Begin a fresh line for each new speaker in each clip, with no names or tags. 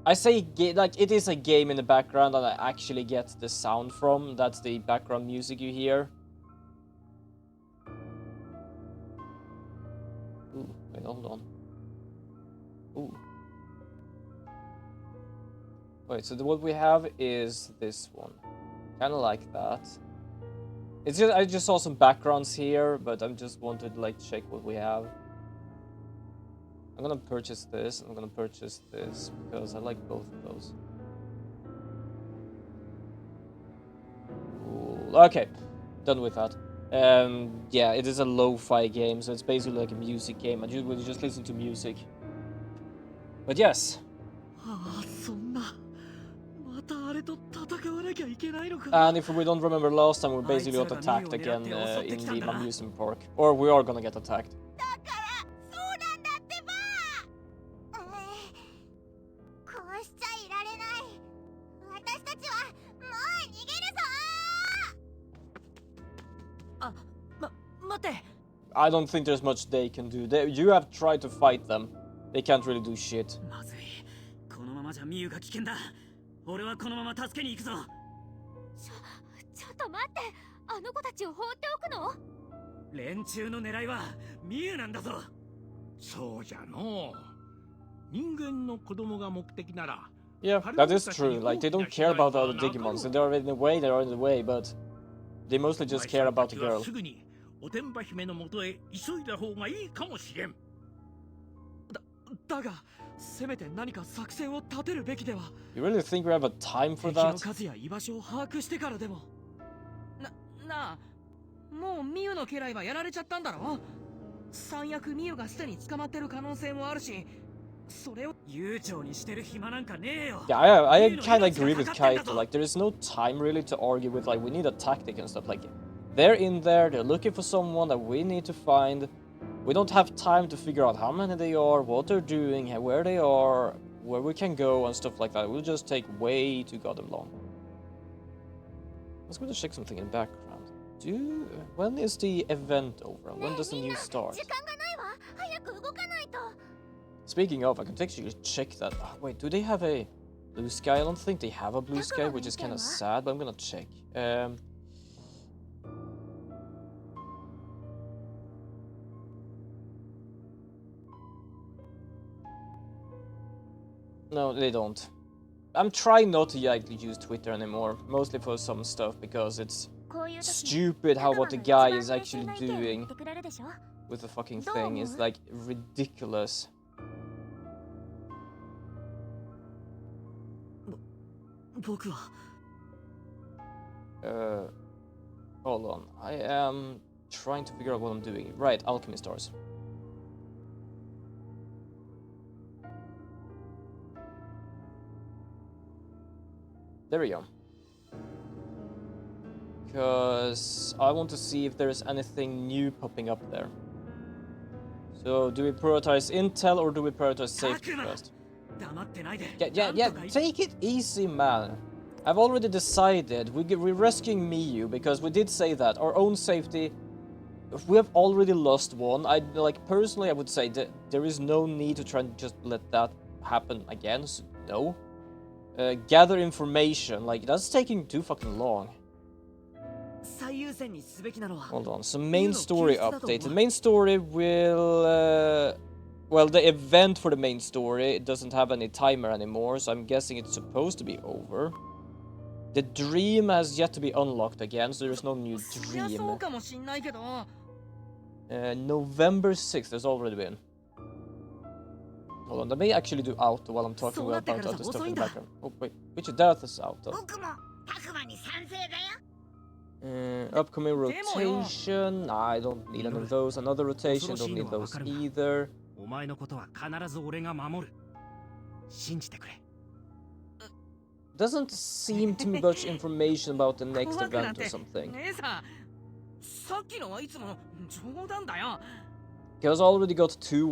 I say like it is a game in the background that I actually get the sound from. That's the background music you hear. Ooh, wait, hold on. Ooh. Wait, so what we have is this one. Kind of like that. It's just I just saw some backgrounds here, but I just wanted to like check what we have. I'm gonna purchase this. I'm gonna purchase this because I like both of those. Ooh, okay, done with that. Yeah, it is a lo-fi game, so it's basically like a music game. And you will just listen to music. But yes. And if we don't remember last time, we basically got attacked again in the amusement park. Or we are gonna get attacked. I don't think there's much they can do. You have tried to fight them. They can't really do shit. Yeah, that is true. Like, they don't care about the other digimons. If they're in the way, they're in the way, but they mostly just care about the girl. You really think we have a time for that? Yeah, I kind of agree with Kaito. Like, there is no time really to argue with. Like, we need a tactic and stuff. Like, they're in there, they're looking for someone that we need to find. We don't have time to figure out how many they are, what they're doing, where they are, where we can go, and stuff like that. We'll just take way too goddamn long. Let's go to check something in the background. When is the event over? When does the news start? Speaking of, I can actually check that. Oh, wait, do they have a bluesky? I don't think they have a bluesky, which is kind of sad, but I'm gonna check. No, they don't. I'm trying not to use Twitter anymore, mostly for some stuff, because it's stupid how what the guy is actually doing with the fucking thing is like ridiculous. Hold on. I am trying to figure out what I'm doing. Right, alchemy stars. There we go. Because I want to see if there's anything new popping up there. So, do we prioritize intel or do we prioritize safety first? Yeah, take it easy, man. I've already decided we're rescuing Miyu because we did say that. Our own safety, if we have already lost one, personally I would say that there is no need to try and just let that happen again, so no. Gather information, like that's taking too fucking long. Hold on, so main story update. The main story will... well, the event for the main story, it doesn't have any timer anymore, so I'm guessing it's supposed to be over. The dream has yet to be unlocked again, so there's no new dream. November 6th, there's already been. Hold on, let me actually do auto while I'm talking about other stuff in the background. Oh, wait, which death is auto? Upcoming rotation, nah, I don't need any of those. Another rotation, don't need those either. Doesn't seem to be much information about the next event or something. Because I already got two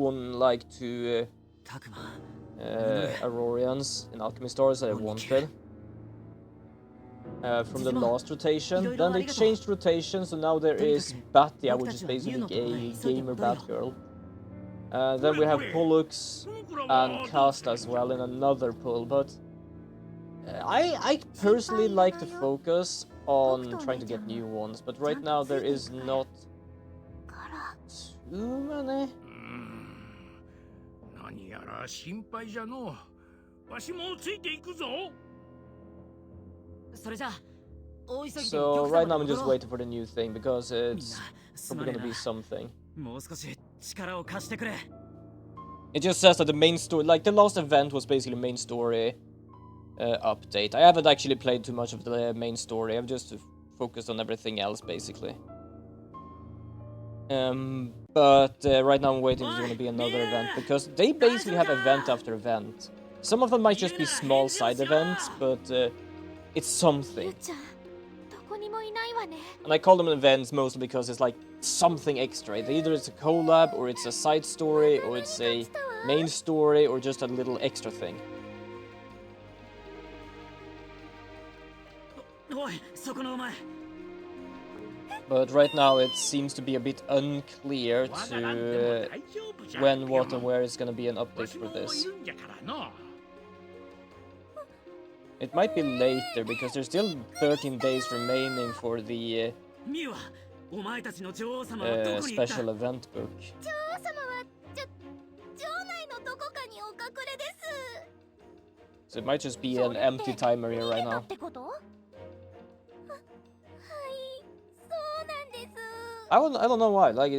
Aurorians in Alchemy Stars that I wanted. From the last rotation. Then they changed rotation, so now there is Batia, which is basically a gamer Batgirl. Then we have Pollux and Cast as well in another pool, but I personally like to focus on trying to get new ones, but right now there is not too many. So right now I'm just waiting for the new thing because it's probably gonna be something. It just says that the main story, like the last event was basically main story update. I haven't actually played too much of the main story. I've just focused on everything else basically. But right now I'm waiting for there's gonna be another event because they basically have event after event. Some of them might just be small side events, but it's something. And I call them events mostly because it's like something extra. Either it's a collab, or it's a side story, or it's a main story, or just a little extra thing. But right now it seems to be a bit unclear to when, what, and where is going to be an update for this. It might be later, because there's still 13 days remaining for the special event book. So it might just be an empty timer here right now. I don't know why. Like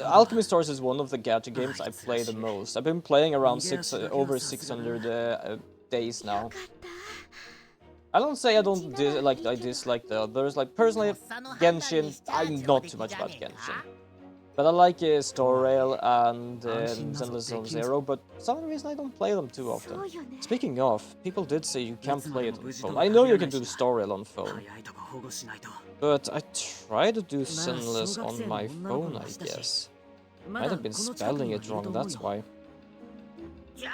Alchemy Stars is one of the gacha games I play the most. I've been playing around over 600 days now. I don't say I don't I dislike the others. Like personally, Genshin, I'm not too much about Genshin. But I like Star Rail and Zenless Zone Zero, but for some reason I don't play them too often. Speaking of, people did say you can't play it on phone. I know you can do Star Rail on phone, but I try to do Zenless on my phone, I guess. Might have been spelling it wrong, that's why. Yeah,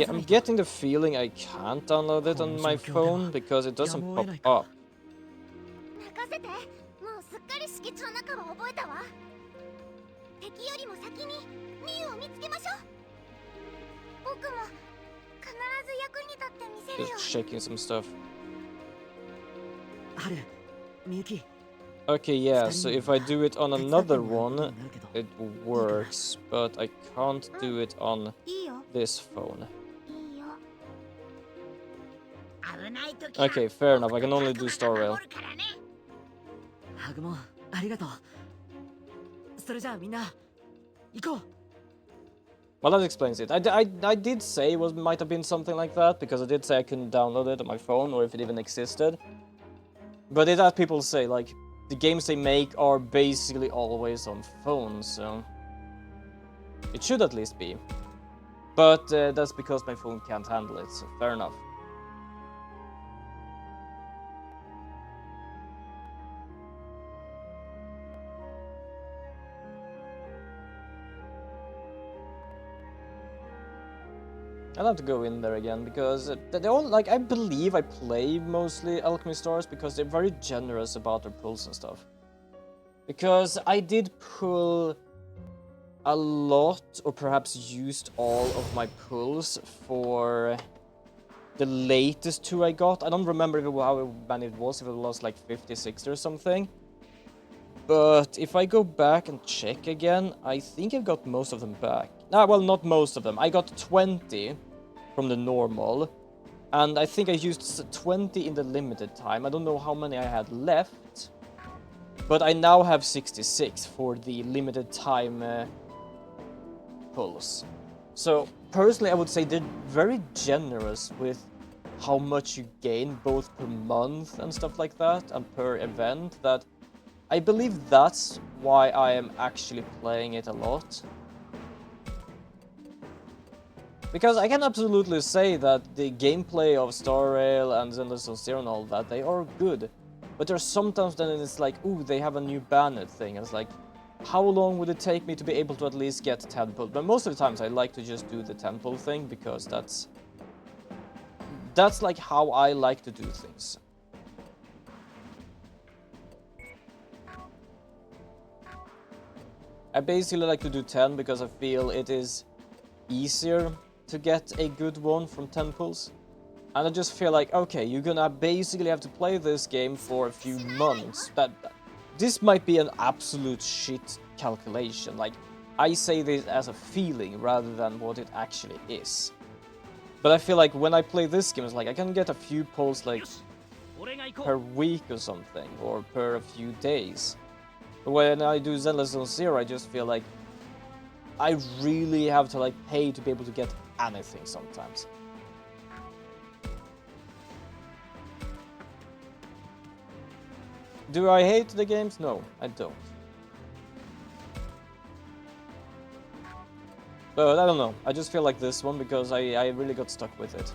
I'm getting the feeling I can't download it on my phone because it doesn't pop up. Just checking some stuff. Okay, yeah, so if I do it on another one, it works, but I can't do it on this phone. Okay, fair enough, I can only do Star Rail. Well, that explains it. I did say it might have been something like that, because I did say I couldn't download it on my phone, or if it even existed. But it has people say, like, the games they make are basically always on phones, so it should at least be. But that's because my phone can't handle it, so fair enough. I'll have to go in there again, because they all, like, I believe I play mostly Alchemy Stars because they're very generous about their pulls and stuff. Because I did pull a lot, or perhaps used all of my pulls for the latest two I got. I don't remember how many it was, if it was like 50, 60 or something. But if I go back and check again, I think I've got most of them back. Ah, well, not most of them. I got 20 from the normal, and I think I used 20 in the limited time. I don't know how many I had left, but I now have 66 for the limited time pulls. So personally, I would say they're very generous with how much you gain, both per month and stuff like that, and per event, that I believe that's why I am actually playing it a lot. Because I can absolutely say that the gameplay of Star Rail and Zenless Zone Zero and all that, they are good. But there's sometimes then it's like, ooh, they have a new banner thing. And it's like, how long would it take me to be able to at least get 10 pull? But most of the times I like to just do the 10 pull thing, because that's That's like how I like to do things. I basically like to do 10 because I feel it is easier to get a good one from 10 pulls. And I just feel like, okay, you're gonna basically have to play this game for a few months. This might be an absolute shit calculation. Like, I say this as a feeling rather than what it actually is. But I feel like when I play this game, it's like I can get a few pulls like per week or something, or per a few days. But when I do Zenless Zone Zero, I just feel like I really have to like pay to be able to get anything sometimes. Do I hate the games? No, I don't. But I don't know, I just feel like this one because I really got stuck with it.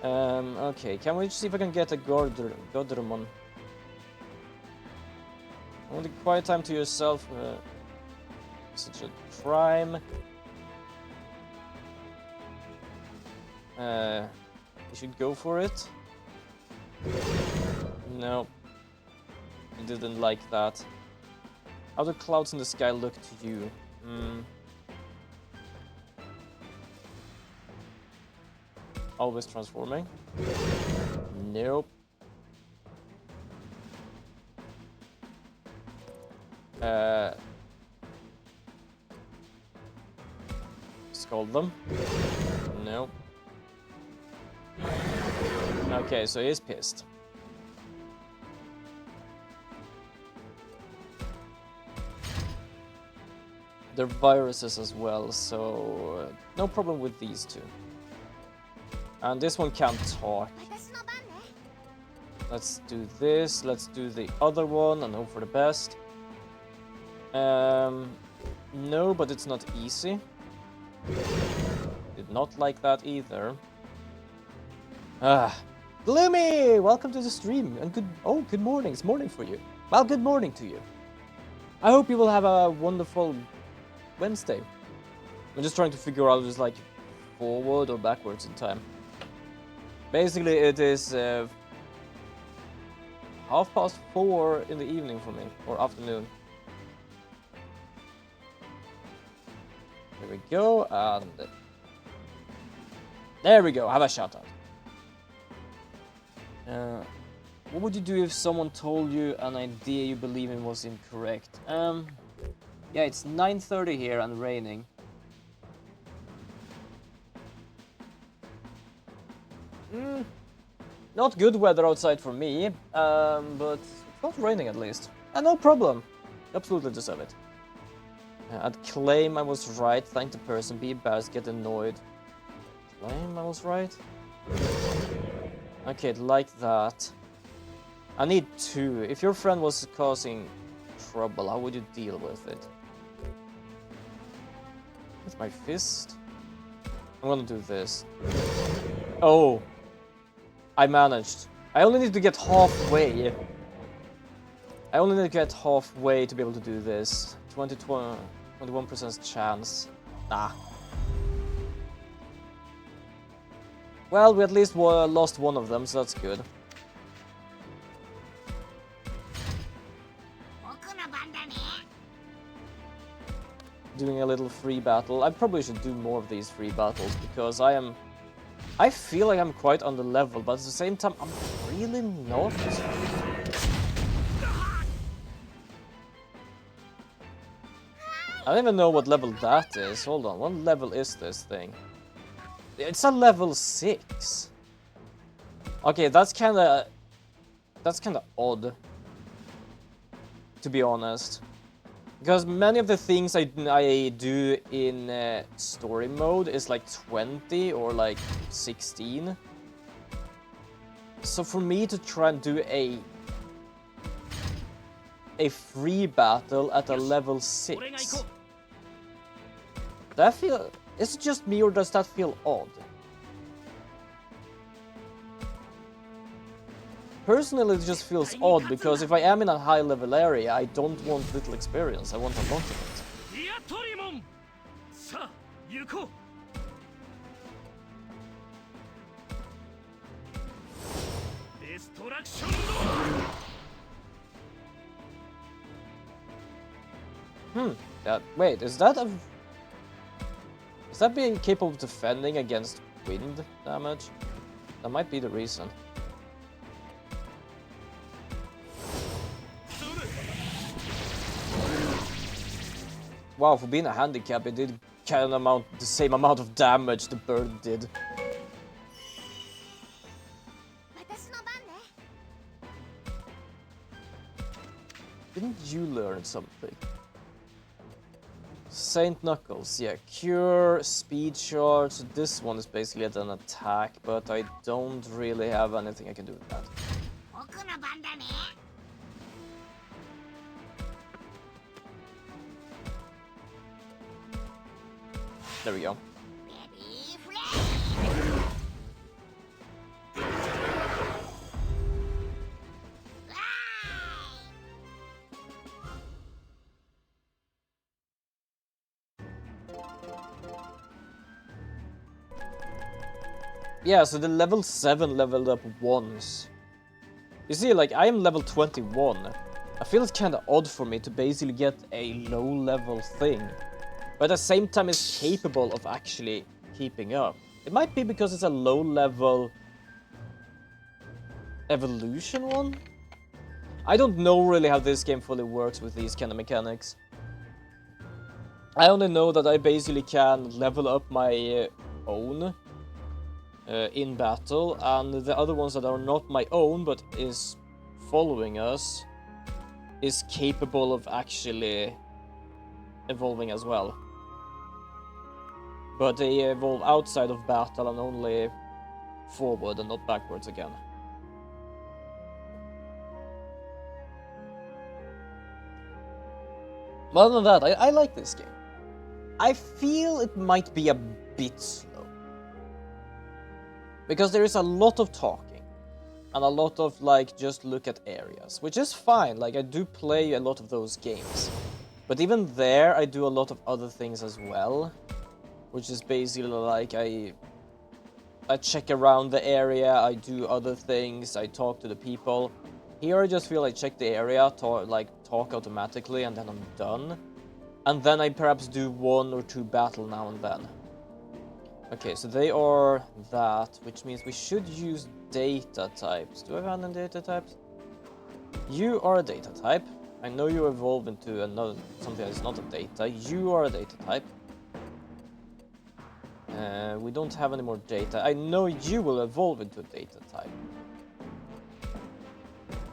Okay, can we see if I can get a Godrumon? I want the quiet time to yourself. Such a crime. You should go for it. No. I didn't like that. How do clouds in the sky look to you? Always transforming? Nope. Scold them? Nope. Okay, so he's pissed. They're viruses as well, so no problem with these two. And this one can't talk. Let's do this, let's do the other one and hope for the best. No, but it's not easy. Did not like that either. Gloomy! Welcome to the stream, and good morning, it's morning for you. Well, good morning to you. I hope you will have a wonderful Wednesday. I'm just trying to figure out just like forward or backwards in time. Basically, it is 4:30 in the evening for me, or afternoon. Here we go, and there we go. Have a shout out. What would you do if someone told you an idea you believe in was incorrect? Yeah, it's 9:30 here and raining. Not good weather outside for me, but it's not raining at least. No problem. Absolutely deserve it. I'd claim I was right, thank the person, be embarrassed, get annoyed. Claim I was right? Okay, like that. I need 2. If your friend was causing trouble, how would you deal with it? With my fist? I'm gonna do this. Oh! I managed. I only need to get halfway. I only need to get halfway to be able to do this. 21% chance. Nah. Well, we at least lost one of them, so that's good. Doing a little free battle. I probably should do more of these free battles because I feel like I'm quite on the level, but at the same time I'm really not. I don't even know what level that is. Hold on, what level is this thing? It's a level 6. Okay, that's kinda odd, to be honest. Because many of the things I do in story mode is like 20 or like 16. So for me to try and do a free battle at a level 6, is it just me or does that feel odd? Personally, it just feels odd, because if I am in a high-level area, I don't want little experience, I want a lot of it. Wait, is that being capable of defending against wind damage? That might be the reason. Wow, for being a handicap, it did the same amount of damage the bird did. Didn't you learn something? Saint Knuckles, yeah, cure, speed charge. This one is basically an attack, but I don't really have anything I can do with that. There we go. Yeah, so the level 7 leveled up once. You see, like, I am level 21. I feel it's kinda odd for me to basically get a low-level thing, but at the same time it's capable of actually keeping up. It might be because it's a low-level evolution one? I don't know really how this game fully works with these kind of mechanics. I only know that I basically can level up my own in battle, and the other ones that are not my own but is following us is capable of actually evolving as well. But they evolve outside of battle and only forward and not backwards again. But other than that, I like this game. I feel it might be a bit slow. Because there is a lot of talking. And a lot of, like, just look at areas. Which is fine, like, I do play a lot of those games. But even there, I do a lot of other things as well. Which is basically, like, I check around the area, I do other things, I talk to the people. Here I just feel I check the area, talk automatically, and then I'm done. And then I perhaps do 1 or 2 battle now and then. Okay, so they are that, which means we should use data types. Do I have any data types? You are a data type. I know you evolve into something that's not a data. You are a data type. We don't have any more data. I know you will evolve into a data type.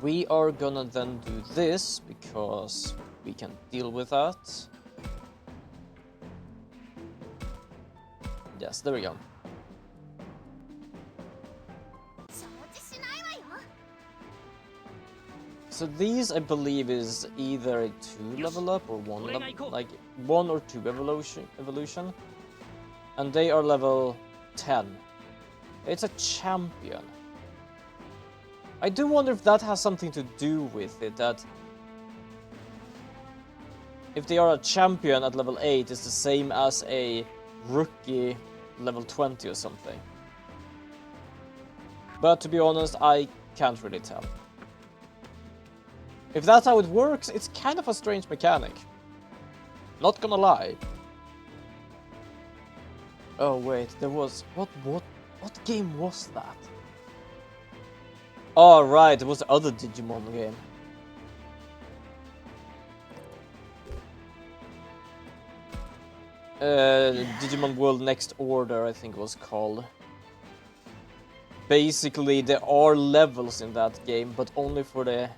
We are gonna then do this, because we can deal with that. Yes, there we go. So these, I believe, is either a 2 level up or 1 level, like 1 or 2 evolution. And they are level 10. It's a champion. I do wonder if that has something to do with it, that if they are a champion at level 8, it's the same as a rookie level 20 or something. But to be honest, I can't really tell. If that's how it works, it's kind of a strange mechanic. Not gonna lie. Oh wait, there was... What game was that? Oh right, it was the other Digimon game. Digimon World Next Order, I think it was called. Basically, there are levels in that game, but only for the...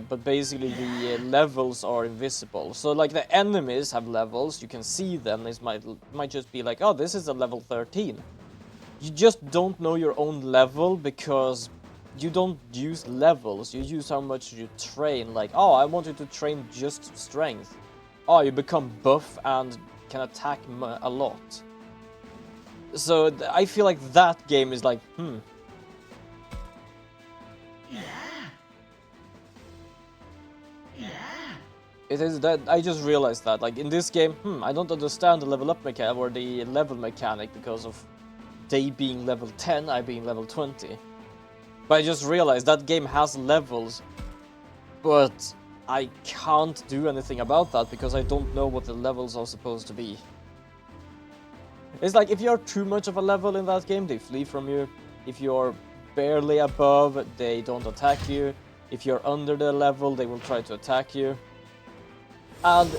but basically the levels are invisible. So like the enemies have levels, you can see them, it might just be like, oh, this is a level 13. You just don't know your own level because you don't use levels, you use how much you train. Like, oh, I want you to train just strength. Oh, you become buff and can attack a lot. So I feel like that game is like, It is that I just realized that, like in this game, I don't understand the level up mechanic or the level mechanic because of they being level 10, I being level 20. But I just realized that game has levels, but I can't do anything about that because I don't know what the levels are supposed to be. It's like if you're too much of a level in that game, they flee from you. If you're barely above, they don't attack you. If you're under the level, they will try to attack you. And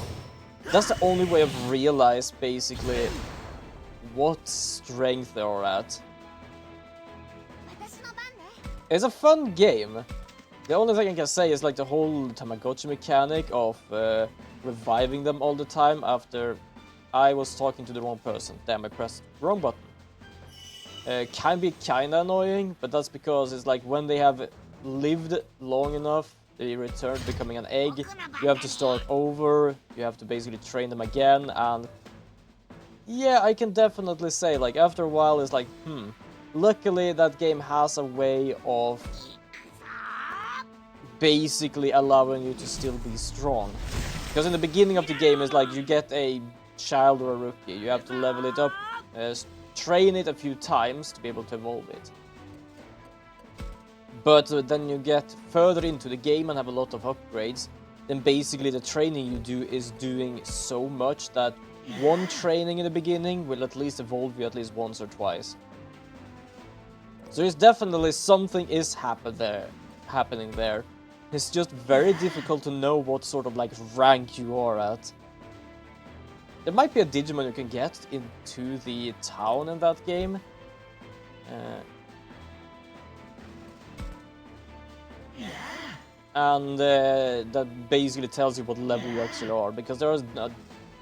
that's the only way I've realized, basically, what strength they are at. It's a fun game. The only thing I can say is like the whole Tamagotchi mechanic of reviving them all the time after I was talking to the wrong person. Damn, I pressed the wrong button. Can be kinda annoying, but that's because it's like when they have lived long enough, they return to becoming an egg. You have to start over, you have to basically train them again, and yeah, I can definitely say, like, after a while it's like, luckily that game has a way of basically allowing you to still be strong. Because in the beginning of the game, it's like you get a child or a rookie, you have to level it up, train it a few times to be able to evolve it. But then you get further into the game and have a lot of upgrades, then basically the training you do is doing so much that one training in the beginning will at least evolve you at least once or twice. So there's definitely something is happening there. It's just very difficult to know what sort of like rank you are at. There might be a Digimon you can get into the town in that game. And that basically tells you what level you actually are, because there are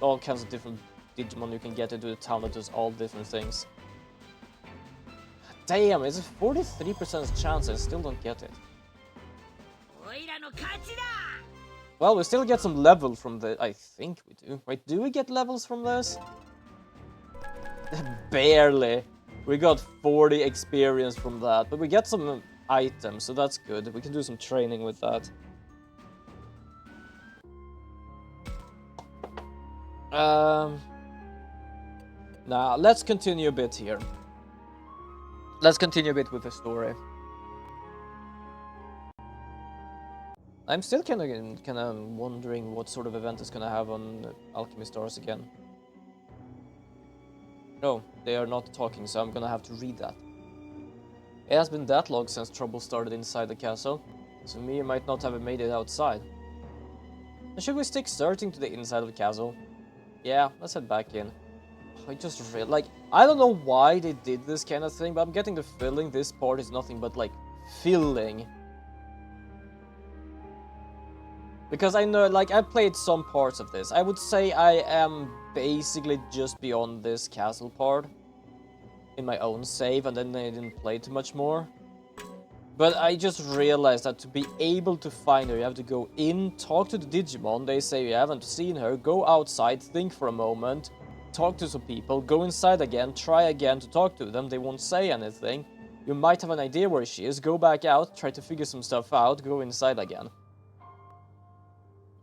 all kinds of different Digimon you can get into the town that does all different things. Damn, it's a 43% chance I still don't get it. Well, we still get some level from the... I think we do. Wait, do we get levels from this? Barely. We got 40 experience from that, but we get some items, so that's good. We can do some training with that. Now, let's continue a bit here. Let's continue a bit with the story. I'm still kind of wondering what sort of event is gonna have on Alchemy Stars again. No, they are not talking, so I'm gonna have to read that. It has been that long since trouble started inside the castle, so me might not have made it outside. And should we stick searching to the inside of the castle? Yeah, let's head back in. I just realized, like, I don't know why they did this kind of thing, but I'm getting the feeling this part is nothing but, like, filling. Because I know, like, I've played some parts of this. I would say I am basically just beyond this castle part in my own save, and then I didn't play too much more. But I just realized that to be able to find her, you have to go in, talk to the Digimon, they say you haven't seen her, go outside, think for a moment, talk to some people, go inside again, try again to talk to them, they won't say anything. You might have an idea where she is, go back out, try to figure some stuff out, go inside again.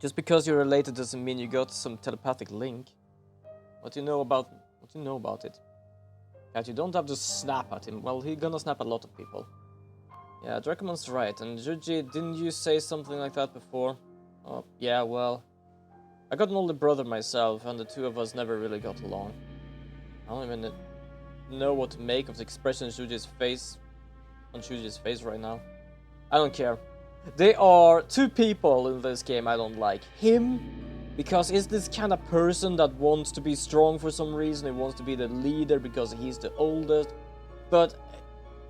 Just because you're related doesn't mean you got some telepathic link. What do you know about it? That you don't have to snap at him. Well, he's gonna snap at a lot of people. Yeah, Dracomon's right. And Juji, didn't you say something like that before? Oh, yeah, well... I got an older brother myself, and the two of us never really got along. I don't even know what to make of the expression on Shuji's face right now. I don't care. There are two people in this game I don't like. Him, because he's this kind of person that wants to be strong for some reason. He wants to be the leader because he's the oldest. But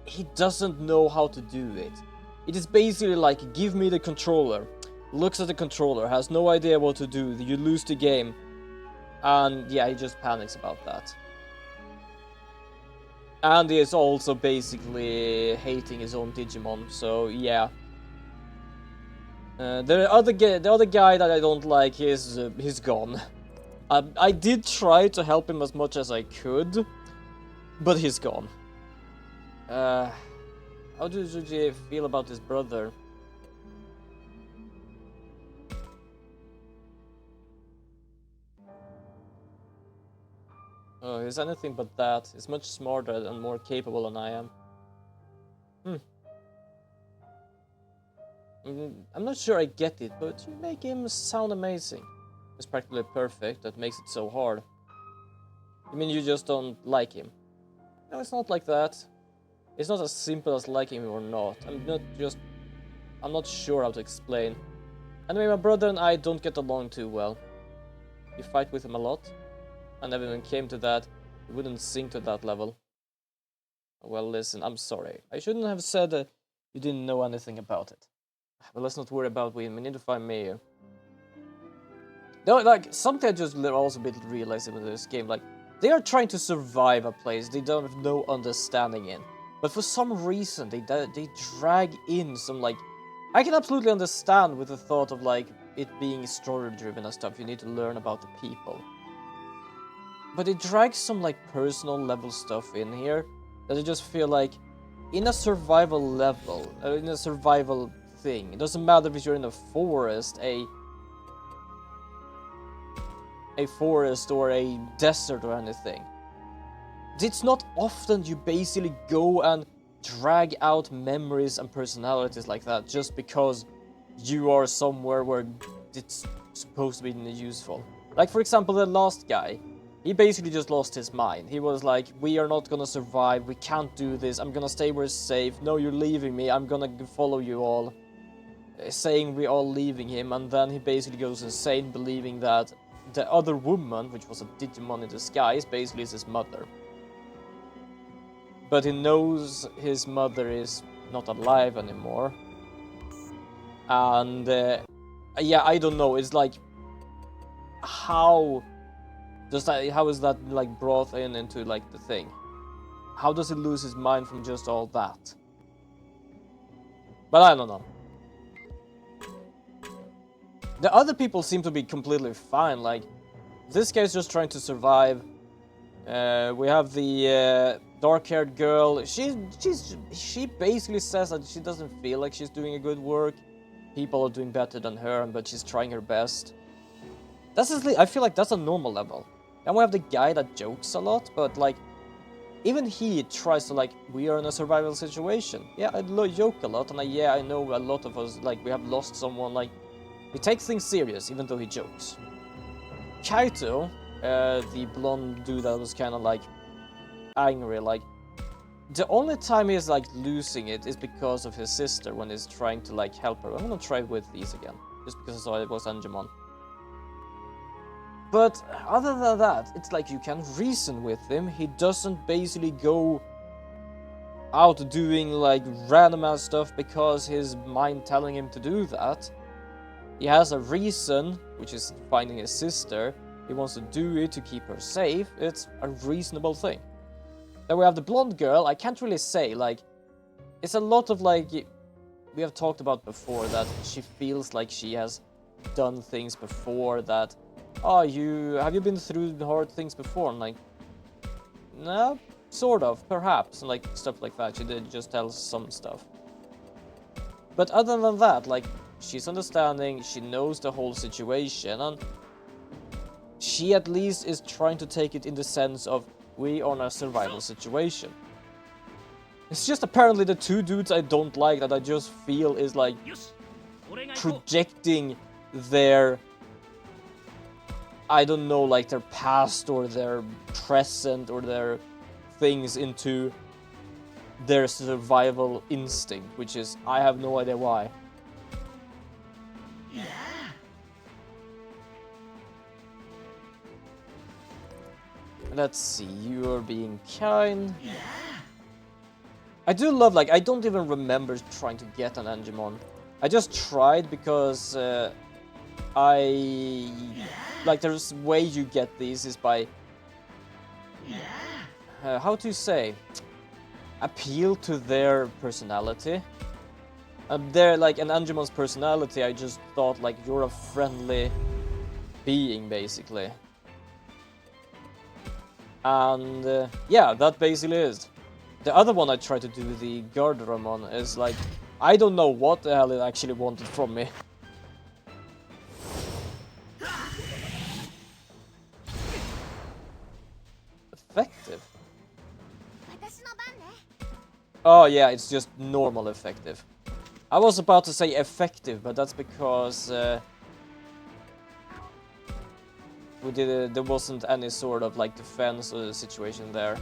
he doesn't know how to do it. It is basically like, give me the controller. Looks at the controller, has no idea what to do. You lose the game. And yeah, he just panics about that. And he is also basically hating his own Digimon, so yeah. The other guy that I don't like is he's gone. I did try to help him as much as I could, but he's gone. How does Juji feel about his brother? Oh, he's anything but that. He's much smarter and more capable than I am. I'm not sure I get it, but you make him sound amazing. It's practically perfect, that makes it so hard. You mean you just don't like him? No, it's not like that. It's not as simple as liking him or not. I'm not sure how to explain. Anyway, my brother and I don't get along too well. You fight with him a lot. I never even came to that. We wouldn't sink to that level. Well, listen, I'm sorry. I shouldn't have said that you didn't know anything about it. But let's not worry about him. We need to find Mayu. No, like, something I just also been realizing with this game, like, they are trying to survive a place they don't have no understanding in. But for some reason, they drag in some, like... I can absolutely understand with the thought of, like, it being story-driven and stuff. You need to learn about the people. But they drag some, like, personal level stuff in here that I just feel like, in a survival level, in a survival thing, it doesn't matter if you're in a forest, a forest or a desert or anything. It's not often you basically go and drag out memories and personalities like that just because you are somewhere where it's supposed to be useful. Like, for example, the last guy. He basically just lost his mind. He was like, we are not gonna survive, we can't do this, I'm gonna stay where it's safe, no, you're leaving me, I'm gonna follow you all. Saying we're all leaving him, and then he basically goes insane believing that the other woman, which was a digimon in disguise, basically is his mother. But he knows his mother is not alive anymore. And, yeah, I don't know, it's like, how is that, like, brought into, like, the thing? How does he lose his mind from just all that? But I don't know. The other people seem to be completely fine, like, this guy's just trying to survive. We have the dark-haired girl. She basically says that she doesn't feel like she's doing a good work. People are doing better than her, but she's trying her best. I feel like that's a normal level. Then we have the guy that jokes a lot, but, like, even he tries to, like, we are in a survival situation. Yeah, I joke a lot, and I know a lot of us, like, we have lost someone, like, he takes things serious, even though he jokes. Kaito, the blonde dude that was kind of, like, angry, like, the only time he's, like, losing it is because of his sister when he's trying to, like, help her. I'm gonna try with these again, just because I saw it was Angemon. But other than that, it's like you can reason with him. He doesn't basically go out doing, like, random ass stuff because his mind telling him to do that. He has a reason, which is finding his sister. He wants to do it to keep her safe. It's a reasonable thing. Then we have the blonde girl. I can't really say, like, it's a lot of, like, we have talked about before, that she feels like she has done things before, that, oh, have you been through hard things before? And, like, no, sort of, perhaps, and, like, stuff like that. She did just tell some stuff. But other than that, like, she's understanding, she knows the whole situation, and she at least is trying to take it in the sense of, we are in a survival situation. It's just apparently the two dudes I don't like that I just feel is, like, projecting their, I don't know, like, their past or their present or their things into their survival instinct, which is, I have no idea why. Let's see, you're being kind. I do love, like, I don't even remember trying to get an Angemon. I just tried because like, there's a way you get these is by, how to say, appeal to their personality. They're like an Angemon's personality, I just thought, like, you're a friendly being, basically. And yeah, that basically is. The other one I tried to do, the Garderamon, is like, I don't know what the hell it actually wanted from me. Oh yeah, it's just normal effective. I was about to say effective, but that's because there wasn't any sort of like defense situation there.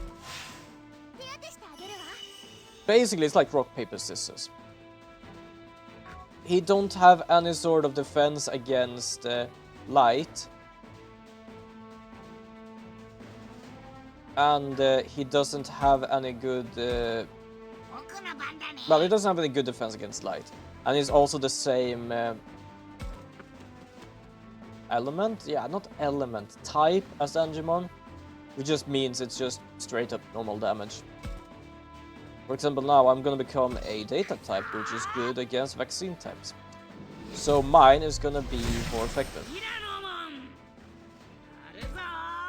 Basically, it's like rock, paper, scissors. He don't have any sort of defense against light. And he doesn't have any good... well, he doesn't have any good defense against light. And he's also the same... element? Yeah, not element. Type as Digimon. Which just means it's just straight up normal damage. For example, now I'm gonna become a data type, which is good against vaccine types. So mine is gonna be more effective.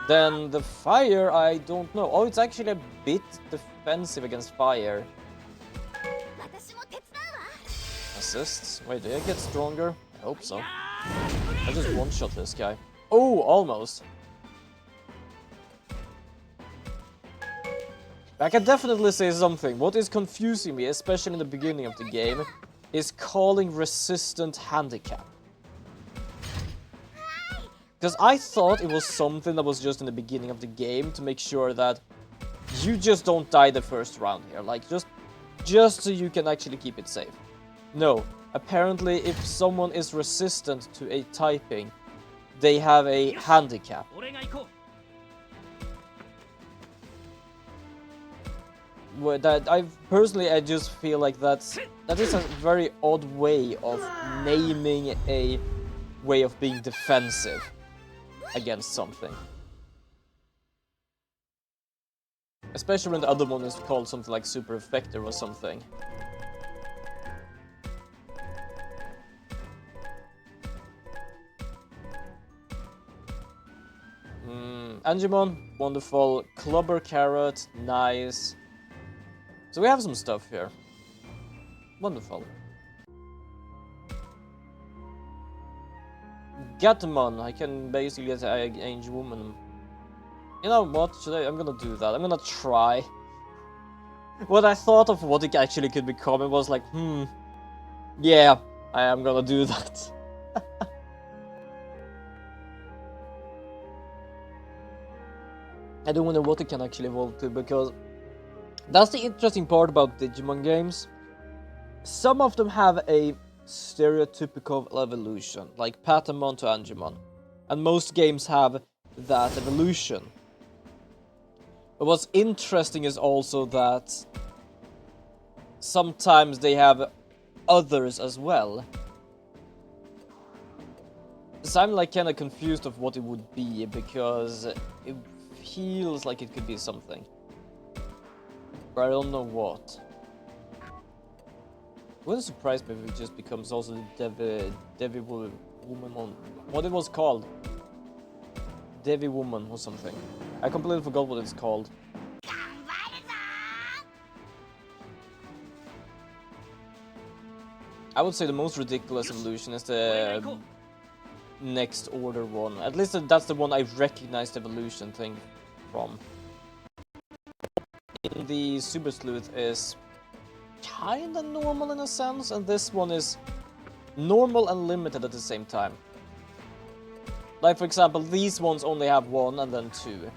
Then the fire, I don't know. Oh, it's actually a bit defensive against fire. Assists. Wait, do I get stronger? I hope so. I just one-shot this guy. Oh, almost. I can definitely say something. What is confusing me, especially in the beginning of the game, is calling resistant handicap. Because I thought it was something that was just in the beginning of the game to make sure that you just don't die the first round here. Like, just so you can actually keep it safe. No. Apparently, if someone is resistant to a typing, they have a handicap. That I just feel like that is a very odd way of naming a way of being defensive against something. Especially when the other one is called something like super effective or something. Angemon, wonderful. Clubber Carrot, nice. So we have some stuff here. Wonderful. Gatomon, I can basically get an Angel Woman. You know what? I'm gonna do that. I'm gonna try. What I thought of what it actually could become, it was like, yeah, I am gonna do that. I don't know what it can actually evolve to, because that's the interesting part about Digimon games. Some of them have a stereotypical evolution, like Patamon to Angemon. And most games have that evolution. But what's interesting is also that sometimes they have others as well. So I'm like kind of confused of what it would be, because it feels like it could be something. But I don't know what. Wouldn't surprise me if it just becomes also the Devi Woman. What it was called? Devi Woman or something. I completely forgot what it's called. I would say the most ridiculous evolution is the next order one. At least that's the one I recognize the evolution thing from. The Super Sleuth is kinda normal in a sense, and this one is normal and limited at the same time. Like, for example, these ones only have 1 and then 2.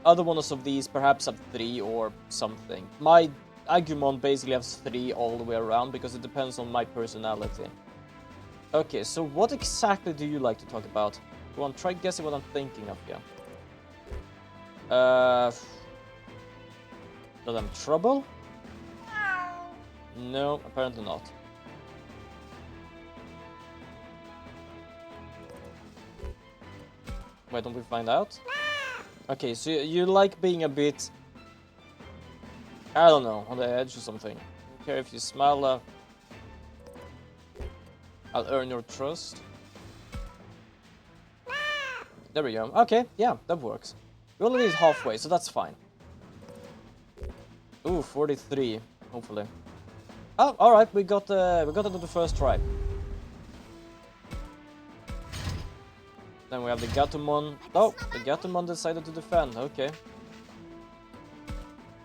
Other ones of these perhaps have 3 or something. My Agumon basically has 3 all the way around, because it depends on my personality. Okay, so what exactly do you like to talk about? Go on, try guessing what I'm thinking of here. That I'm trouble? No, apparently not. Why don't we find out? Okay, so you like being a bit, I don't know, on the edge or something. I don't care if you smile, I'll earn your trust. There we go. Okay, yeah, that works. We only need halfway, so that's fine. Ooh, 43, hopefully. Oh, alright, we got it on the first try. Then we have the Gatomon. Oh, the Gatomon decided to defend, okay.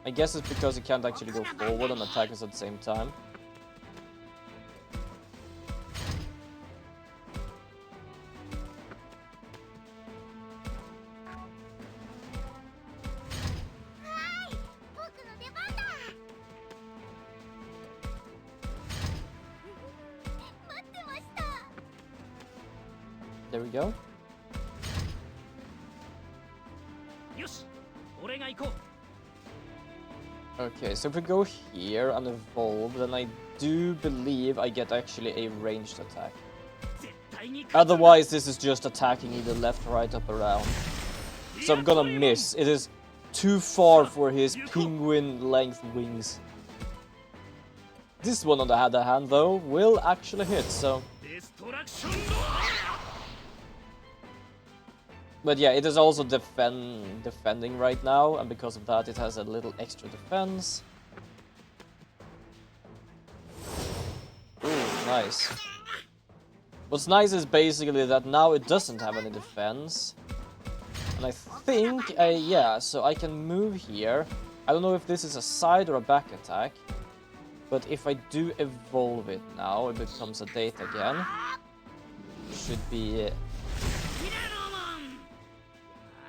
I guess it's because he can't actually go forward and attack us at the same time. There we go. Okay, so if we go here and evolve, then I do believe I get actually a ranged attack. Otherwise, this is just attacking either left, right, up, around. So I'm gonna miss. It is too far for his penguin-length wings. This one, on the other hand, though, will actually hit, so... But yeah, it is also defending right now, and because of that it has a little extra defense. Ooh, nice. What's nice is basically that now it doesn't have any defense. And I think, yeah, so I can move here. I don't know if this is a side or a back attack. But if I do evolve it now, it becomes a date again. Should be...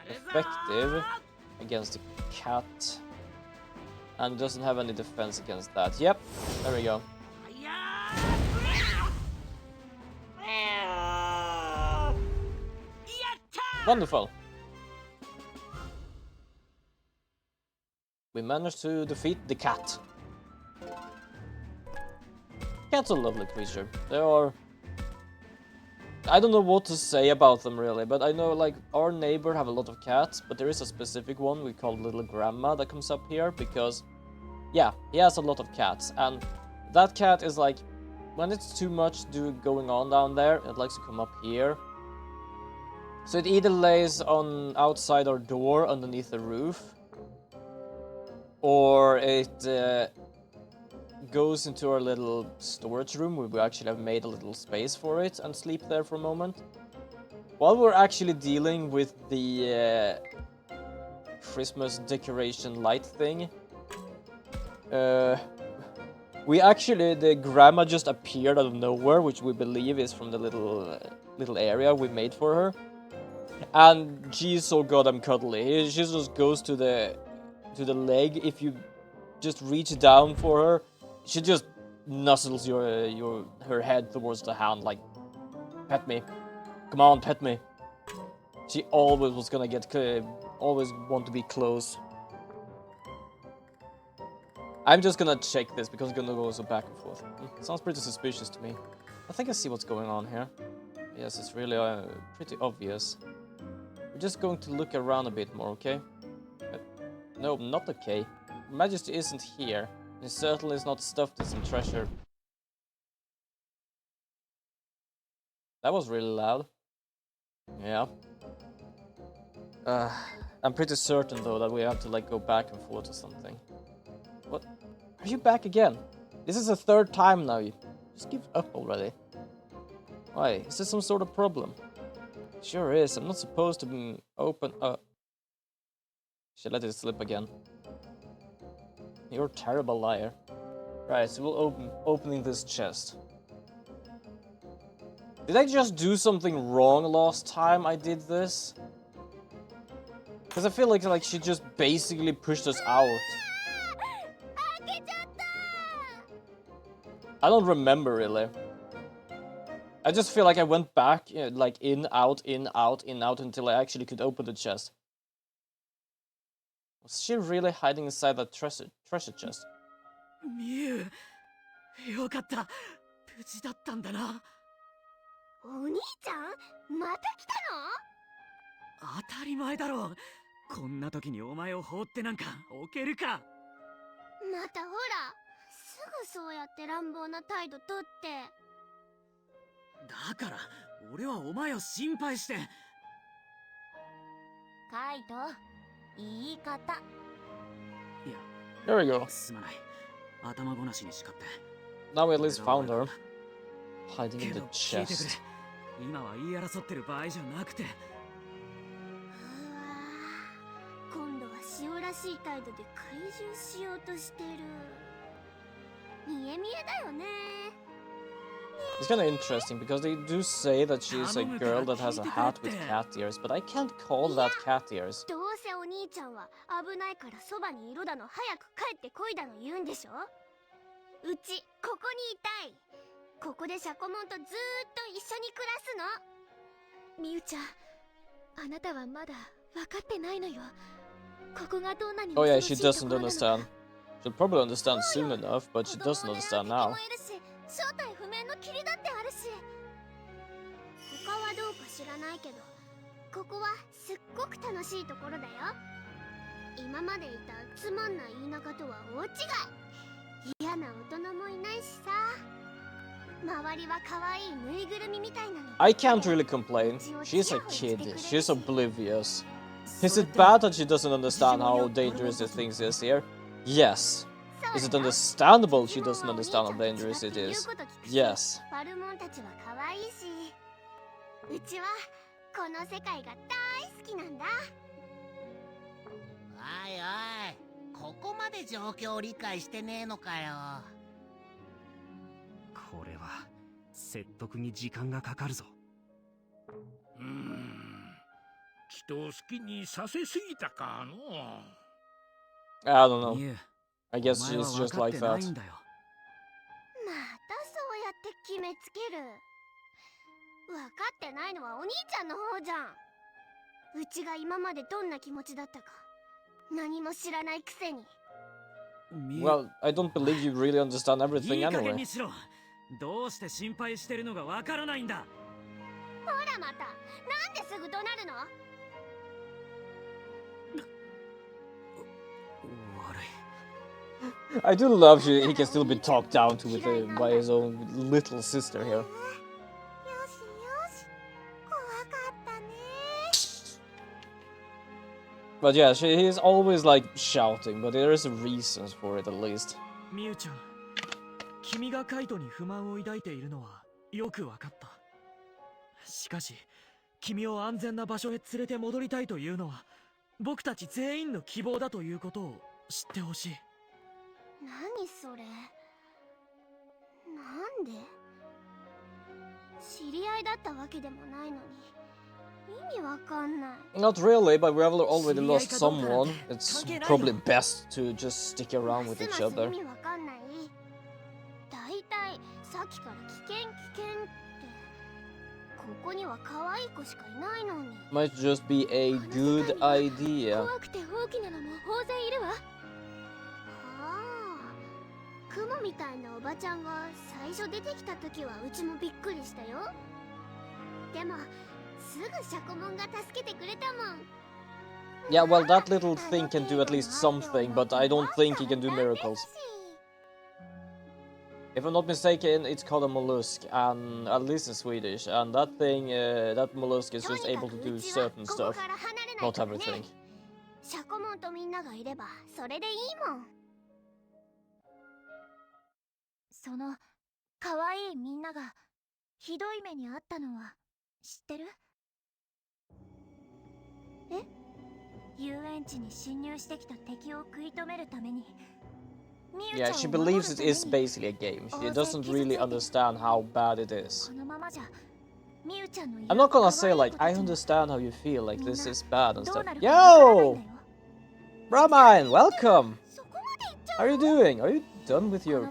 effective against the cat, and doesn't have any defense against that. Yep, there we go. Wonderful. We managed to defeat the cat. Cat's a lovely creature. They are... I don't know what to say about them really, but I know like our neighbor have a lot of cats, but there is a specific one we call Little Grandma that comes up here because, yeah, he has a lot of cats, and that cat is like, when it's too much going on down there, it likes to come up here. So it either lays on outside our door underneath the roof, or it goes into our little storage room where we actually have made a little space for it and sleep there for a moment. While we're actually dealing with the Christmas decoration light thing, the grandma just appeared out of nowhere, which we believe is from the little area we made for her. And she's so goddamn cuddly. She just goes to the leg. If you just reach down for her, she just nuzzles her head towards the hand, like, pet me, come on, pet me. She always was gonna always want to be close. I'm just gonna check this because it's gonna go so back and forth. Sounds pretty suspicious to me. I think I see what's going on here. Yes, it's really pretty obvious. We're just going to look around a bit more, okay? No, not okay. Majesty isn't here. It certainly is not stuffed in some treasure. That was really loud. Yeah. I'm pretty certain though that we have to like go back and forth or something. What? Are you back again? This is the third time now. Just give up already. Why? Is this some sort of problem? Sure is. I'm not supposed to open up. Should let it slip again. You're a terrible liar. Right, so we'll opening this chest. Did I just do something wrong last time I did this? Because I feel like she just basically pushed us out. I don't remember really. I just feel like I went back, like in, out, in, out, in, out until I actually could open the chest. Was she really hiding inside that treasure chest?
Mew, よかった。無事だったんだな。お兄ちゃん、また来たの？当たり前だろう。こんな時にお前を放ってなんか置けるか。またほら、すぐそうやって乱暴な態度とって。だから、俺はお前を心配して。カイト、言い方。いや、
There we go.
すまない。頭ごなしに叱って。
Now we at least found her. Hiding in the chest.
今は言い争ってる場合じゃなくて。今度はしおらしい態度で懐柔しようとしてる。見え見えだよね。
It's kind of interesting because they do say that she's a girl that has a hat with cat ears, but I can't call that cat ears.
どうせお兄ちゃんは危ないからそばにいろだの、早く帰ってこいだの言うんでしょ。うちここにいたい。ここでシャコモンとずーっと一緒に暮らすの。みゆちゃん、あなたはまだ分かってないのよ。ここがどんなに
Oh yeah, she doesn't understand. She'll probably understand soon enough, but she doesn't understand now.
正体不明の霧だってあるし。他はどうか知らないけど、ここはすっごく楽しいところだよ。今までいたつまんない田舎とは大違い。嫌な大人もいないしさ。周りは可愛いぬいぐるみみたいなの。
I can't really complain. She's a kid. She's oblivious. Is it bad that she doesn't understand how dangerous the things is here? Yes. Is it understandable she doesn't understand how dangerous it is? Yes.
バルモンたちは可愛いし、うちはこの世界が大好きなんだ。
おいおい、ここまで状況を理解してねえのかよ。
これは説得に時間がかかるぞ。
人を好きにさせすぎたかの。
I don't know.
いえ、
I guess
お前
she's
は
just
分かっ
like
てな
that.
いんだよ。
またそうやって決めつける。分かってないのはお兄ちゃんの方じゃん。うちが今までどんな気持ちだったか何も知らないくせに。
Well, I don't believe you really understand everything
いい加減
anyway.
にしろ。どうして心配してるのがわからないんだ。
ほらまた、なんですぐ怒鳴るの。
悪い。
I do love he can still be talked down to by his own little sister here.
よしよし、怖かったね。
But yeah, he is always like shouting, but there is a reason for it at least.
みゆちゃん、君がカイトに不満を抱いているのはよくわかった。しかし、君を安全な場所へ連れて戻りたいというのは僕たち全員の希望だということを知ってほしい。
何それ。なんで。知り合いだったわけでもないのに意味わかんない。
Not really, but we have already lost someone. It's probably best to just stick around with each other.
意味わかんない。だいたいさっきから危険ってここには可愛い子しかいないのに。
Might just be a good idea.
怖くて大きなのも大勢いるわ。はあ、雲みたいなおばちゃんが最初出てきた時はうちもびっくりしたよ。でもすぐシャコモンが助けてくれたもん。
Yeah, well, that little thing can do at least something, but I don't think he can do miracles. If I'm not mistaken, it's called a mollusk, and at least in Swedish. And that thing, that mollusk is just able to do certain stuff, not everything.
シャコモンとみんながいればそれでいいもん。その可愛いみんながひどい目にあったのは知ってる？え？遊園地に侵入してきた敵を食い止めるために。
Yeah, she believes it is basically a game. She doesn't really understand how bad it is. I'm not gonna say like, I understand how you feel, like this is bad and stuff. Yo! Brahmine, welcome! How are you doing? Are you done with your...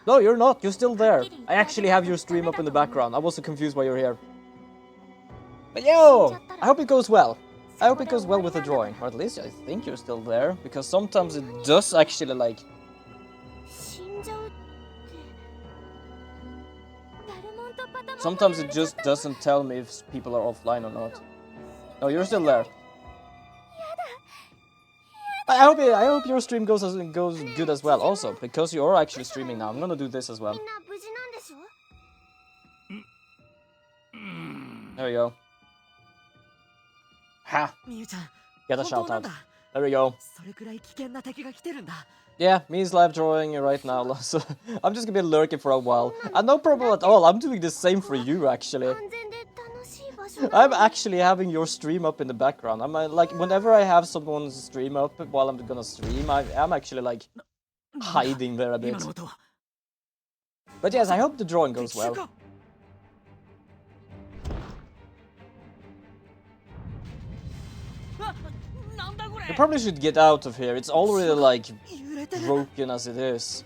No, you're not. You're still there. I actually have your stream up in the background. I was so confused why you're here. But yo! I hope it goes well. I hope it goes well with the drawing, or at least I think you're still there, because sometimes it does actually like... Sometimes it just doesn't tell me if people are offline or not. No, you're still there. I hope your stream goes good as well, also, because you're actually streaming now. I'm gonna do this as well. There we go. Ha! Get a shout out. There we go. Yeah, me is live drawing right now, so I'm just gonna be lurking for a while. And no problem at all, I'm doing the same for you actually. I'm actually having your stream up in the background. I'm like, whenever I have someone's stream up while I'm gonna stream, I'm actually like hiding there a bit. But yes, I hope the drawing goes well. You probably should get out of here. It's already like broken as it is.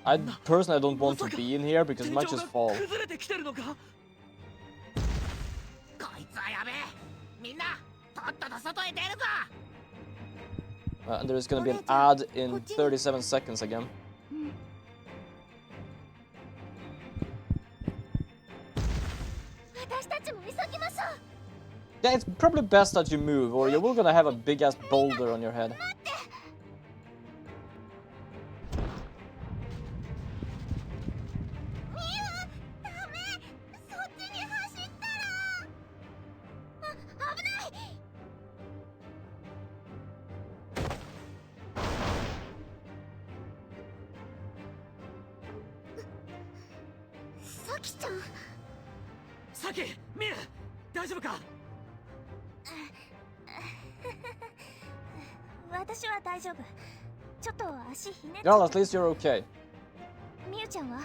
I personally don't want to be in here because it might just fall. And there's gonna be an ad in 37 seconds again. Yeah, it's probably best that you move, or you're gonna have a big-ass boulder on your head.
Saki, Miu, 大丈夫か? 私は大丈夫。ちょっと足ひねっちゃった。
Well, at least you're okay.
みゆちゃんは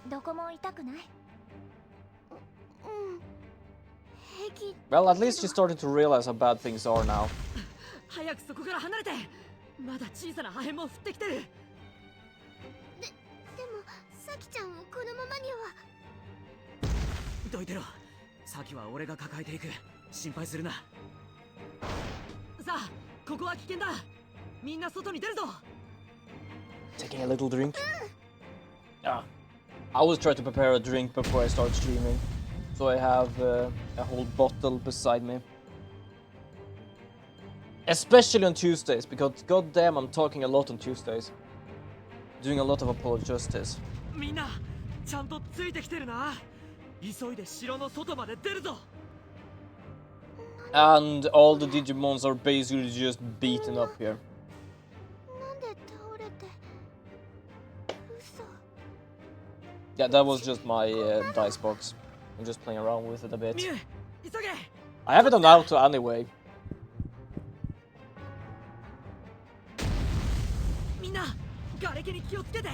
どこも痛くない？平気。
Well, at least she's starting to realize how bad things are now.
早くそこから離れて。まだ小さな破片も降ってきてる。でも
さきちゃんをこのままには。
どいてろ。さきは俺が抱えていく。心配するな。さあ。 ここは危険だ。みんな外に出るぞ。
Taking a little drink. Ah, I always try to prepare a drink before I start streaming, so I have a whole bottle beside me. Especially on Tuesdays, because goddamn, I'm talking a lot on Tuesdays. Doing a lot of apology justice.
みんなちゃんとついてきてるな。急いで城の外まで出るぞ。
And all the digimons are basically just beaten up here. Yeah, that was just my dice box. I'm just playing around with it a bit. I have it on auto anyway.
みんな、瓦礫に気をつけて。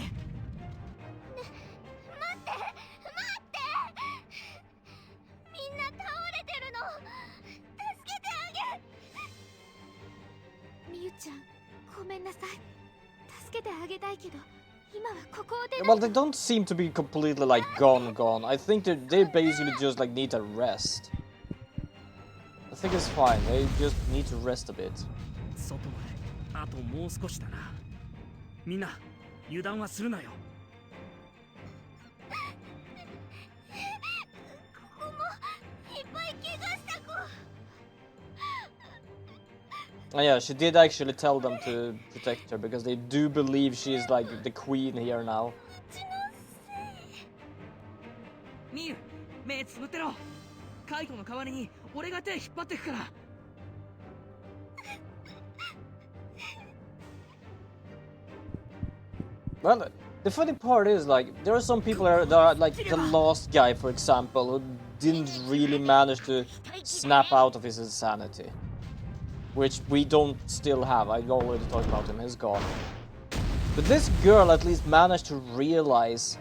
Well, they don't seem to be completely like gone. I think they basically just like need a rest. I think it's fine. They just need to rest a bit.
外まであともう少しだな。みんな油断はするなよ。
Oh yeah, she did actually tell them to protect her because they do believe she's like the queen here now.
ミユ、目つぶってろ。カイトの代わりに俺が手引っ張ってくから。
Well, the funny part is like there are some people that are like the last guy, for example, who didn't really manage to snap out of his insanity. Which we don't still have. I already talked about him, he's gone. But this girl at least managed to realize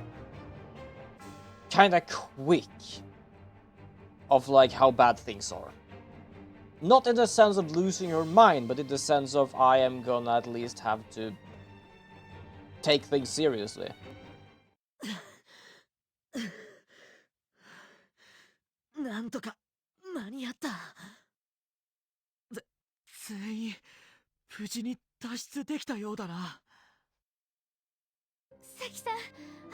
kinda quick of like how bad things are. Not in the sense of losing her mind, but in the sense of I am gonna at least have to take things seriously.
なんとか間に合った。全員無事に脱出できたようだな。
さきさん、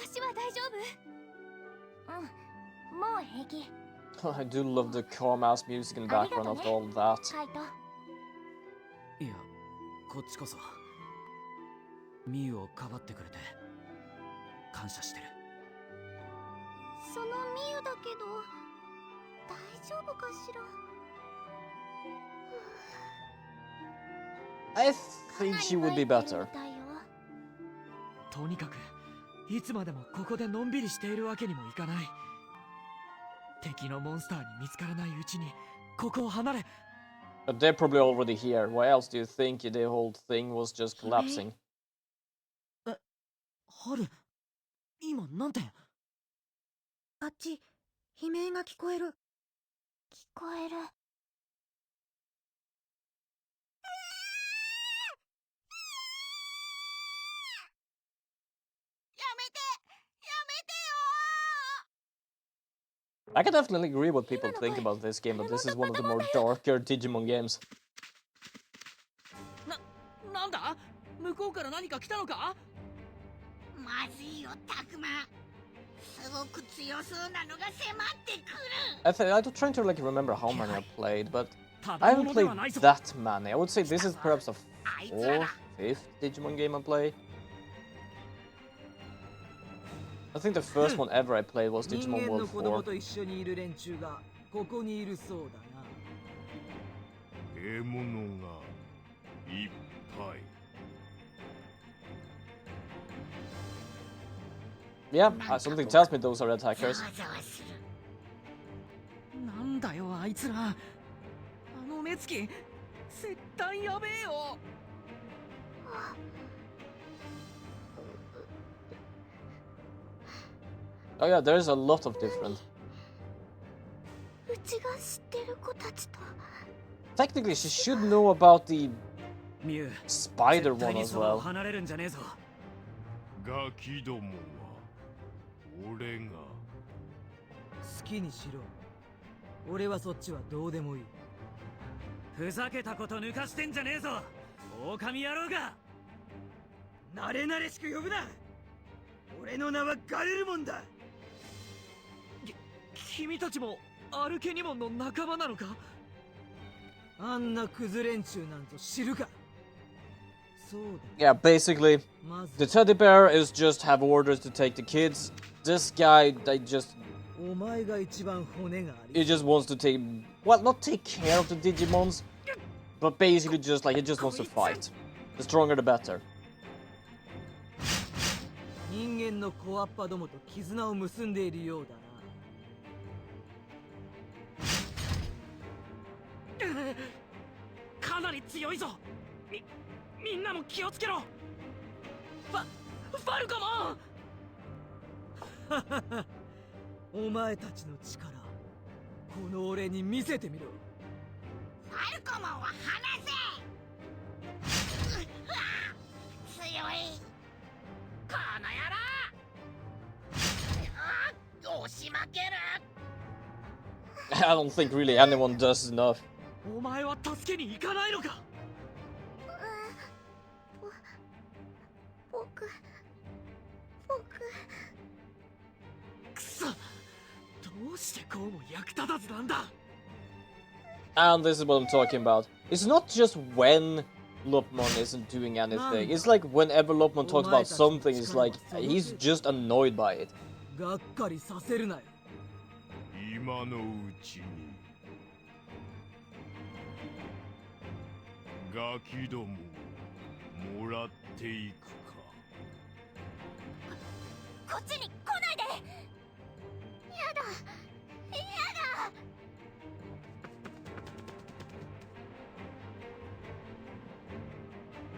足は大丈夫？もう平気。
I do love the calm ass music in the background of all that.
いや、こっちこそミユをかばってくれて感謝してる。
そのミユだけど大丈夫かしら。
I think she would be better.
とにかくいつまでもここでのんびりしているわけにもいかない。敵のモンスターに見つからないうちにここを離れ。
But they're probably already here. Why else do you think the whole thing was just collapsing?
ハル、今なんて。
あっち、悲鳴が聞こえる。聞こえる。
I can definitely agree what people think about this game, but this is one of the more darker Digimon games.
なんだ？向こうから何か来たのか？
まずいよ、タクマ。すごく強そうなのが迫ってくる。
I'm trying to like remember how many I played, but I haven't played that many. I would say this is perhaps the 4th, 5th Digimon game I played. I think the first one ever I played was Digimon World 4.
と一緒にいる連中がここにいるそうだな。
獲物がいっぱい。
Yeah, something tells me those are attackers.
なんだよあいつら。あの目つき、絶対やべえよ。
Oh yeah, there's a lot of different.
うちが知ってる子たちと。
Technically, she should know about the
ミュウ、
spider one as well.
離れるんじゃねえぞ。
ガキどもは俺が。
好きにしろ。俺はそっちはどうでもいい。ふざけたこと抜かしてんじゃねえぞ、狼野郎が。慣れ慣れしく呼ぶな。俺の名はガレルモンだ。君たちもアルケニモンの仲間なのか？あんなクズ連中なんと知るか。そうだ。
Yeah, basically, the teddy bear is just have orders to take the kids. This guy, they just...
お前が一番骨があり。
He just wants to take... Well, not take care of the Digimons, but basically just like, he just wants to fight. The stronger the better.
人間の小アッパどもと絆を結んでいるようだな。かなり強いぞ。みんなも気をつけろ。ファルコモン。お前たちの力、この俺に見せてみろ。
ファルコモンは離せ。強い。この野郎。押し負ける。
I don't think really anyone does enough.
お前は助けに行かないのか？
僕。
くそ、どうしてこうも役立たずなんだ。
And this is what I'm talking about. It's not just when Lopmon isn't doing anything. It's like whenever Lopmon talks about something, it's like he's just annoyed by it.
がっかりさせるなよ。
今のうちに。ガキどももらっていくか。
こっちに来ないで。やだ。やだ。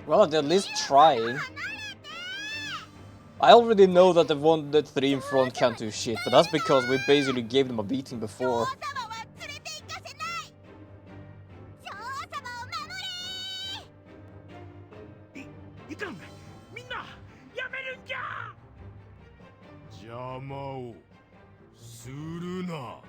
Well, they're at least trying. I already know that the 3 in front can't do shit, but that's because we basically gave them a beating before.
いかん、みんなやめるんじゃ。
邪魔をするな。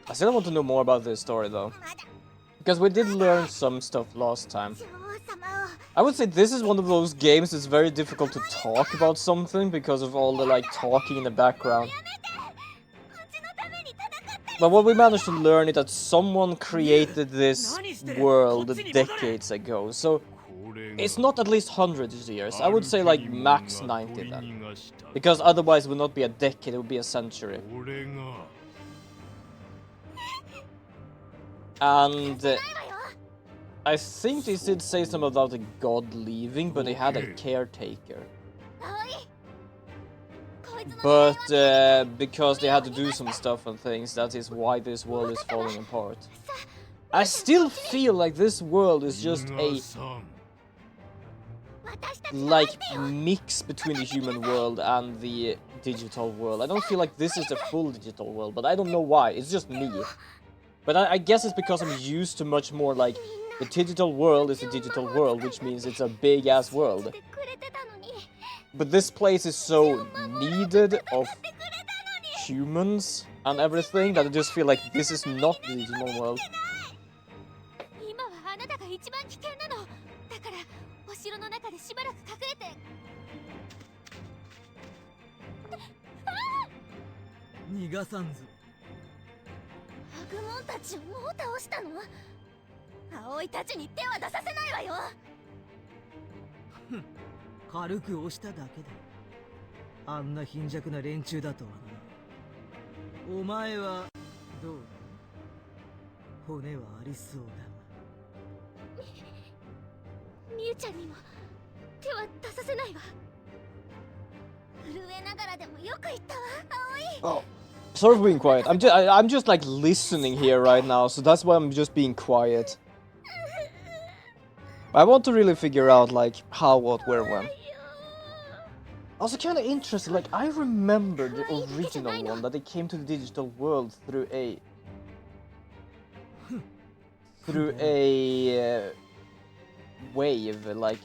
I still want to know more about this story though. Because we did learn some stuff last time. I would say this is one of those games that's very difficult to talk about something because of all the like talking in the background. But what we managed to learn is that someone created this world decades ago. So it's not at least hundreds of years. I would say like max 90 then. Because otherwise it would not be a decade, it would be a century. And I think they did say something about a god leaving, but they had a caretaker. But because they had to do some stuff and things, that is why this world is falling apart. I still feel like this world is just a mix between the human world and the digital world. I don't feel like this is the full digital world, but I don't know why. It's just me. But I guess it's because I'm used to much more like the digital world is a digital world, which means it's a big ass world. But this place is so needed of humans and everything that I just feel like this is not the digital world. Oh, sorry for being quiet. I'm just like listening here right now, so that's why I'm just being quiet. I want to really figure out like how, what, where, when. Also kind of interesting, like I remember the original one that they came to the digital world through a wave, like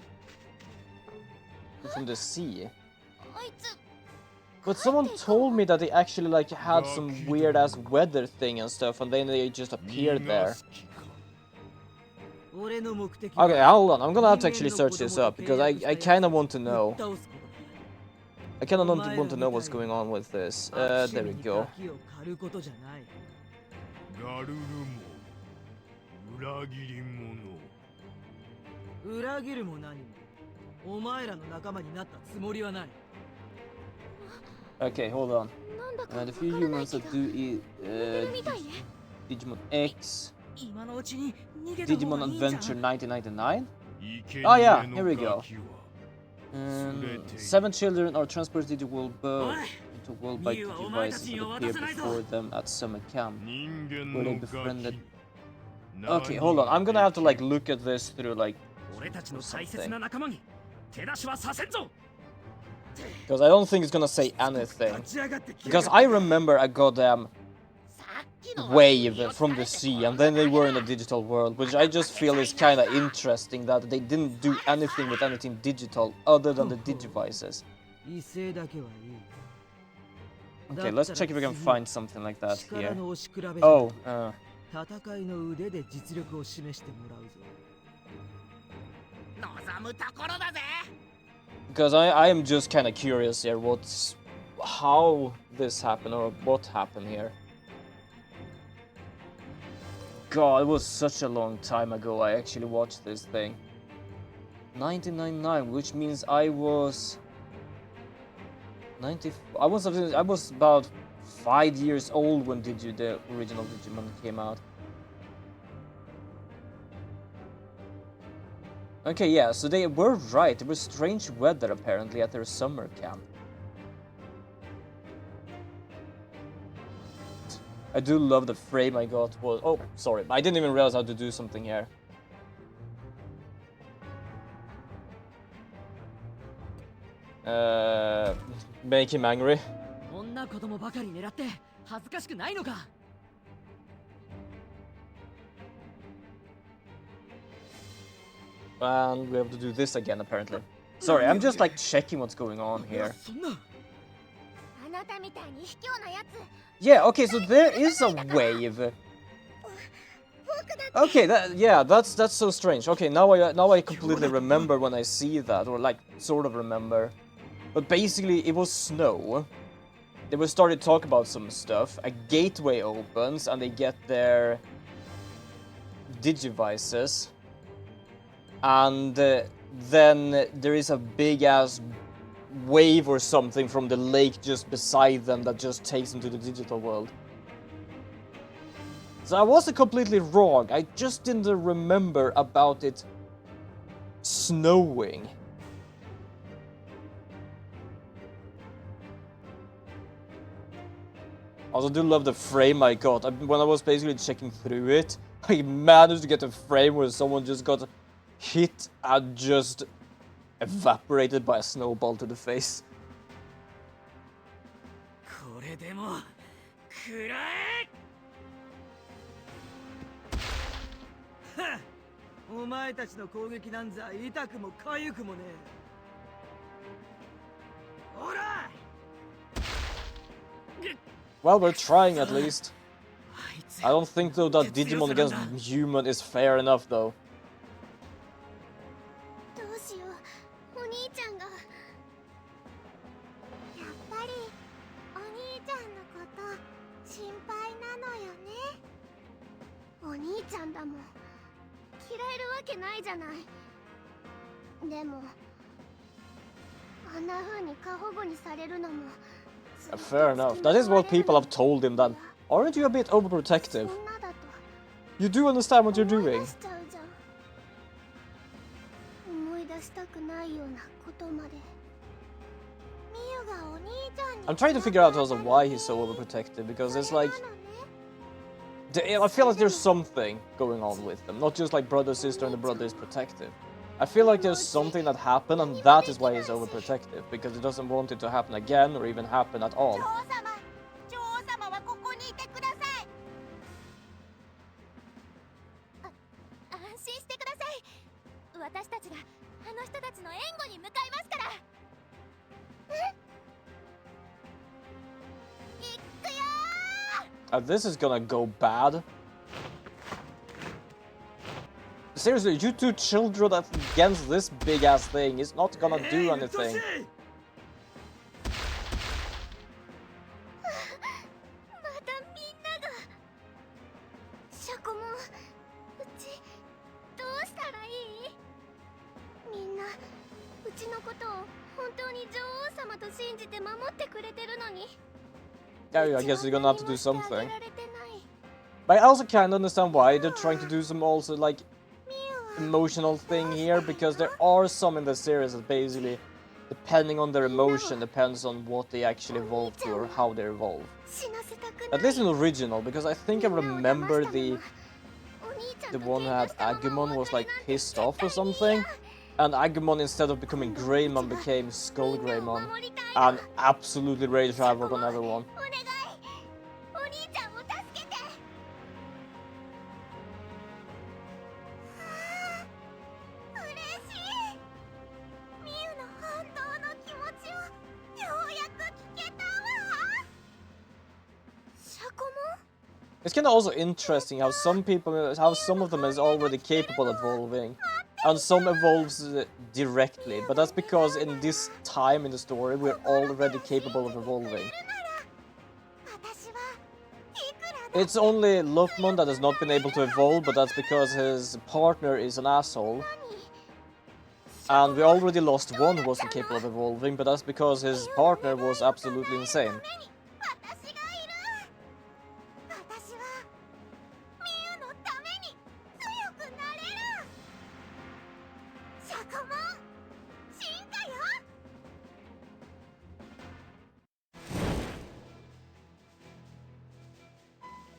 from the sea. But someone told me that they actually like had some weird ass weather thing and stuff, and then they just appeared there. Okay, hold on. I'm gonna have to actually search this up because I kind of want to know. I kind of want to know what's going on with this. There we go. Okay, hold on. The few humans that do eat Digimon X, Digimon Adventure 1999. Oh yeah, here we go. 7 children are transported to the world by devices that appear before them at summer camp, where they befriended. Okay, hold on. I'm gonna have to like look at this through like something. Because I don't think it's gonna say anything. Because I remember a goddamn wave from the sea, and then they were in a digital world, which I just feel is kind of interesting that they didn't do anything with anything digital other than the digivices. Okay, let's check if we can find something like that here. Oh, because I am just kind of curious here how this happened or what happened here. God, it was such a long time ago I actually watched this thing. 1999, which means I was about 5 years old when the original Digimon came out. Okay, yeah, so they were right. There was strange weather apparently at their summer camp. I do love the frame I got. Oh, sorry, I didn't even realize how to do something here. Make him angry. And we have to do this again, apparently. Sorry, I'm just like checking what's going on here. Yeah, okay, so there is a wave. Okay, that's so strange. Okay, now I completely remember when I see that, or like sort of remember. But basically, it was snow. they will start to talk about some stuff. A gateway opens and they get their digivices. And then there is a big ass wave or something from the lake just beside them that just takes them to the digital world. So I wasn't completely wrong, I just didn't remember about it snowing. I also do love the frame I got. When I was basically checking through it, I managed to get a frame where someone just got hit and just evaporated by a snowball to the face.
これでも食らえ。
お前たちの攻撃なんざ痛くも痒くもねえ。ほら。
Well, we're trying at least. I don't think though that Digimon against human is fair enough though.
どうしよう、お兄ちゃんが。やっぱりお兄ちゃんのこと心配なのよね。お兄ちゃんだもん。嫌えるわけないじゃない。でもあんな風に過保護にされるのも。
Fair enough. That is what people have told him that. Aren't you a bit overprotective? You do understand what you're doing. I'm trying to figure out also why he's so overprotective, because it's like... I feel like there's something going on with them. Not just like brother, sister, and the brother is protective. I feel like there's something that happened, and that is why he's overprotective, because he doesn't want it to happen again, or even happen at all. This is gonna go bad. Seriously, you two children against this big ass thing is not gonna do anything. Yeah, I guess you're gonna have to do something. But I also kind of understand why they're trying to do some also like emotional thing here, because there are some in the series that basically, depending on their emotion, depends on what they actually evolve to or how they evolve. At least in the original, because I think I remember the one that had Agumon was like pissed off or something, and Agumon instead of becoming Greymon became Skull Greymon, and absolutely rage havoc on everyone. It's kind of also interesting how some of them is already capable of evolving, and some evolves directly, but that's because in this time in the story we're already capable of evolving. It's only Lupmon that has not been able to evolve, but that's because his partner is an asshole. And we already lost one who wasn't capable of evolving, but that's because his partner was absolutely insane.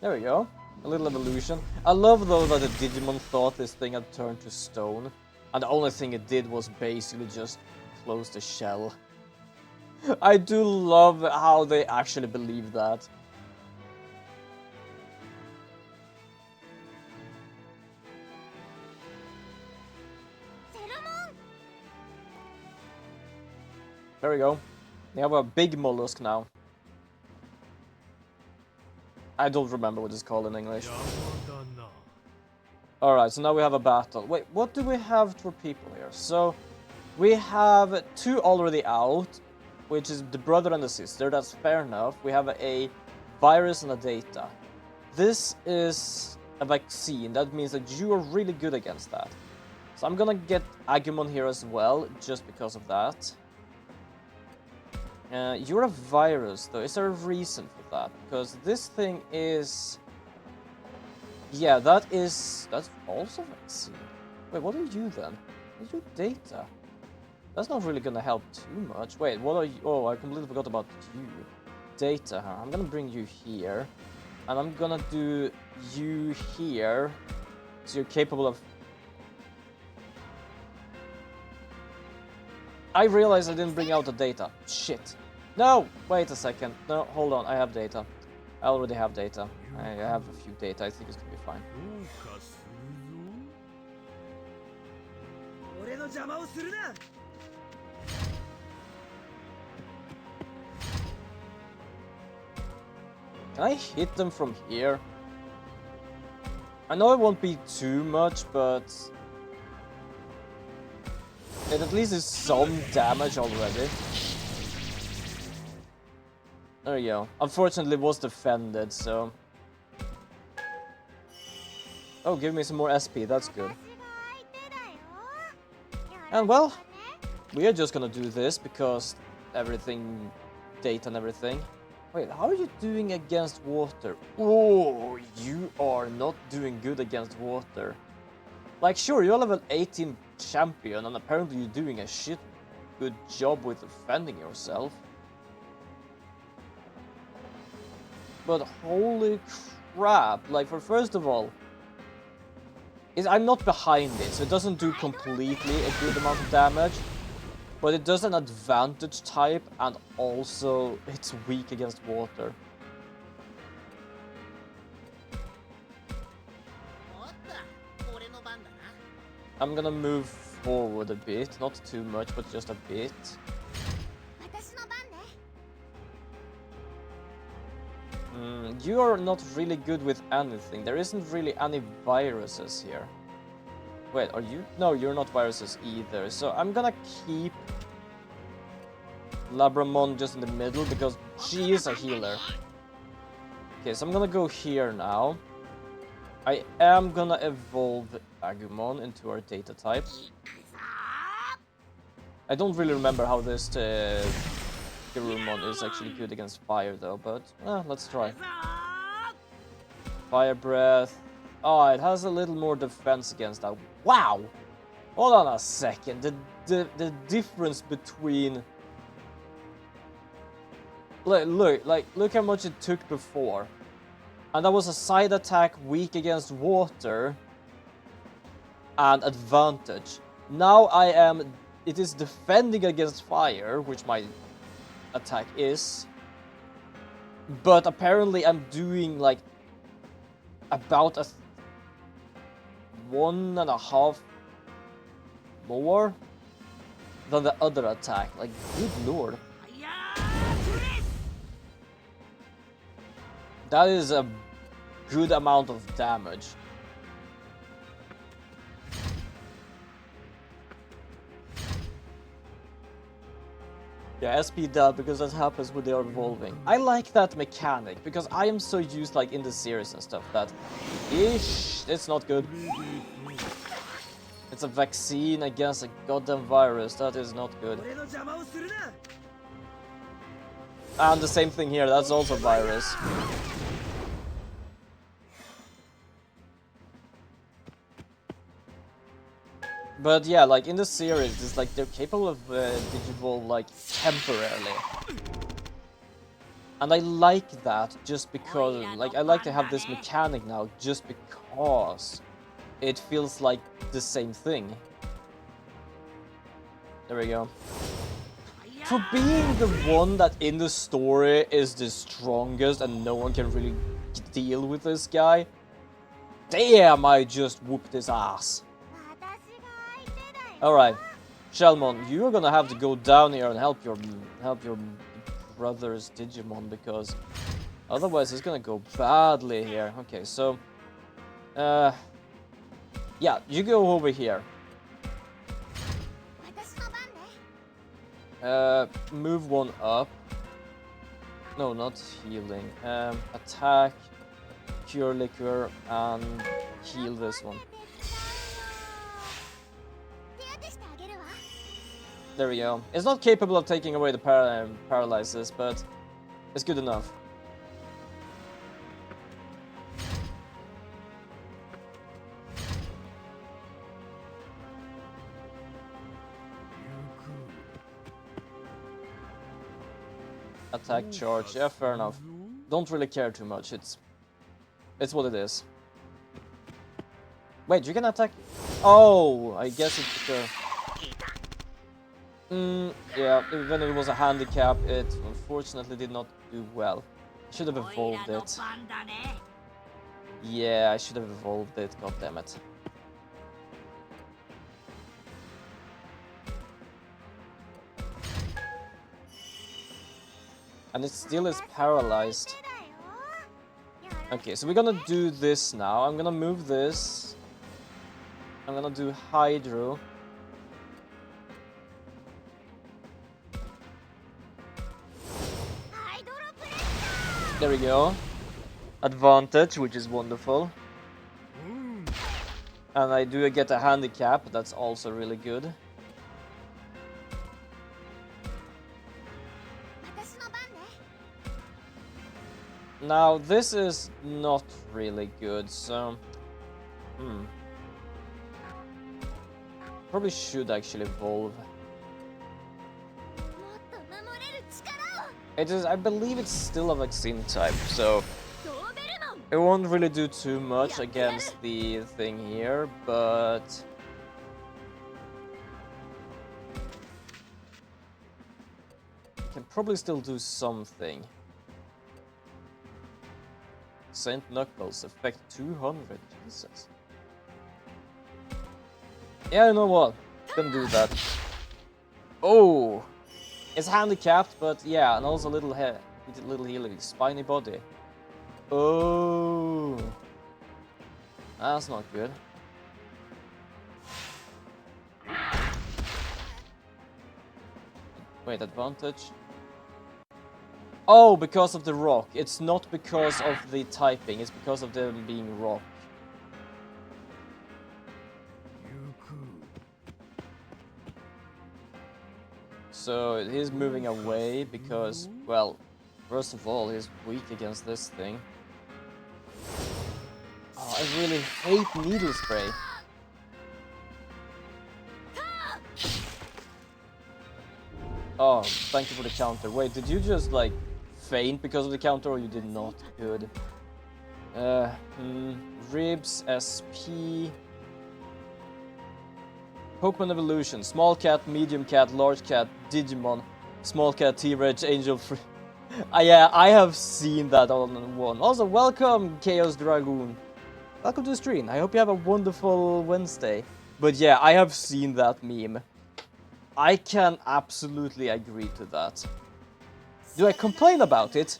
There we go. A little evolution. I love though that the Digimon thought this thing had turned to stone, and the only thing it did was basically just close the shell. I do love how they actually believe that. There we go. We have a big mollusk now. I don't remember what it's called in English. Alright, so now we have a battle. Wait, what do we have for people here? So, we have two already out. which is the brother and the sister. That's fair enough. We have a virus and a data. This is a vaccine. That means that you are really good against that. So I'm gonna get Agumon here as well, just because of that. You're a virus, though. Is there a reason for that? Because this thing is... Yeah, that's also vaccine. Wait, what are you then? What's your data? That's not really gonna help too much. Wait, what are you? Oh, I completely forgot about you. Data, huh? I'm gonna bring you here. And I'm gonna do you here. So you're capable of... I realized I didn't bring out the data. Shit. No! Wait a second. No, hold on. I have data. I already have data. I have a few data. I think it's gonna be fine. Can I hit them from here? I know it won't be too much, but... it at least is some damage already. There you go. Unfortunately, it was defended, so... Oh, give me some more SP, that's good. And well, we are just gonna do this because everything, data and everything. Wait, how are you doing against water? Oh, you are not doing good against water. Like, sure, you're level 18 champion, and apparently you're doing a shit good job with defending yourself. But holy crap, like, first of all, I'm not behind it, so it doesn't do completely a good amount of damage. But it does an advantage type, and also it's weak against water. I'm gonna move forward a bit, not too much, but just a bit. You are not really good with anything. There isn't really any viruses here. Wait, are you? No, you're not viruses either. So I'm gonna keep Labramon just in the middle because she is a healer. Okay, so I'm gonna go here now. I am gonna evolve Agumon into our data type. I don't really remember how this Garurumon is actually good against fire though, but let's try. Fire breath. Oh, it has a little more defense against that. Wow! Hold on a second. The difference between... Look how much it took before. And that was a side attack, weak against water, and advantage. Now it is defending against fire, which my attack is. But apparently I'm doing like about a 1.5 more than the other attack. Like, good lord. That is a good amount of damage. Yeah, SP that because that happens when they are evolving. I like that mechanic because I am so used like in the series and stuff that it's not good. It's a vaccine against a goddamn virus. That is not good. And the same thing here, that's also a virus. But yeah, like in the series, it's like they're capable of digivolve like temporarily. And I like that just because, like, I like to have this mechanic now just because it feels like the same thing. There we go. For being the one that in the story is the strongest and no one can really deal with this guy, damn, I just whooped his ass. Alright, Shelmon, you're gonna have to go down here and help your brother's Digimon because otherwise it's gonna go badly here. Okay, so yeah, you go over here. Move one up. No, not healing. Attack, cure liquor, and heal this one. There we go. It's not capable of taking away the paralysis, but it's good enough. Attack, charge, yeah, fair enough. Don't really care too much, it's what it is. Wait, you can attack? Oh, I guess it's yeah, when it was a handicap, it unfortunately did not do well. I should have evolved it. Yeah, I should have evolved it, god damn it. And it still is paralyzed. Okay, so we're gonna do this now. I'm gonna move this. I'm gonna do Hydro. There we go. Advantage, which is wonderful. And I do get a handicap, that's also really good. Now, this is not really good, so... Probably should actually evolve. It is, I believe it's still a vaccine type, so... It won't really do too much against the thing here, but... Can probably still do something. Saint Knuckles, effect 200, Jesus. Yeah, you know what? Can do that. Oh! It's handicapped, but yeah, and also little healing, spiny body. Oh! That's not good. Wait, advantage? Oh, because of the rock. It's not because of the typing, it's because of them being rock. So he's moving away because, well, first of all, he's weak against this thing. Oh, I really hate needle spray. Oh, thank you for the counter. Wait, did you just, like, faint because of the counter, or you did not? Good. Ribs, SP... Pokemon Evolution, small cat, medium cat, large cat, Digimon, small cat, T-Rex, Angel Free. Yeah, I have seen that all in one. Also, welcome, Chaos Dragoon. Welcome to the stream. I hope you have a wonderful Wednesday. But yeah, I have seen that meme. I can absolutely agree to that. Do I complain about it?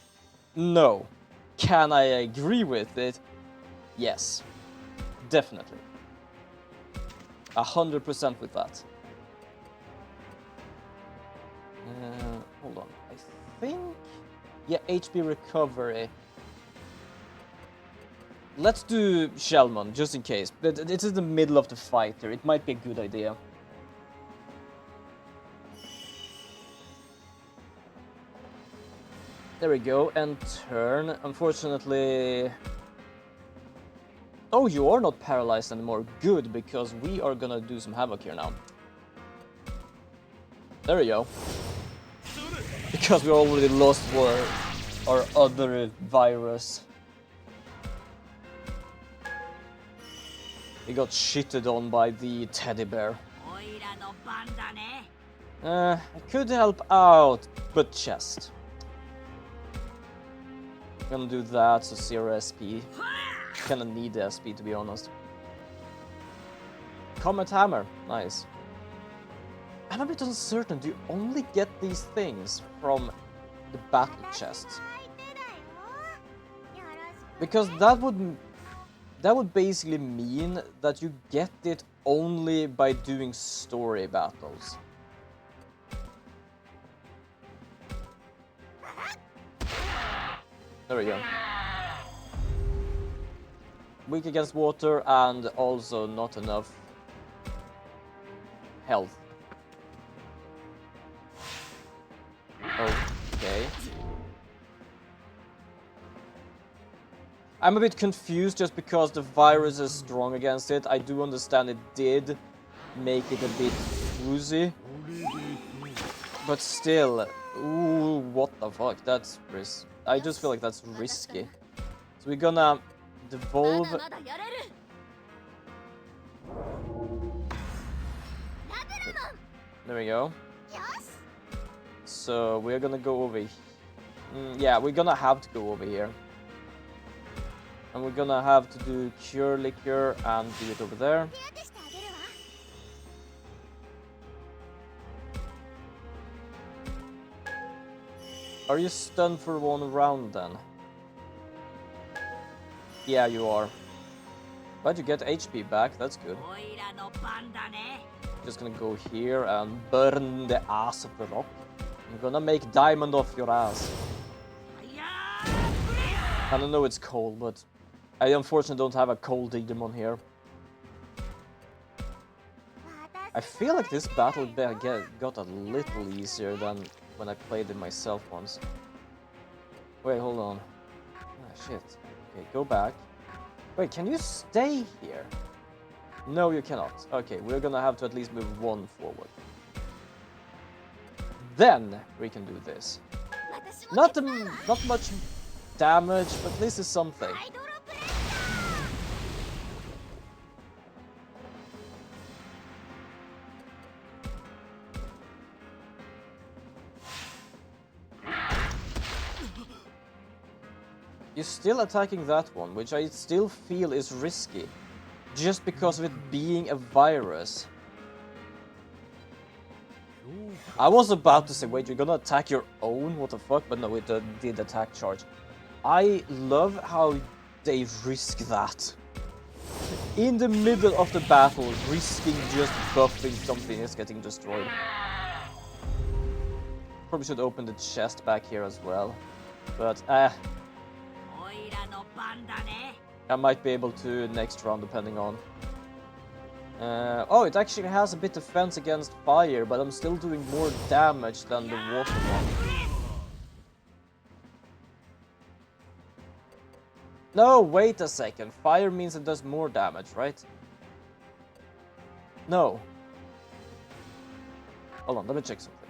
No. Can I agree with it? Yes. Definitely. 100% with that. Hold on. I think... Yeah, HP recovery. Let's do Shellmon, just in case. It's in the middle of the fight here. It might be a good idea. There we go, and turn. Unfortunately... Oh, you are not paralyzed anymore. Good, because we are gonna do some havoc here now. There we go. Because we already lost our other virus. He got shitted on by the teddy bear. I could help out, but chest. Gonna do that, so 0 SP. Kinda need the SP, to be honest. Comet Hammer, nice. I'm a bit uncertain, do you only get these things from the battle chests? Because that would basically mean that you get it only by doing story battles. There we go. Weak against water and also not enough health. Okay. I'm a bit confused just because the virus is strong against it. I do understand it did make it a bit woozy. But still, ooh, what the fuck? That's risk. I just feel like that's risky. So we're gonna devolve. There we go. So we're gonna go over here. Yeah, we're gonna have to go over here. And we're gonna have to do Cure Liquor and do it over there. Are you stunned for 1 round then? Yeah, you are. But you get HP back, that's good. Just gonna go here and burn the ass of the rock. I'm gonna make diamond off your ass. I don't know it's cold, but I unfortunately don't have a cold digimon here. I feel like this battle got a little easier than when I played it myself once. Wait, hold on. Ah, shit. Okay, go back. Wait, can you stay here? No, you cannot. Okay, we're gonna have to at least move 1 forward. Then we can do this. Not much damage, but this is something. You're still attacking that one, which I still feel is risky. Just because of it being a virus. I was about to say, wait, you're gonna attack your own? What the fuck? But no, it did attack charge. I love how they risk that. In the middle of the battle, risking just buffing something is getting destroyed. Probably should open the chest back here as well. But, I might be able to next round, depending on. Oh, it actually has a bit of defense against fire, but I'm still doing more damage than the water one. No, wait a second. Fire means it does more damage, right? No. Hold on, let me check something.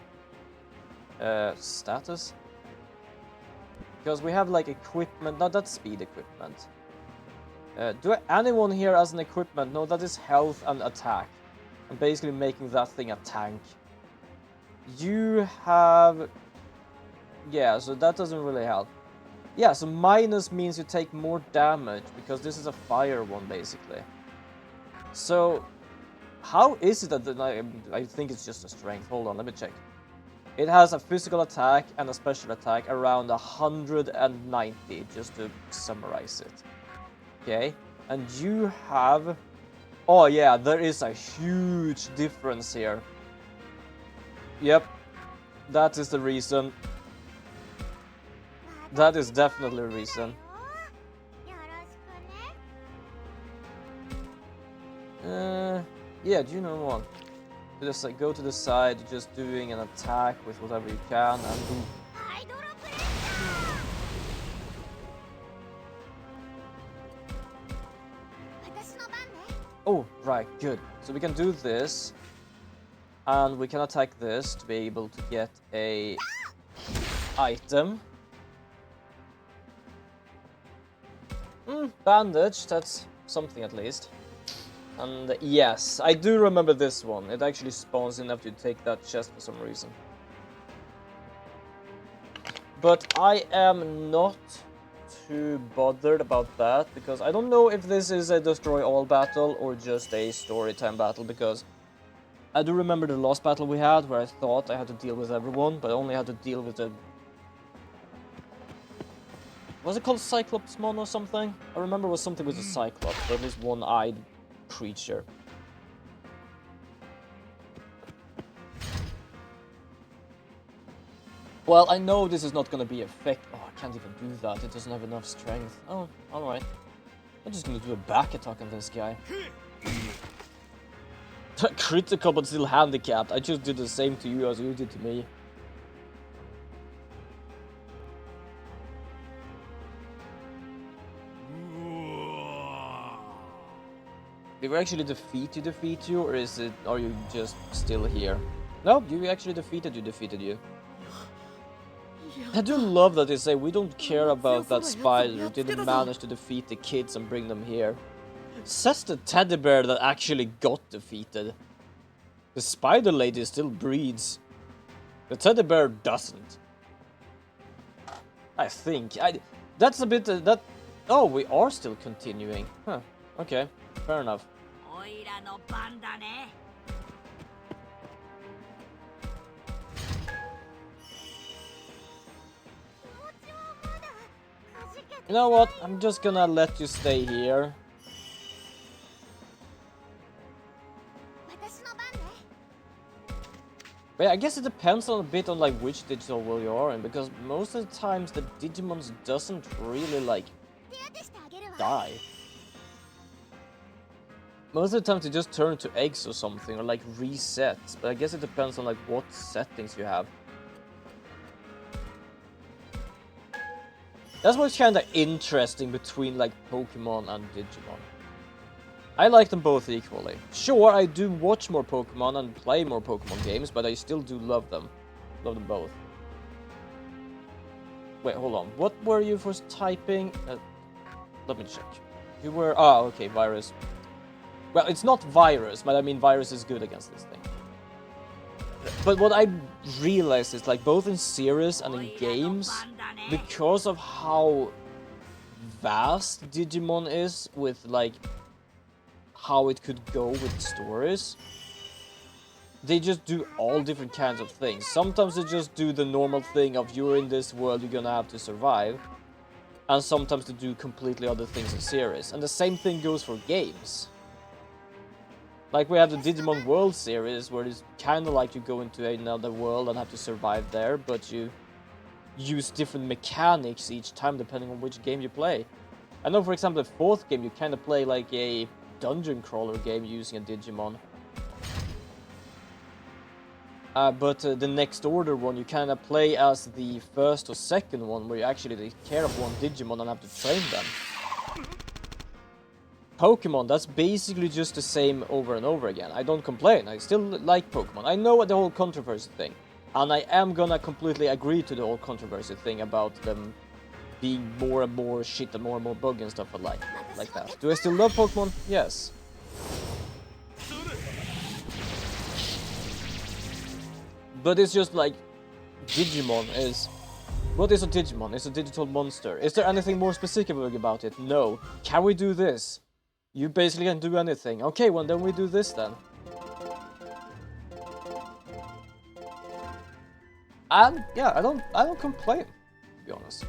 Status? Because we have like equipment. No, that's speed equipment. Anyone here has an equipment? No, that is health and attack. I'm basically making that thing a tank. You have... Yeah, so that doesn't really help. Yeah, so minus means you take more damage, because this is a fire one, basically. So, how is it that... I think it's just a strength. Hold on, let me check. It has a physical attack and a special attack around 190, just to summarize it. Okay, and you have... Oh yeah, there is a huge difference here. Yep, that is the reason. That is definitely a reason. Yeah, do you know what? Just like go to the side, just doing an attack with whatever you can, and boom. Oh, right, good. So we can do this, and we can attack this to be able to get a item. Bandage, that's something at least. And yes, I do remember this one. It actually spawns enough to take that chest for some reason. But I am not too bothered about that, because I don't know if this is a destroy all battle or just a story time battle, because I do remember the last battle we had where I thought I had to deal with everyone, but I only had to deal with the... Was it called Cyclopsmon or something? I remember it was something with a Cyclops, or at least one-eyed creature. Well, I know this is not gonna be effect. Oh, I can't even do that. It doesn't have enough strength. Oh, alright. I'm just gonna do a back attack on this guy. Critical but still handicapped. I just did the same to you as you did to me. Did we actually defeat you, or are you just still here? No, you actually defeated you. I do love that they say we don't care about that spider who didn't manage to defeat the kids and bring them here. Says the teddy bear that actually got defeated. The spider lady still breeds. The teddy bear doesn't. I think. That's a bit that. Oh, we are still continuing. Huh. Okay. Fair enough. You know what? I'm just gonna let you stay here. But yeah, I guess it depends on a bit on like which digital world you are in, because most of the times the Digimons doesn't really like die. Most of the time they just turn to eggs or something, or like reset. But I guess it depends on like what settings you have. That's what's kind of interesting between like Pokemon and Digimon. I like them both equally. Sure, I do watch more Pokemon and play more Pokemon games, but I still do love them. Love them both. Wait, hold on. What were you first typing? Let me check. You were... Ah, okay, virus. Well, it's not virus, but I mean virus is good against this thing. But what I realized is, like, both in series and in games, because of how vast Digimon is with, like, how it could go with stories, they just do all different kinds of things. Sometimes they just do the normal thing of you're in this world, you're gonna have to survive. And sometimes they do completely other things in series. And the same thing goes for games. Like we have the Digimon World series, where it's kind of like you go into another world and have to survive there, but you use different mechanics each time depending on which game you play. I know, for example, the fourth game you kind of play like a dungeon crawler game using a Digimon. But the Next Order one, you kind of play as the first or second one, where you actually take care of one Digimon and have to train them. Pokemon, that's basically just the same over and over again. I don't complain, I still like Pokemon. I know the whole controversy thing, and I am gonna completely agree to the whole controversy thing about them being more and more shit and more bug and stuff like that. Do I still love Pokemon? Yes. But it's just like, Digimon is... What is a Digimon? It's a digital monster. Is there anything more specific about it? No. Can we do this? You basically can do anything. Okay, well then we do this then. And yeah, I don't complain, to be honest.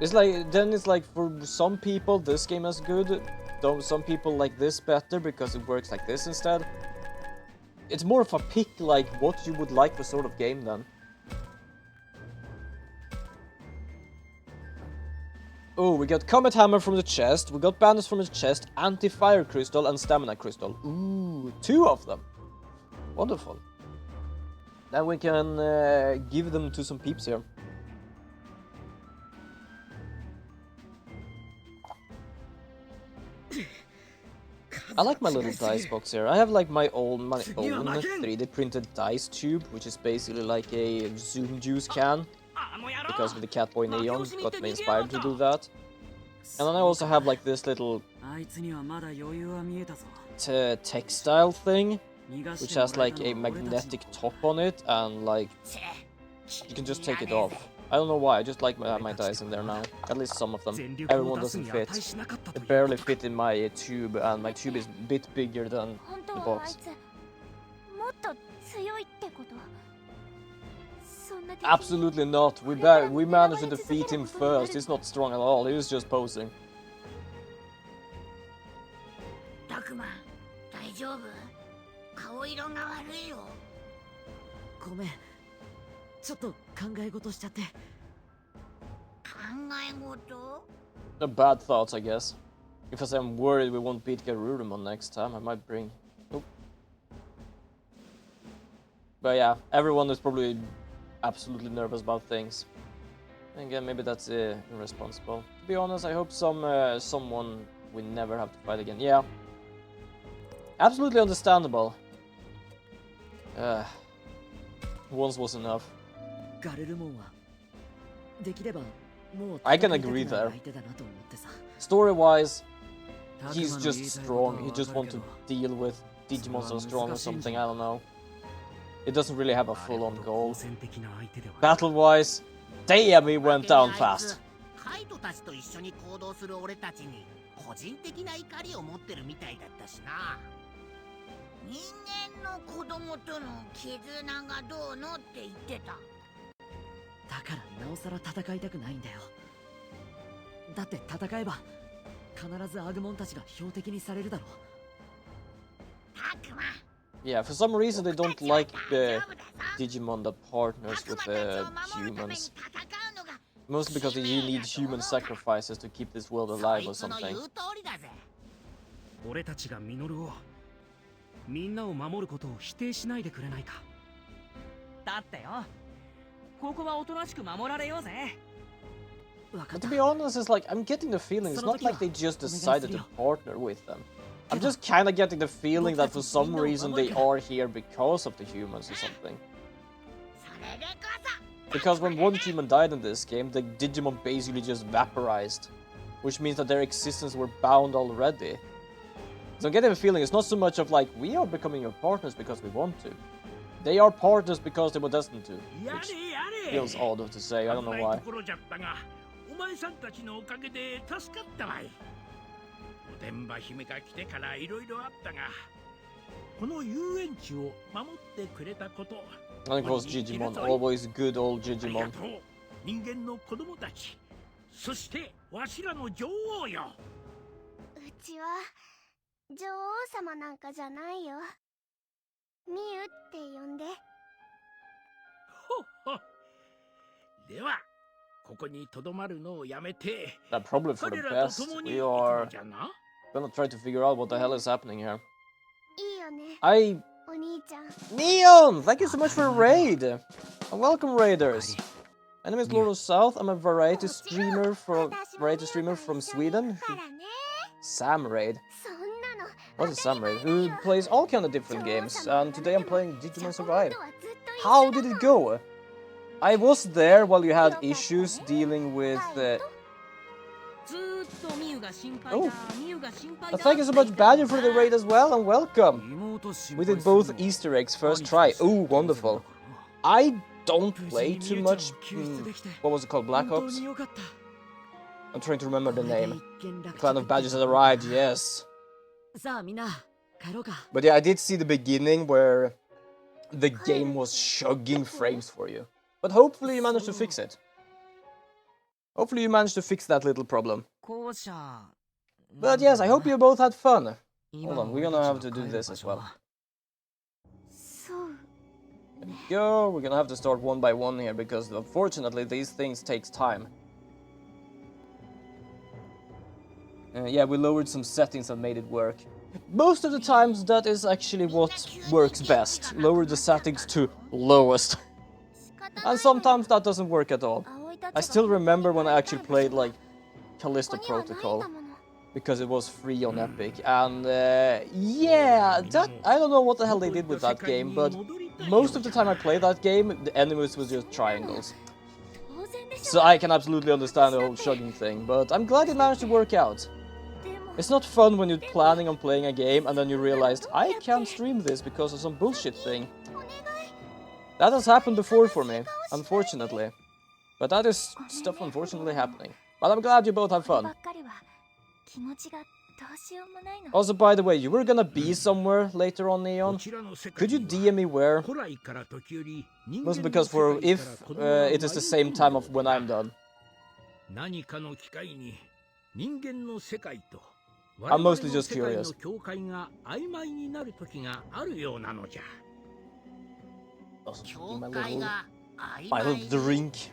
It's like, then it's like for some people this game is good, though some people like this better because it works like this instead. It's more of a pick like what you would like for sort of game then. Oh, we got Comet Hammer from the chest, we got Banners from the chest, Anti-Fire Crystal and Stamina Crystal. Ooh, 2 of them. Wonderful. Then we can give them to some peeps here. I like my little dice box here. I have like my own 3D printed dice tube, which is basically like a Zoom juice can. Because of the Catboy Neon, got me inspired to do that. And then I also have like this little textile thing, which has like a magnetic top on it, and like you can just take it off. I don't know why, I just like my dice in there now. At least some of them. Everyone doesn't fit. They barely fit in my tube, and my tube is a bit bigger than the box. Absolutely not. We managed to defeat him first. He's not strong at all. He was just posing.
え事しちゃって。
考え事?
The bad thoughts, I guess. If I say I'm worried we won't beat Garurumon next time, I might bring... Nope. But yeah, everyone is probably absolutely nervous about things. And again, maybe that's irresponsible. To be honest, I hope someone we never have to fight again. Yeah. Absolutely understandable. Once was enough. I can agree there. Story-wise, he's just strong. He just wants to deal with Digimon so strong or something, I don't know. It doesn't really have a full-on goal. Battle-wise, damn, he went down fast. Yeah, for some reason they don't like the Digimon that partners with the humans. Mostly because you need human sacrifices to keep this world alive or something.
俺たちがミノルをみんなを守ることを否定しないでくれないか。だってよ、ここはおとなしく守られようぜ。
But to be honest, it's like, I'm getting the feeling it's not like they just decided to partner with them. I'm just kinda getting the feeling that for some reason they are here because of the humans or something. Because when one human died in this game, the Digimon basically just vaporized. Which means that their existence were bound already. So I'm getting the feeling it's not so much of like, we are becoming your partners because we want to. They are partners because they were destined to. Which feels odd to say, I don't know why.
お前さんたちのおかげで助かったわい。おてんば姫が来てからいろいろあったが、この遊園地を守ってくれたこと。
And of course, Digimon, always good old Digimon.
人間の子供たち、そしてわしらの女王よ。
うちは女王様なんかじゃないよ。ミウって呼んで。
ほっほ。では。
That probably for the best. We are gonna try to figure out what the hell is happening here. Neon! Thank you so much for a raid! And welcome, raiders! My name is Lord of South. I'm a variety streamer from Sweden. Sam Raid. What is Sam Raid? Who plays all kind of different games. And today I'm playing Digimon Survive. How did it go? I was there while you had issues dealing with... Oh, thank you so much, Badger, for the raid as well, and welcome! We did both Easter eggs first try. Oh, wonderful. I don't play too much... what was it called? Black Ops? I'm trying to remember the name. The clan of Badgers has arrived, yes. But yeah, I did see the beginning where the game was chugging frames for you. But hopefully you managed to fix it. Hopefully you managed to fix that little problem. But yes, I hope you both had fun. Hold on, we're gonna have to do this as well. There we go, we're gonna have to start one by one here, because unfortunately these things takes time. Yeah, we lowered some settings and made it work. Most of the times that is actually what works best. Lower the settings to lowest. And sometimes that doesn't work at all. I still remember when I actually played like Callisto Protocol, because it was free on Epic, and yeah, that I don't know what the hell they did with that game, but most of the time I played that game, the enemies was just triangles. So I can absolutely understand the whole chugging thing, but I'm glad it managed to work out. It's not fun when you're planning on playing a game and then you realized, I can't stream this because of some bullshit thing. That has happened before for me, unfortunately. But that is stuff unfortunately happening. But I'm glad you both have fun. Also, by the way, you were gonna be somewhere later on, Neon. Could you DM me where? Mostly because for if it is the same time of when I'm done. I'm mostly just curious. Also, my little My little drink.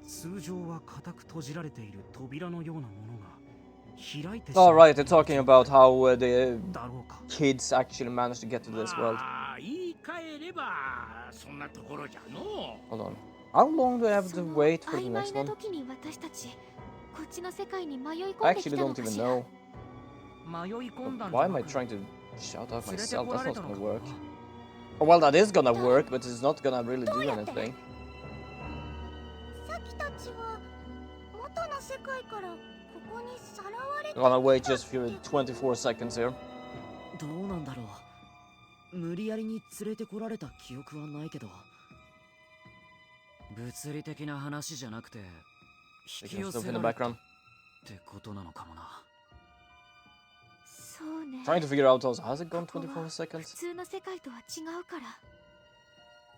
通常は固く閉じられている扉のようなものが開いてし
Oh
まう
right, they're talking about how the
だろうか。
kids actually managed to get to this world.
まあ言い換えればそんなところじゃの
Hold on. How long do I have to wait for the
曖昧
next
な
one?
時に私たちこっちの世界に迷い
I
込んでき
actually
たの
don't
か
even
しら。
know.
迷い込んだんじ
Why
ゃ
am
な
I
く
trying to shout out
連れて
myself?
こ
That's
られ
not
たの
gonna
か
work.
な。
Oh, well, that is gonna work, but it's not gonna really do anything.
さきたちは元の世界からここにさらわれて
I'm gonna wait just for 24 seconds here.
どうなんだろう。無理やりに連れてこられた記憶はないけど、物理的な話じゃなくて引き
Taking
寄
stuff
せ
in
ら
the
れたっ
background.
てことなのかもな。
そうね。
Trying to figure out also, has it gone
ここは
24
普
seconds?
通の世界とは違うから。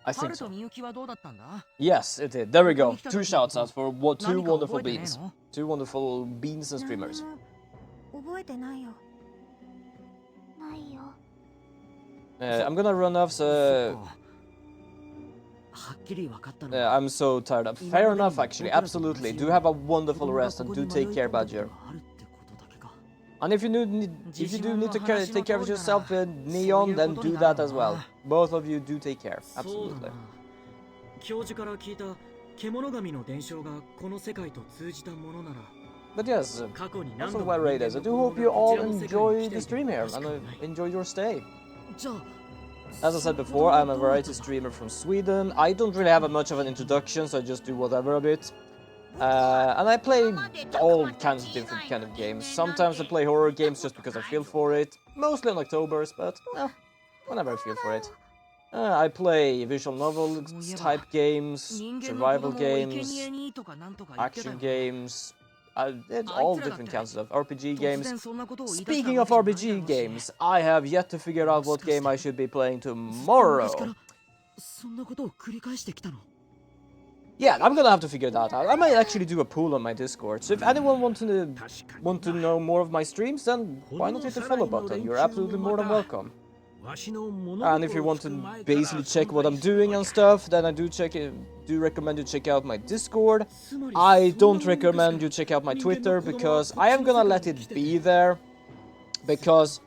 I
ハ
think
ルと
so.
みゆきはどうだったんだ。
Yes, it did. There we go.
ここに来た
Two
時の
shouts out for two
何か
wonderful
覚えてねえ
beans.
の？
Two wonderful beans and streamers.
覚えてないよ。ないよ。
I'm gonna run off,
そっ
so
か。はっきり分かったのは
I'm so tired. Fair enough, actually. Absolutely. Do have a wonderful rest and do take care, Badger. And if you do need to take care of yourself, Neon, then do that as well. Both of you do take care.
そうだ
Absolutely.
な。教授から聞いた獣神の伝承がこの世界と通じたものなら、
But yes,
過去に何
that's
度
what
も
my rate is. I do hope you all enjoy the stream here and enjoy your stay.
じゃあ
As I said before, I'm a variety streamer from Sweden. I don't really have much of an introduction, so I just do whatever a bit. And I play all kinds of different kind of games. Sometimes I play horror games just because I feel for it. Mostly on Octobers, but whenever I feel for it. I play visual novel type games, survival games, action games. It's all different kinds of stuff. RPG games. Speaking of RPG games, I have yet to figure out what game I should be playing tomorrow.
そんなことを繰り返してきたの。
Yeah, I'm gonna have to figure that out. I might actually do a pool on my Discord. So if anyone want to know more of my streams, then why not hit the follow button? You're absolutely more than welcome. And if you want to basically check what I'm doing and stuff, then I do recommend you check out my Discord. I don't recommend you check out my Twitter because I am gonna let it be there because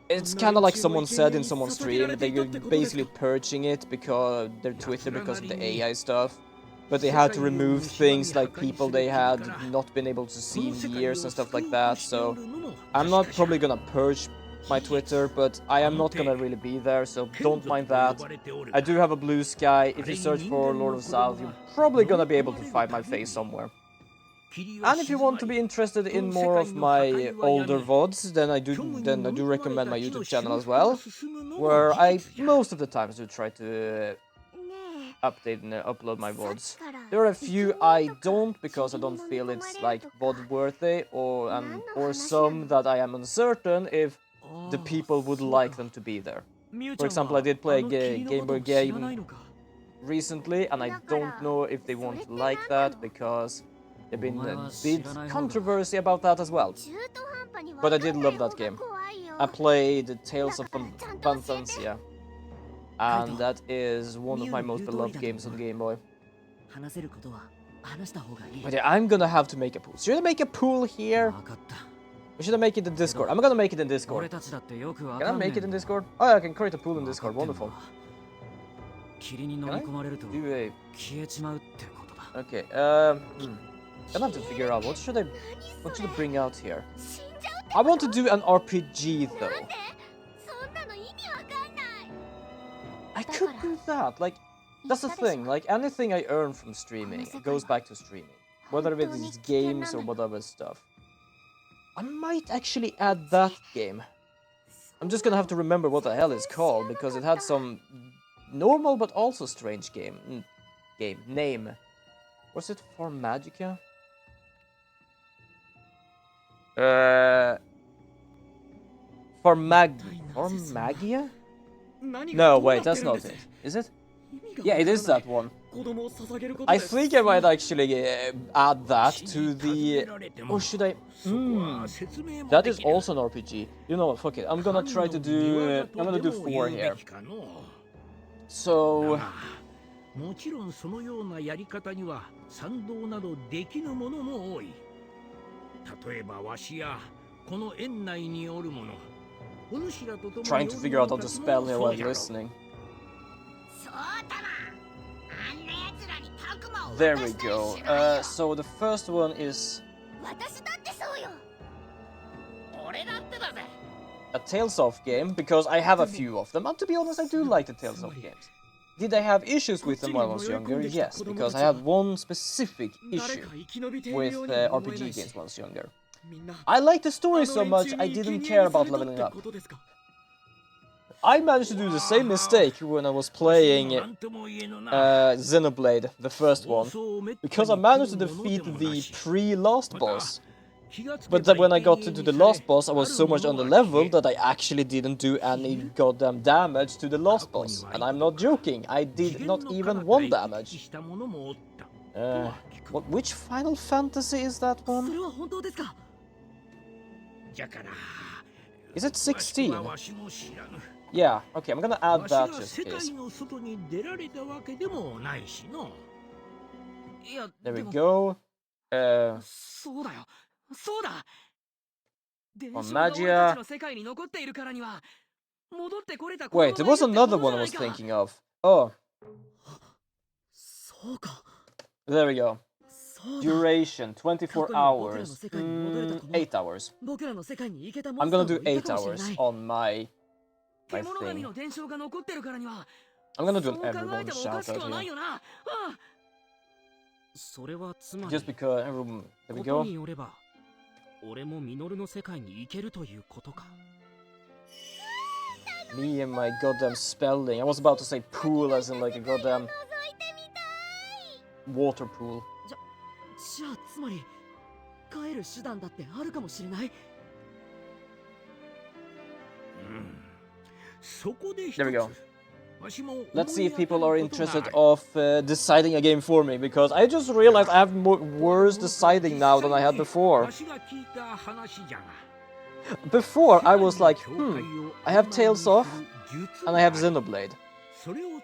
it's kind of like someone said in someone's stream. They're basically purging it because their Twitter because of the AI stuff. But they had to remove things like people they had not been able to see in years and stuff like that. So I'm not probably gonna purge my Twitter, but I am not gonna really be there, so don't mind that. I do have a blue sky. If you search for Lord of South, you're probably gonna be able to find my face somewhere. And if you want to be interested in more of my older VODs, then I do recommend my YouTube channel as well, where I most of the times do try to update and upload my VODs. There are a few I don't because I don't feel it's like VOD worthy, or some that I am uncertain if the people would like them to be there. For example, I did play a Game Boy game recently, and I don't know if they won't like that because there's been a bit controversy about that as well. But I did love that game. I played Tales of Phantasia, and that is one of my most beloved games on Game Boy. But yeah, I'm gonna have to make a pool. Should I make a pool here? Or should I make it in Discord? I'm gonna make it in Discord. Can I make it in Discord? Oh yeah, I can create a pool in Discord. Wonderful. Can I do a... Okay, gonna have to figure out what should I bring out here? I want to do an RPG though. I could do that. Like, that's the thing. Like, anything I earn from streaming goes back to streaming, whether it is games or whatever stuff. I might actually add that game. I'm just gonna have to remember what the hell it's called because it had some normal but also strange name. Was it For Magica? For Magia? No, wait, that's not it. Is it? Yeah, it is that one. I think I might actually add that to the... Or should I... that is also an RPG. You know what, fuck it. I'm gonna try to do... I'm gonna do 4 here. So...
もちろんそのようなやり方には賛同などできぬものも多い。例えばわしやこの園内におる者、お主らと共に
Trying to figure out how to spell here while listening. There we go. So the first one is a Tales of game, because I have a few of them, and to be honest, I do like the Tales of games. Did I have issues with them when I was younger? Yes, because I had one specific issue with RPG games when I was younger. I liked the story so much, I didn't care about leveling up. I managed to do the same mistake when I was playing Xenoblade, the first one, because I managed to defeat the pre-last boss. But then when I got to the last boss, I was so much on the level that I actually didn't do any goddamn damage to the last boss. And I'm not joking, I did not even 1 damage. Which Final Fantasy is that one? Is it 16? Yeah, okay, I'm gonna add that just in case. There we go. On Magia. Wait, there was another one I was thinking of. Oh. There we go. Duration, 24 hours. 8 hours. I'm gonna do 8 hours on my thing. I'm gonna do an everyone shout out here. Just because everyone... There we go. Me and my goddamn spelling. I was about to say pool as in like a goddamn water pool. There we go. Let's see if people are interested of deciding a game for me, because I just realized I have worse deciding now than I had before. Before I was like, I have Tales of and I have Xenoblade.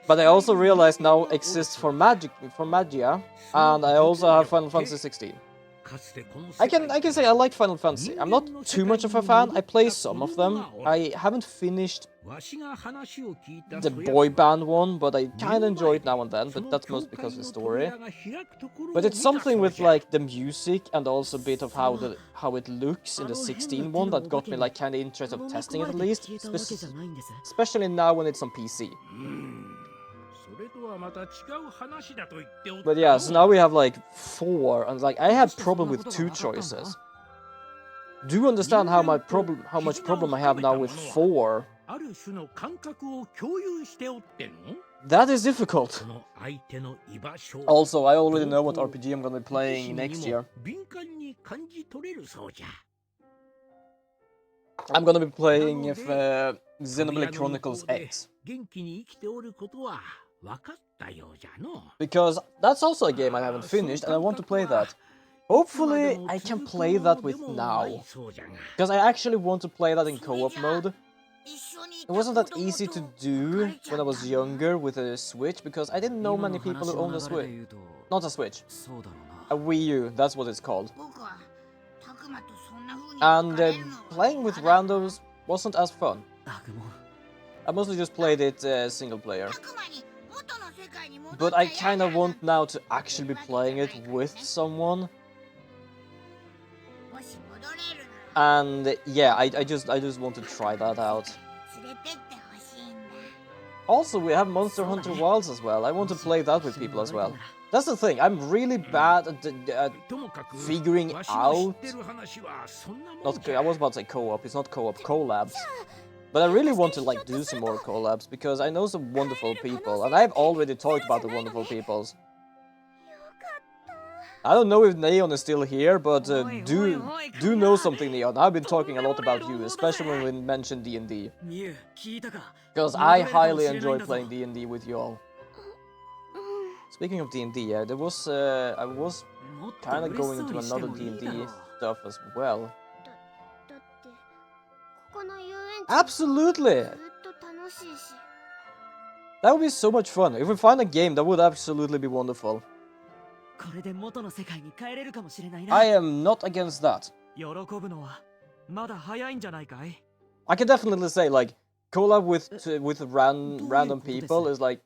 But I also realized now exists for Magia, and I also have Final Fantasy 16. I can say I like Final Fantasy. I'm not too much of a fan. I play some of them. I haven't finished the boy band one, but I kind of enjoy it now and then, but that's mostly because of the story. But it's something with like the music and also a bit of how it looks in the 16 one that got me like kind of interested of testing it at least, especially now when it's on PC. But yeah, so now we have like 4, and like I had problem with 2 choices. Do you understand how much problem I have now with 4? That is difficult. Also, I already know what RPG I'm gonna be playing next year. I'm gonna be playing Xenoblade Chronicles X. Because that's also a game I haven't finished and I want to play that. Hopefully I can play that with now. Because I actually want to play that in co-op mode. It wasn't that easy to do when I was younger with a Switch, because I didn't know many people who own a Switch. Not a Switch. A Wii U, that's what it's called. And playing with randos wasn't as fun. I mostly just played it single player. But I kinda want now to actually be playing it with someone. And yeah, I just want to try that out. Also, we have Monster Hunter Wilds as well. I want to play that with people as well. That's the thing, I'm really bad at figuring out... I was about to say co-op, it's not co-op, collabs. But I really want to like do some more collabs, because I know some wonderful people, and I've already talked about the wonderful peoples. I don't know if Neon is still here, but do know something, Neon. I've been talking a lot about you, especially when we mentioned D&D. Because I highly enjoy playing D&D with you all. Speaking of D&D, yeah, I was kind of going into another D&D stuff as well. Absolutely! That would be so much fun. If we find a game, that would absolutely be wonderful.
これで元の世界に帰れるかもしれないな。
I am not against that.
喜ぶのはまだ早いんじゃないかい？
I can definitely say, like, collab with random people is like,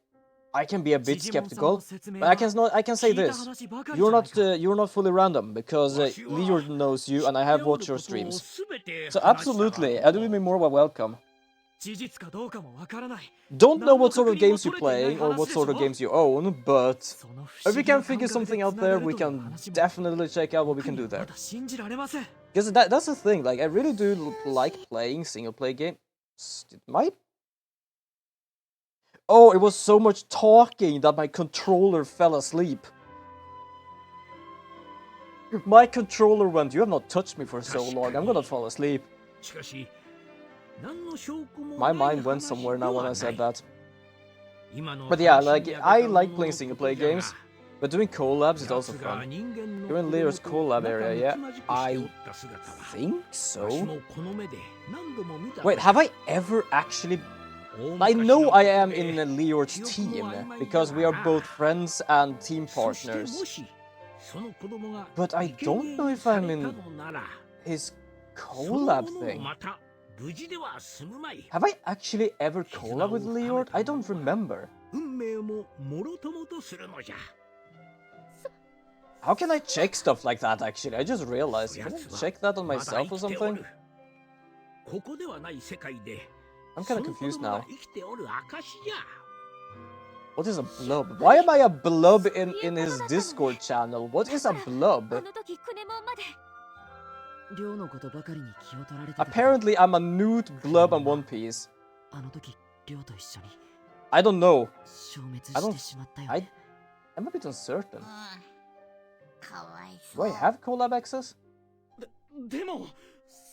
I can be a bit skeptical, but I can say this: you're not fully random because Leo knows you and I have watched your streams. So absolutely, I do be more welcome.
事実かどうかもわからない。
Don't know what sort of games you play or what sort of games you own, but if we can figure something out there, we can definitely check out what we can do there.
まだ信じられません。
Because that's the thing, like, I really do like playing single-player games. It might... Oh, it was so much talking that my controller fell asleep. My controller went, you have not touched me for so long, I'm gonna fall asleep. My mind went somewhere now when I said that. But yeah, like, I like playing single-player games, but doing collabs is also fun. You're in Leo's collab area, yeah? I think so? Wait, have I ever actually... I know I am in Leo's team, because we are both friends and team partners. But I don't know if I'm in his collab thing. Have I actually ever collabed with Leo? I don't remember. How can I check stuff like that actually? I just realized. Can I check that on myself or something? I'm kinda confused now. What is a blub? Why am I a blub in his Discord channel? What is a blub? Apparently I'm a nude blub on One Piece. I don't know. I'm a bit uncertain. Do I have collab access?
でも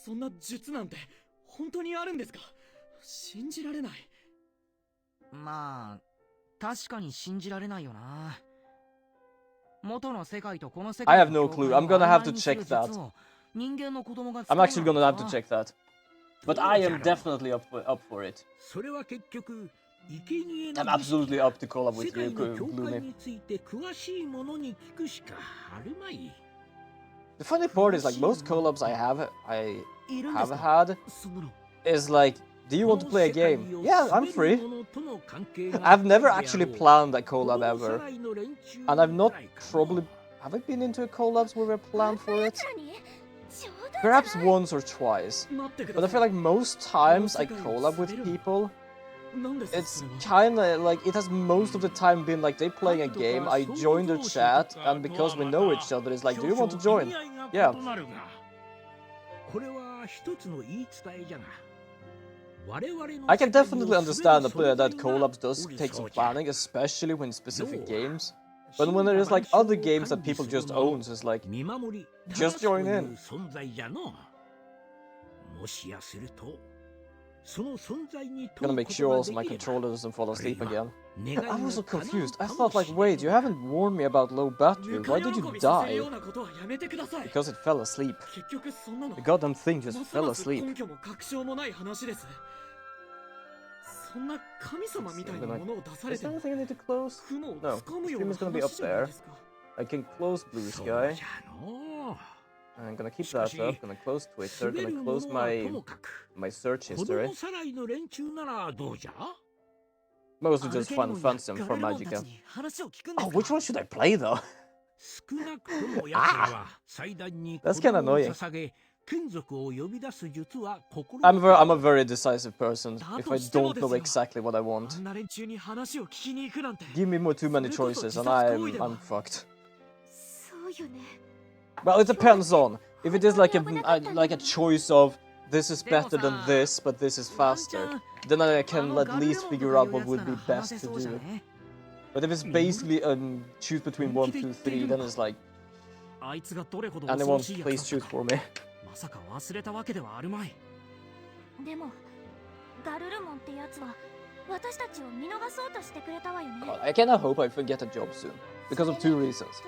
そんな術なんて本当にあるんですか？信じられない。まあ確かに信じられないよな。元の世界とこの世界
I have no clue. I'm gonna have to check that. I'm actually gonna have to check that. But I am definitely up for it. I'm absolutely up to collab with you, Gloomy. The funny part is, like, most collabs I have had is like, do you want to play a game? Yeah, I'm free. I've never actually planned a collab ever. And I've not probably... Have I been into a collabs where we planned for it? Perhaps once or twice. But I feel like most times I collab with people, it's kinda like, it has most of the time been like they playing a game, I join their chat, and because we know each other, it's like, do you want to join? Yeah. I can definitely understand that collabs does take some planning, especially when specific games. But when there is like other games that people just own, it's like, just join in. Gonna make sure also my controller doesn't fall asleep again. But I was so confused. I thought like, wait, you haven't warned me about low battery. Why did you die? Because it fell asleep. The goddamn thing just fell asleep. Is there anything I need to close? No, stream is gonna be up there. I can close bluesky. I'm gonna keep that up, gonna close Twitter, gonna close my search history. Mostly just fun sim for Magica. Oh, which one should I play though? That's kinda annoying. I'm a very decisive person. If I don't know exactly what I want, give me too many choices and I'm fucked. Well, it depends on if it is like a choice of this is better than this, but this is faster. Then I can at least figure out what would be best to do. But if it's basically choose between 1, 2, 3, then it's like anyone please choose for me. God, I kinda hope I forget a job soon because of two reasons.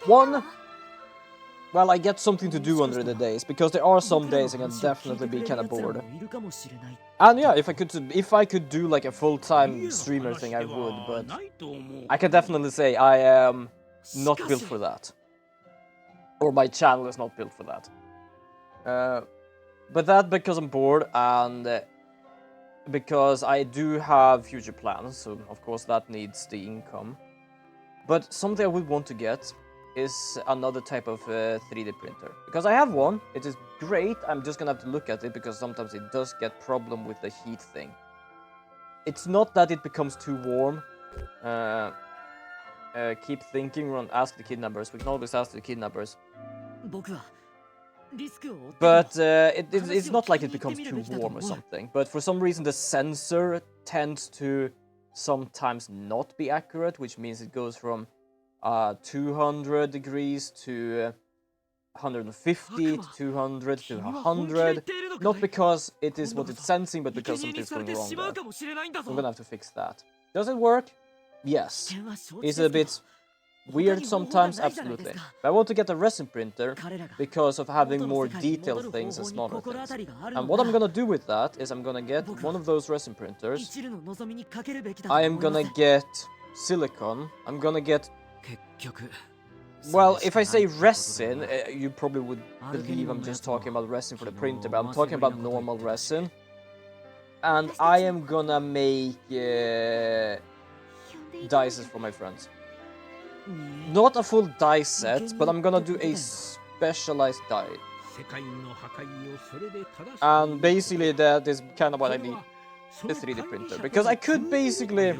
One, well, I get something to do under the days, because there are some days I can definitely be kind of bored. And yeah, if I could do like a full-time streamer thing, I would, but I can definitely say I am not built for that. Or my channel is not built for that. But that because I'm bored and because I do have future plans, so of course that needs the income. But something I would want to get is another type of 3D printer. Because I have one, it is great, I'm just gonna have to look at it because sometimes it does get problem with the heat thing. It's not that it becomes too warm. Keep thinking, run, ask the kidnappers. We can always ask the kidnappers. But it's not like it becomes too warm or something. But for some reason the sensor tends to sometimes not be accurate, which means it goes from 200 degrees to 150 to 200 to 100. Not because it is what it's sensing, but because something's going wrong there. I'm gonna have to fix that. Does it work? Yes. Is it a bit weird sometimes? Absolutely. But I want to get a resin printer because of having more detailed things and smaller things. And what I'm gonna do with that is I'm gonna get one of those resin printers. I am gonna get silicon. I'm gonna get... Well, if I say resin, you probably would believe I'm just talking about resin for the printer, but I'm talking about normal resin. And I am gonna make dices for my friends. Not a full die set, but I'm gonna do a specialized die. And basically that is kind of what I need, the 3D printer. Because I could basically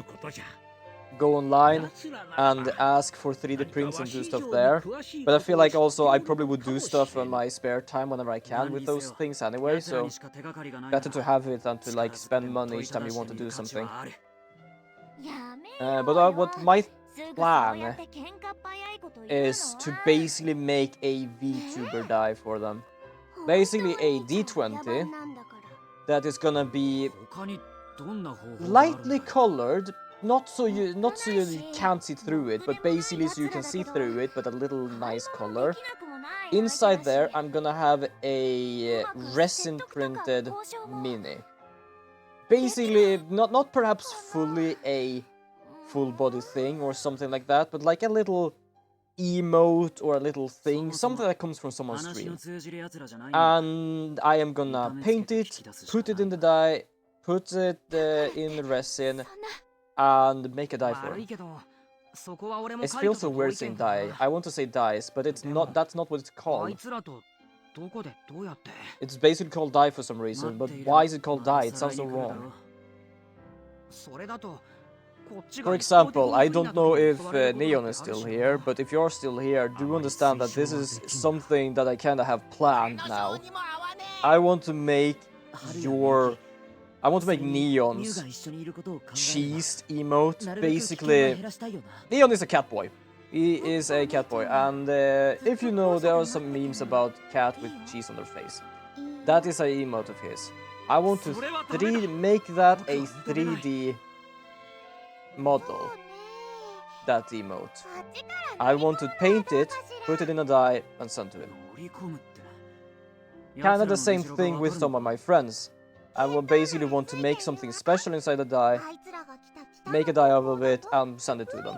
go online and ask for 3D prints and do stuff there. But I feel like also I probably would do stuff on my spare time whenever I can with those things anyway, so better to have it than to like spend money each time you want to do something. But what my plan is to basically make a VTuber die for them. Basically a D20 that is gonna be lightly colored, not so you can't see through it, but basically so you can see through it, but a little nice color. Inside there, I'm gonna have a resin printed mini. Basically, not perhaps fully a full body thing or something like that, but like a little emote or a little thing, something that comes from someone's stream. And I am gonna paint it, put it in the die, put it in the resin, and make a die for him. It feels so weird saying die. I want to say dice, but it's not. That's not what it's called. It's basically called die for some reason, but why is it called die? It sounds so wrong. For example, I don't know if Neon is still here, but if you're still here, do understand that this is something that I kind of have planned now. I want to make Neon's cheesed emote. Basically, Neon is a cat boy. He is a cat boy, and if you know, there are some memes about cat with cheese on their face. That is an emote of his. I want to make that a 3D model, that emote. I want to paint it, put it in a die, and send to him. Kinda the same thing with some of my friends. I will basically want to make something special inside the die, make a die out of it, and send it to them.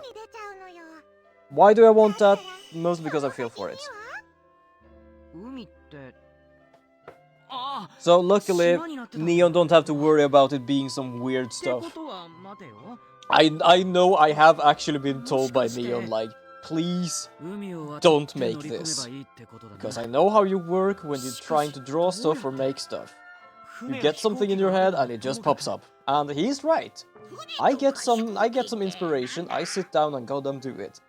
Why do I want that? Mostly because I feel for it. So luckily, Neon don't have to worry about it being some weird stuff. I know I have actually been told by Neon, like, please don't make this. Because I know how you work when you're trying to draw stuff or make stuff. You get something in your head and it just pops up. And he's right. I get some inspiration, I sit down and goddamn do it.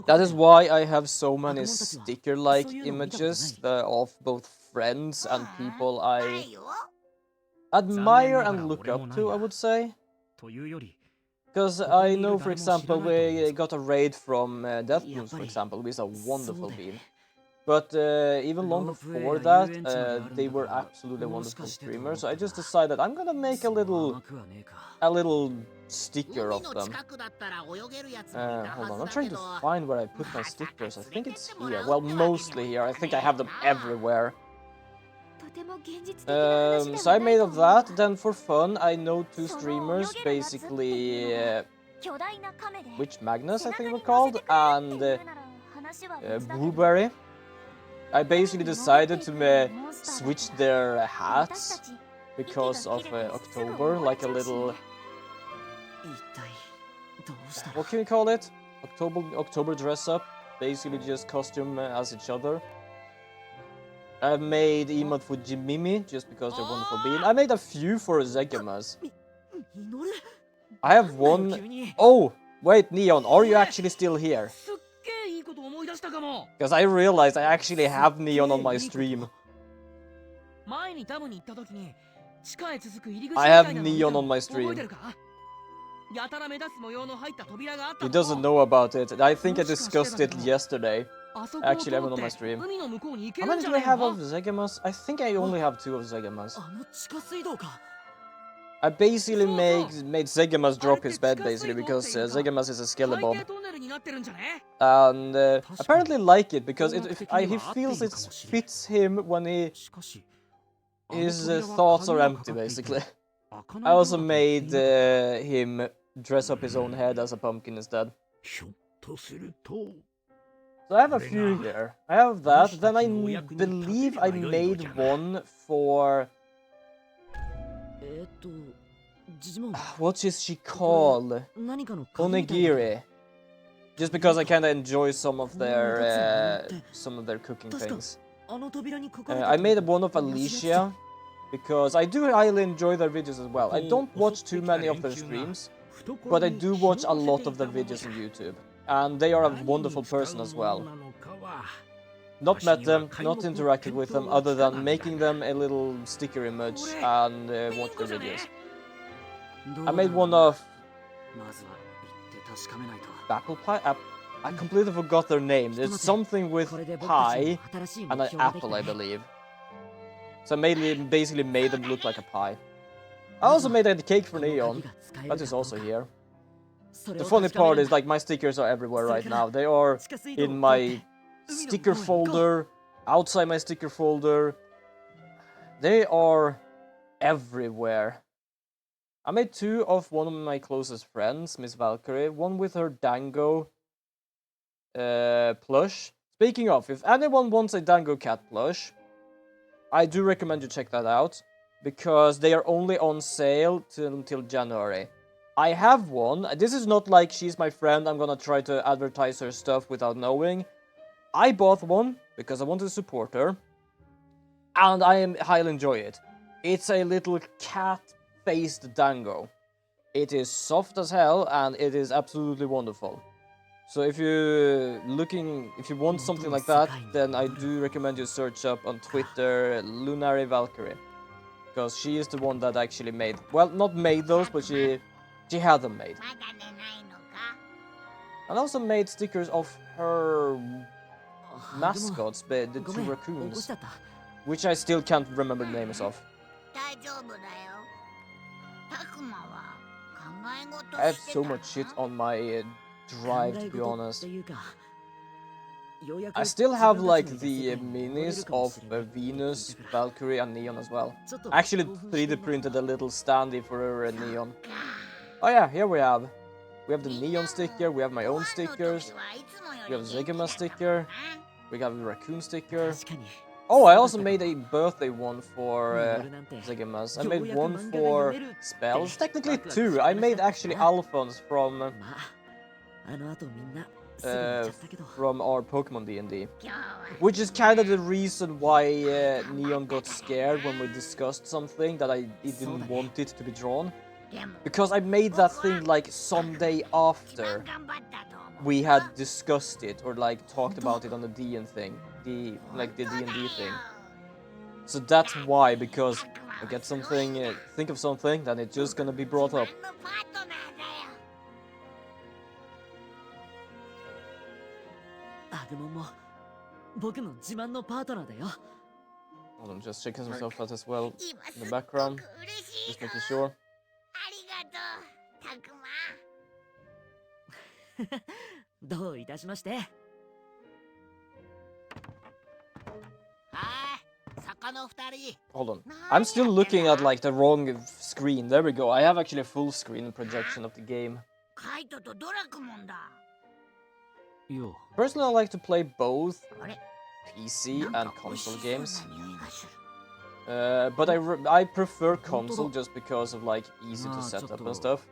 That is why I have so many sticker-like images of both friends and people I admire and look up to, I would say. Because I know, for example, we got a raid from Death Moons, for example, which is a wonderful beam. But even long before that, they were absolutely wonderful streamers. So I just decided I'm gonna make a little sticker of them. Hold on, I'm trying to find where I put my stickers. I think it's here. Well, mostly here. I think I have them everywhere. So I made of that. Then for fun, I know two streamers, basically Witch Magnus, I think they're called, and Blueberry. I basically decided to switch their hats because of October, like a little... What can we call it? October dress up. Basically just costume as each other. I've made emote for Jimimi just because they're wonderful being. I made a few for Zegamas. I have one... Oh! Wait, Neon, are you actually still here? Because I realized I actually have Neon on my stream. I have Neon on my stream. He doesn't know about it. I think I discussed it yesterday. Actually, I have it on my stream. How many do I have of Zegamas? I think I only have 2 of Zegamas. I basically made Zegamas drop his bed, basically, because Zegamas is a skeleton. And apparently like it, because he feels it fits him when his thoughts are empty, basically. I also made him dress up his own head as a pumpkin instead. So I have a few here. I have that. Then I believe I made one for... What is she called? Onigiri. Just because I kinda enjoy some of their cooking things. I made one of Alicia because I do highly enjoy their videos as well. I don't watch too many of their streams, but I do watch a lot of their videos on YouTube. And they are a wonderful person as well. Not met them, not interacted with them, other than making them a little sticker image and watch their videos. I made one of apple pie. I completely forgot their name. There's something with pie and an apple, I believe. So I basically made them look like a pie. I also made a cake for Neon. That is also here. The funny part is, like, my stickers are everywhere right now. They are in my sticker folder, outside my sticker folder. They are everywhere. I made 2 of one of my closest friends, Miss Valkyrie. One with her Dango plush. Speaking of, if anyone wants a Dango cat plush, I do recommend you check that out, because they are only on sale until January. I have one. This is not like she's my friend, I'm gonna try to advertise her stuff without knowing. I bought one because I wanted to support her, and I highly enjoy it. It's a little cat-faced Dango. It is soft as hell, and it is absolutely wonderful. So if you want something like that, then I do recommend you search up on Twitter Lunary Valkyrie, because she is the one that actually made, well, not made those, but she had them made. And also made stickers of her mascots, the 2 raccoons, which I still can't remember the names of. I have so much shit on my drive, to be honest. I still have, like, the minis of Venus, Valkyrie, and Neon as well. I actually 3D printed a little standee for her and Neon. Oh yeah, here we have. We have the Neon sticker, we have my own stickers, we have Zegama sticker, we have the raccoon sticker. Oh, I also made a birthday one for Zegamas. I made one for spells, technically 2. I made actually Alphonse from our Pokemon D&D. Which is kind of the reason why Neon got scared when we discussed something that he didn't want it to be drawn. Because I made that thing like someday after we had discussed it or like talked about it on the D&D thing. The D&D thing. So that's why, because I get something, think of something, then it's just gonna be brought up. Hold on, just checking some stuff out as well in the background. Just making sure.
どういたしまして。
Hold on. I'm still looking at like the wrong screen. There we go. I have actually a full screen projection of the game. Personally, I like to play both PC and console games. But I prefer console just because of like easy to set up and stuff.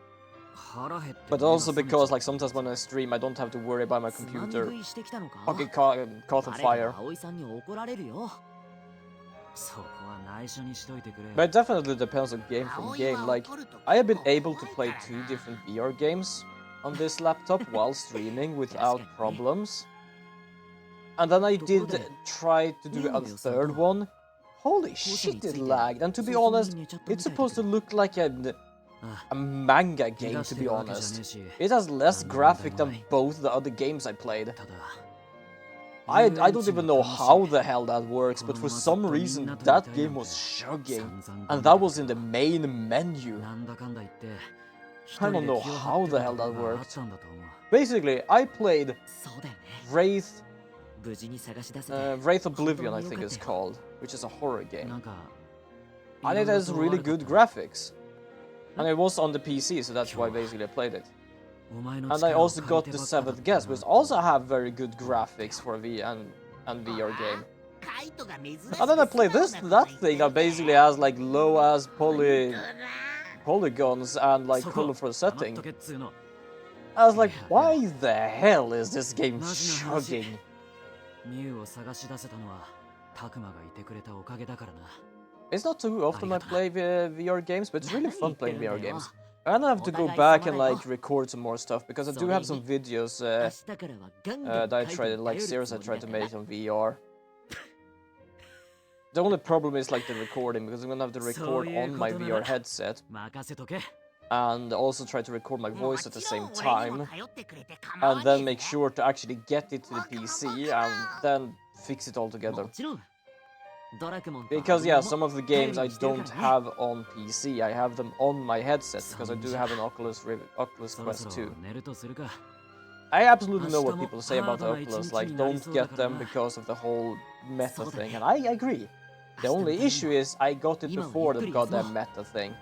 But also because like sometimes when I stream I don't have to worry about my computer getting caught on fire. But it definitely depends on game from game. Like I have been able to play 2 different VR games on this laptop while streaming without problems. And then I did try to do a 3rd one. Holy shit, it lagged. And to be honest, it's supposed to look like a manga game, to be honest. It has less graphic than both the other games I played. I don't even know how the hell that works, but for some reason that game was chugging. And that was in the main menu. I don't know how the hell that worked. Basically, I played Wraith Oblivion, I think it's called, which is a horror game. And it has really good graphics. And it was on the PC, so that's why basically I played it. And I also got the 7th Guest, which also have very good graphics for a VR game. And then I played that thing that basically has like low-ass polygons and like colorful setting. I was like, why the hell is this game chugging? It's not too often I play VR games, but it's really fun playing VR games. And I have to go back and like record some more stuff because I do have some videos that I tried, like series I tried to make on VR. The only problem is like the recording, because I'm gonna have to record on my VR headset and also try to record my voice at the same time, and then make sure to actually get it to the PC and then fix it all together. Because yeah, some of the games I don't have on PC, I have them on my headset because I do have an Oculus Quest 2. I absolutely know what people say about the Oculus, like don't get them because of the whole meta thing, and I agree. The only issue is I got it before the goddamn meta thing.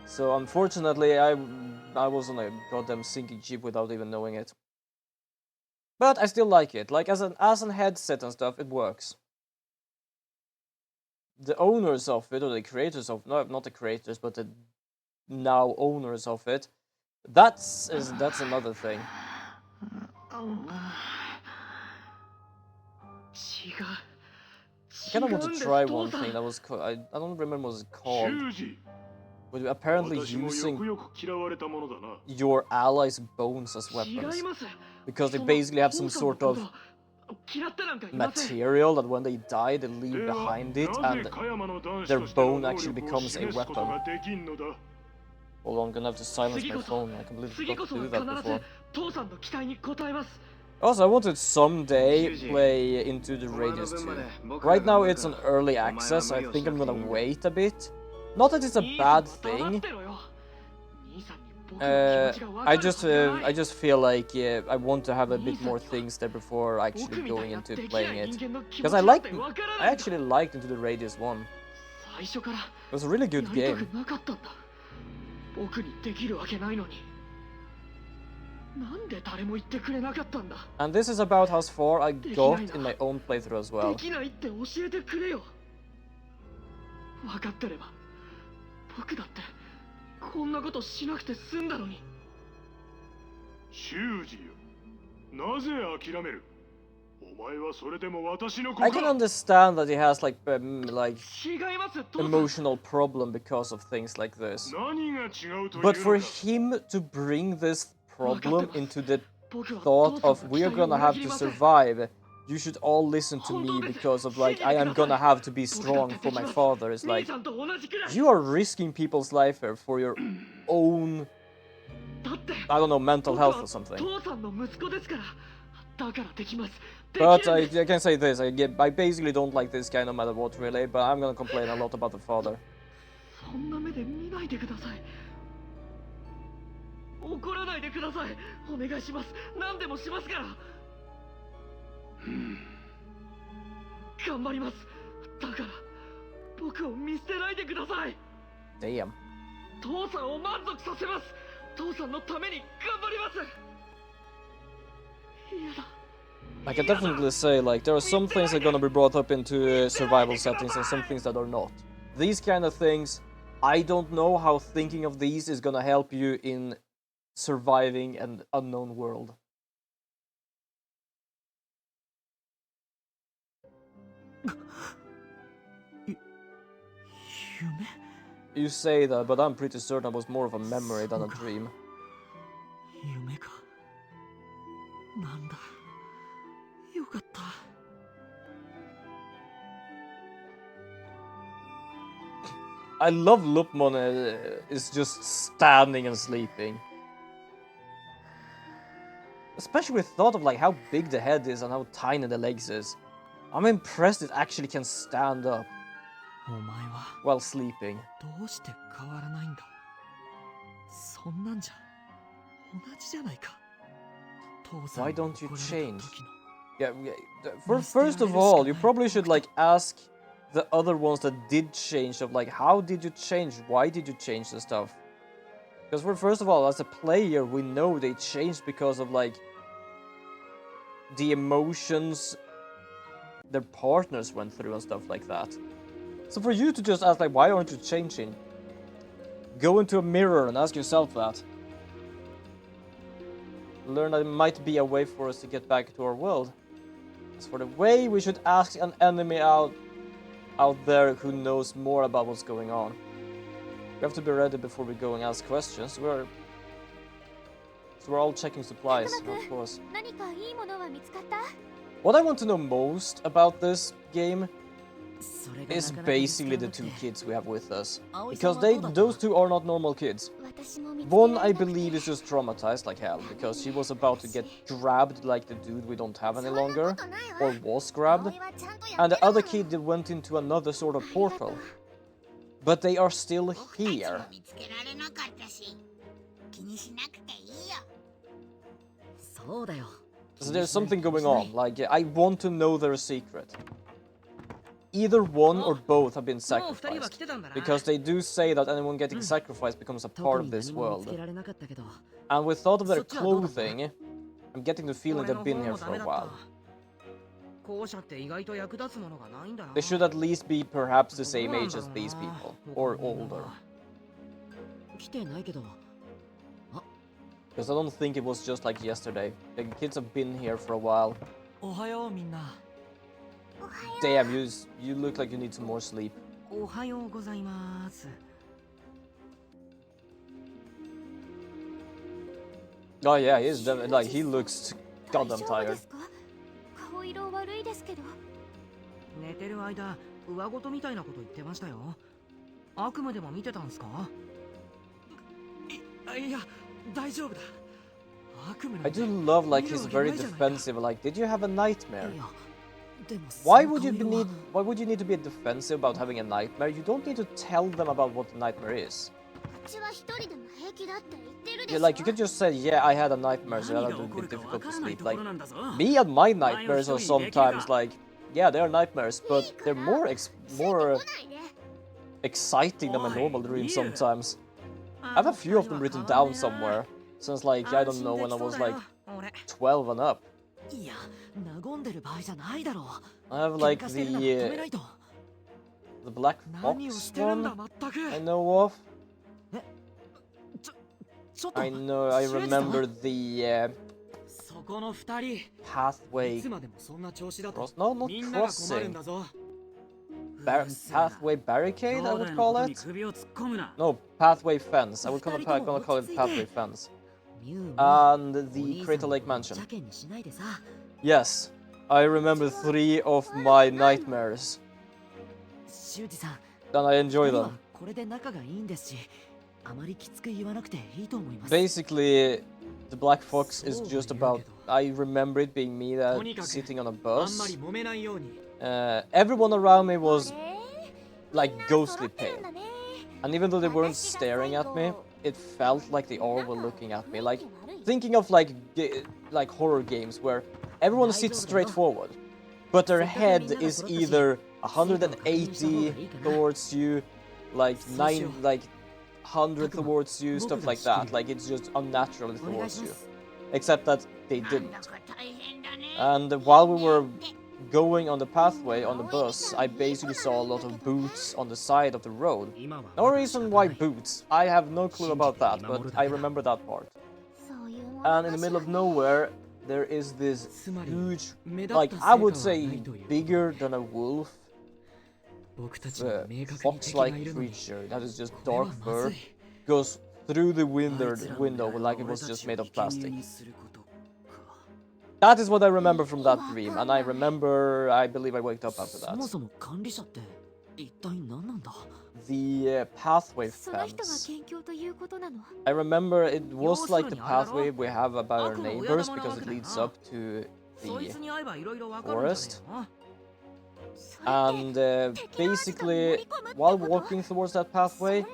So unfortunately I was on a goddamn sinking ship without even knowing it. But I still like it, like as an headset and stuff, it works. The owners of it, or the creators of, no, not the creators, but the now owners of it, that's another thing. I kind of want to try one thing that was I don't remember what it's called, but apparently using your allies' bones as weapons, because they basically have some sort of material that when they die they leave behind it, and their bone actually becomes a weapon. Hold on, I'm gonna have to silence my phone. I completely forgot to do that before. Also, I want to someday play Into the Radius 2. Right now it's on early access, so I think I'm gonna wait a bit. Not that it's a bad thing. I just feel like I want to have a bit more things there before actually going into playing it. Because I actually liked Into the Radius 1. It was a really good game. And this is about how far I got in my own playthrough as well. I can understand that he has like emotional problem because of things like this. But for him to bring this problem into the thought of we're gonna have to survive, you should all listen to me because of like I am gonna have to be strong for my father, is like you are risking people's life here for your own, I don't know, mental health or something. But I can say this, I basically don't like this guy no matter what really, but I'm gonna complain a lot about the father.
怒らないでください。お願いします。何でもしますから。頑張ります。だから僕を見捨てないでください。
Damn.
父さんを満足させます。父さんのために頑張ります。嫌だ。
I can definitely say, like, there are some things that are gonna be brought up into survival settings and some things that are not. These kind of things, I don't know how thinking of these is gonna help you in surviving an unknown world. You say that, but I'm pretty certain it was more of a memory than a dream.
夢か。なんだ。よかった。
I love Lupmon is just standing and sleeping. Especially with thought of like how big the head is and how tiny the legs is. I'm impressed it actually can stand up while sleeping.
どうして変わらないんだ。そんなんじゃ同じじゃないか。
Why don't you change? Yeah, first of all, you probably should like ask the other ones that did change of like how did you change? Why did you change the stuff? Because first of all, as a player, we know they changed because of like the emotions their partners went through and stuff like that. So for you to just ask like why aren't you changing? Go into a mirror and ask yourself that. Learn that it might be a way for us to get back to our world. As for the way, we should ask an enemy out there who knows more about what's going on. We have to be ready before we go and ask questions. We're all checking supplies, of course. What I want to know most about this game is basically the two kids we have with us. Because those two are not normal kids. One, I believe, is just traumatized like hell, because she was about to get grabbed like the dude we don't have any longer, or was grabbed. And the other kid that went into another sort of portal. But they are still here. So there's something going on, like, I want to know their secret. Either one or both have been sacrificed, because they do say that anyone getting sacrificed becomes a part of this world. And with thought of their clothing, I'm getting the feeling they've been here for a while. They should at least be perhaps the same age as these people, or older. Because I don't think it was just like yesterday. The kids have been here for a while. Damn, you look like you need some more sleep. Oh yeah, he looks goddamn tired.
寝てる間、上ごとみたいなこと言ってましたよ。悪夢でも見てたんすか？いや、大丈夫だ。
I do love like he's very defensive. Like, did you have a nightmare? Why would you need to be defensive about having a nightmare? You don't need to tell them about what the nightmare is. Yeah, like you could just say, yeah, I had a nightmare, so that would be difficult to sleep. Like me and my nightmares are sometimes like, yeah, they are nightmares, but they're more exciting than my normal dreams sometimes. I have a few of them written down somewhere since like I don't know when I was like 12 and up. I have like the black fox one I know of. I remember the pathway not crossing. Pathway barricade, I would call it. No, pathway fence. I would gonna call it pathway fence. And the Crater Lake Mansion. Yes, I remember 3 of my nightmares. And I enjoy them. Basically, the Black Fox is just about... I remember it being me sitting on a bus. Everyone around me was like ghostly pale. And even though they weren't staring at me, it felt like they all were looking at me. Like, thinking of like horror games where everyone sits straight forward, but their head is either 180 towards you, like 100 towards you, stuff like that. Like, it's just unnaturally towards you. Except that they didn't. And while we were going on the pathway on the bus, I basically saw a lot of boots on the side of the road. No reason why boots. I have no clue about that, but I remember that part. And in the middle of nowhere, there is this huge, like, I would say bigger than a wolf, fox-like creature that is just dark fur, goes through the window like it was just made of plastic. That is what I remember from that dream, and I believe I waked up after that. The pathway fence. I remember it was like the pathway we have about our neighbors because it leads up to the forest. And basically, while walking towards that pathway,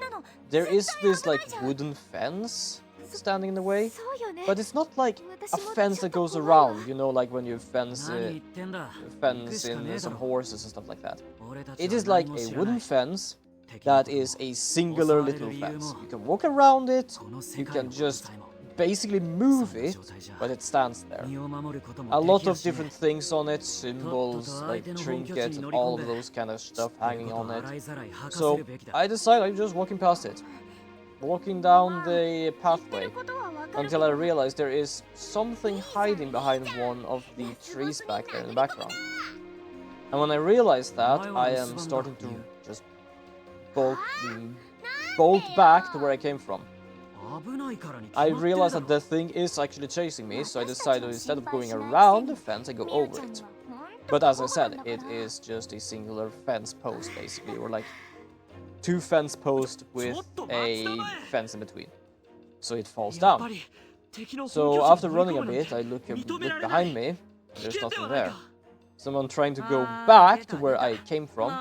there is this like wooden fence standing in the way, but it's not like a fence that goes around, you know, like when you fence in some horses and stuff like that. It is like a wooden fence that is a singular little fence. You can walk around it, you can just basically move it, but it stands there. A lot of different things on it, symbols, like trinkets and all of those kind of stuff hanging on it. So I decided I'm just walking past it. Walking down the pathway until I realized there is something hiding behind one of the trees back there in the background. And when I realized that, I am starting to just bolt back to where I came from. I realized that the thing is actually chasing me, so I decided instead of going around the fence, I go over it. But as I said, it is just a singular fence post, basically, or like 2 fence posts with a fence in between. So it falls down. So after running a bit, I look behind me, there's nothing there. Someone trying to go back to where I came from,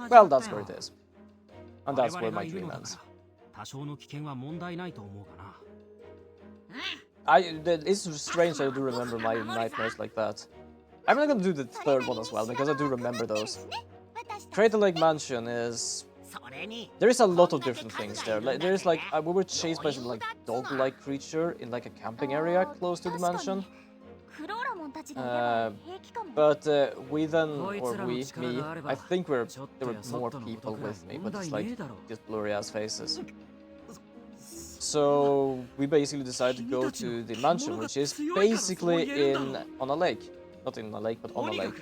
well, that's where it is. And that's where my dream ends. It's strange I do remember my nightmares like that. I'm not gonna do the 3rd one as well, because I do remember those. Crater Lake Mansion is... There is a lot of different things there. Like, there's like... we were chased by some like dog-like creature in like a camping area close to the mansion. But we then, or me, I think there were more people with me, but it's like just blurry ass faces. So we basically decided to go to the mansion, which is basically on a lake. Not in a lake, but on a lake.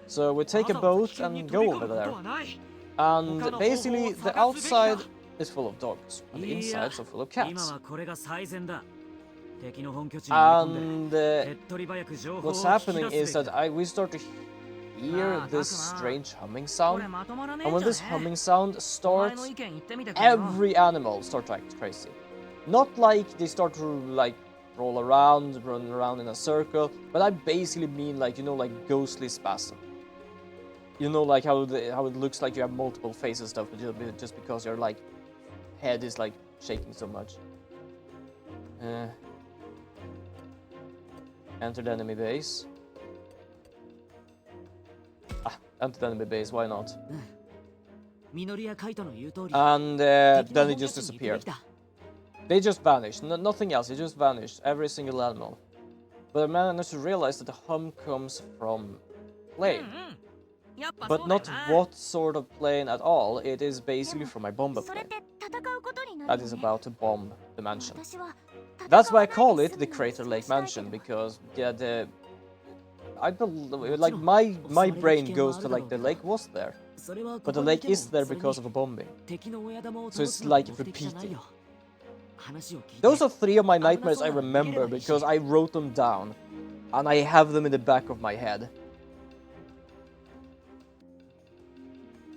So we take a boat and go over there. And basically the outside is full of dogs, and the inside is full of cats. And what's happening is that we start to hear this strange humming sound, and when this humming sound starts, every animal starts to act crazy. Not like they start to like roll around, run around in a circle, but I basically mean like, you know, like ghostly spasm. You know, like how it looks like you have multiple faces and stuff, but just because your like head is like shaking so much. Enter the enemy base. Enter the enemy base, why not? And then it just disappeared. They just vanished, nothing else, it just vanished, every single animal. But I managed to realize that the hum comes from plane. But not what sort of plane at all, it is basically from my bomber plane. That is about to bomb the mansion. That's why I call it the Crater Lake Mansion, because yeah, I believe, like my brain goes to like the lake was there, but the lake is there because of a bombing. So it's like repeating. Those are 3 of my nightmares I remember because I wrote them down, and I have them in the back of my head.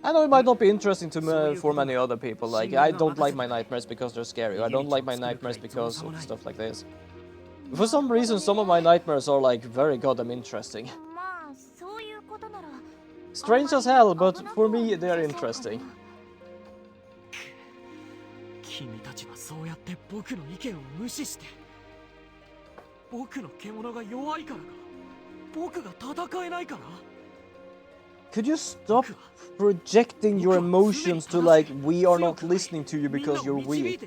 I know it might not be interesting to for many other people, like, I don't like my nightmares because they're scary, I don't like my nightmares because of stuff like this. For some reason, some of my nightmares are, like, very goddamn interesting. Strange as hell, but for me, they're interesting.
君たちはそうやって僕の意見を無視して、僕の獣が弱いからか、僕が戦えないから。
Could you stop projecting your emotions to like we are not listening to you because you're weak?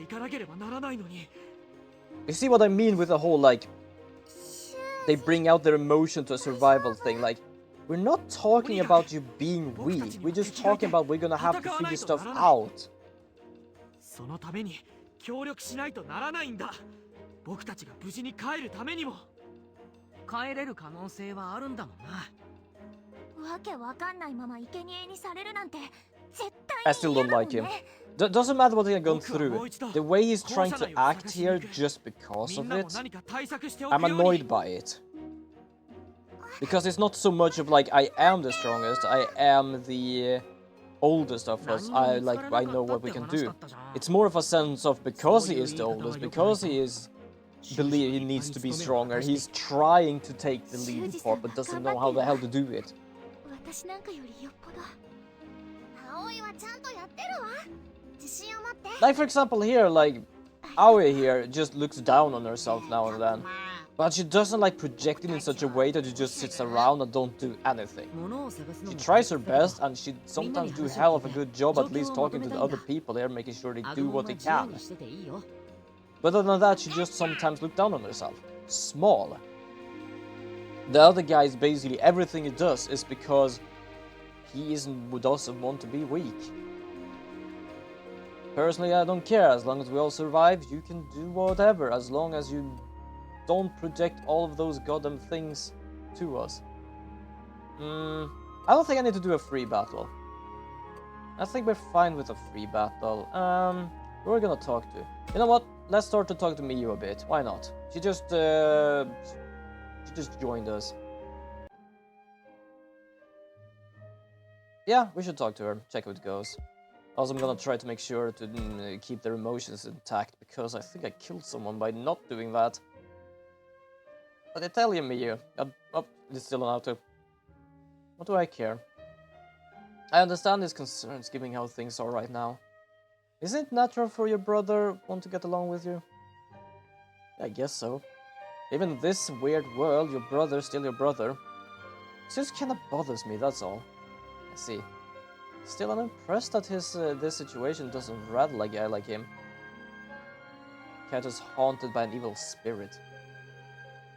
You see what I mean with the whole like they bring out their emotion to a survival thing? Like we're not talking about you being weak. We're just talking about we're gonna have to figure stuff out.
そのために協力しないとならないんだ。僕たちが無事に帰るためにも。帰れる可能性はあるんだもんな。
わけわかんないまま生贄にされるなんて絶
I
対
still
に嫌
don't
だも
like
ん
him.
ね。
Doesn't matter what he's gone through. The way he's trying to act here just because of it, I'm annoyed by it. Because it's not so much of like I am the strongest, I am the oldest of us. I know what we can do. It's more of a sense of because he is the oldest, because he needs to be stronger. He's trying to take the lead part, but doesn't know how the hell to do it.
私なんかよりよっぽど葵はちゃんとやってるわ。自信を持って。
Like for example here, like Aoi here just looks down on herself now and then. But she doesn't like project it in such a way that she just sits around and don't do anything. She tries her best and she sometimes do hell of a good job at least talking to the other people here, making sure they do what they can. But other than that, she just sometimes looks down on herself. Small. The other guy's basically everything he does is because he doesn't want to be weak. Personally, I don't care. As long as we all survive, you can do whatever. As long as you don't project all of those goddamn things to us. I don't think I need to do a free battle. I think we're fine with a free battle. Who are we gonna talk to? You know what? Let's start to talk to Miyu a bit. Why not? She just joined us. Yeah, we should talk to her. Check how it goes. Also, I'm gonna try to make sure to keep their emotions intact because I think I killed someone by not doing that. But I tell you, Miyu. Oh, it's still an auto. What do I care? I understand his concerns given how things are right now. Isn't it natural for your brother want to get along with you? I guess so. Even in this weird world, your brother's still your brother. It just kinda bothers me, that's all. I see. Still, I'm impressed that this situation doesn't rattle a guy like him. Cat is haunted by an evil spirit.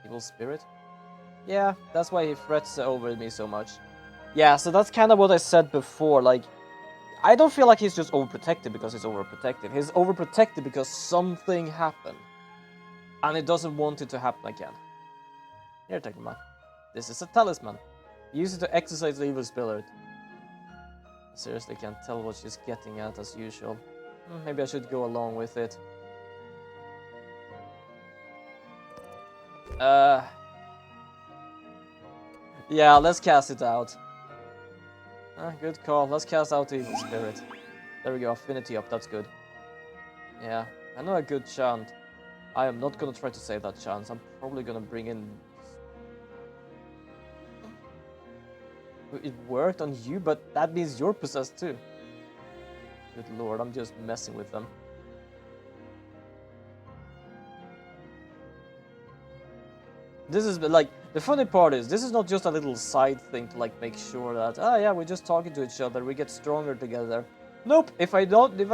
Evil spirit? Yeah, that's why he frets over me so much. Yeah, so that's kind of what I said before, like, I don't feel like he's just overprotective because he's overprotective. He's overprotective because something happened. And he doesn't want it to happen again. Here, Tekma. This is a talisman. Use it to exorcise the evil spirit. Seriously, can't tell what she's getting at as usual. Maybe I should go along with it. Yeah, let's cast it out. Good call. Let's cast out the evil spirit. There we go, affinity up, that's good. Yeah, I know a good chant. I am not gonna try to say that chant. I'm probably gonna bring in... It worked on you, but that means you're possessed too. Good lord, I'm just messing with them. This is like, the funny part is, this is not just a little side thing to like make sure that, oh yeah, we're just talking to each other, we get stronger together. Nope, if I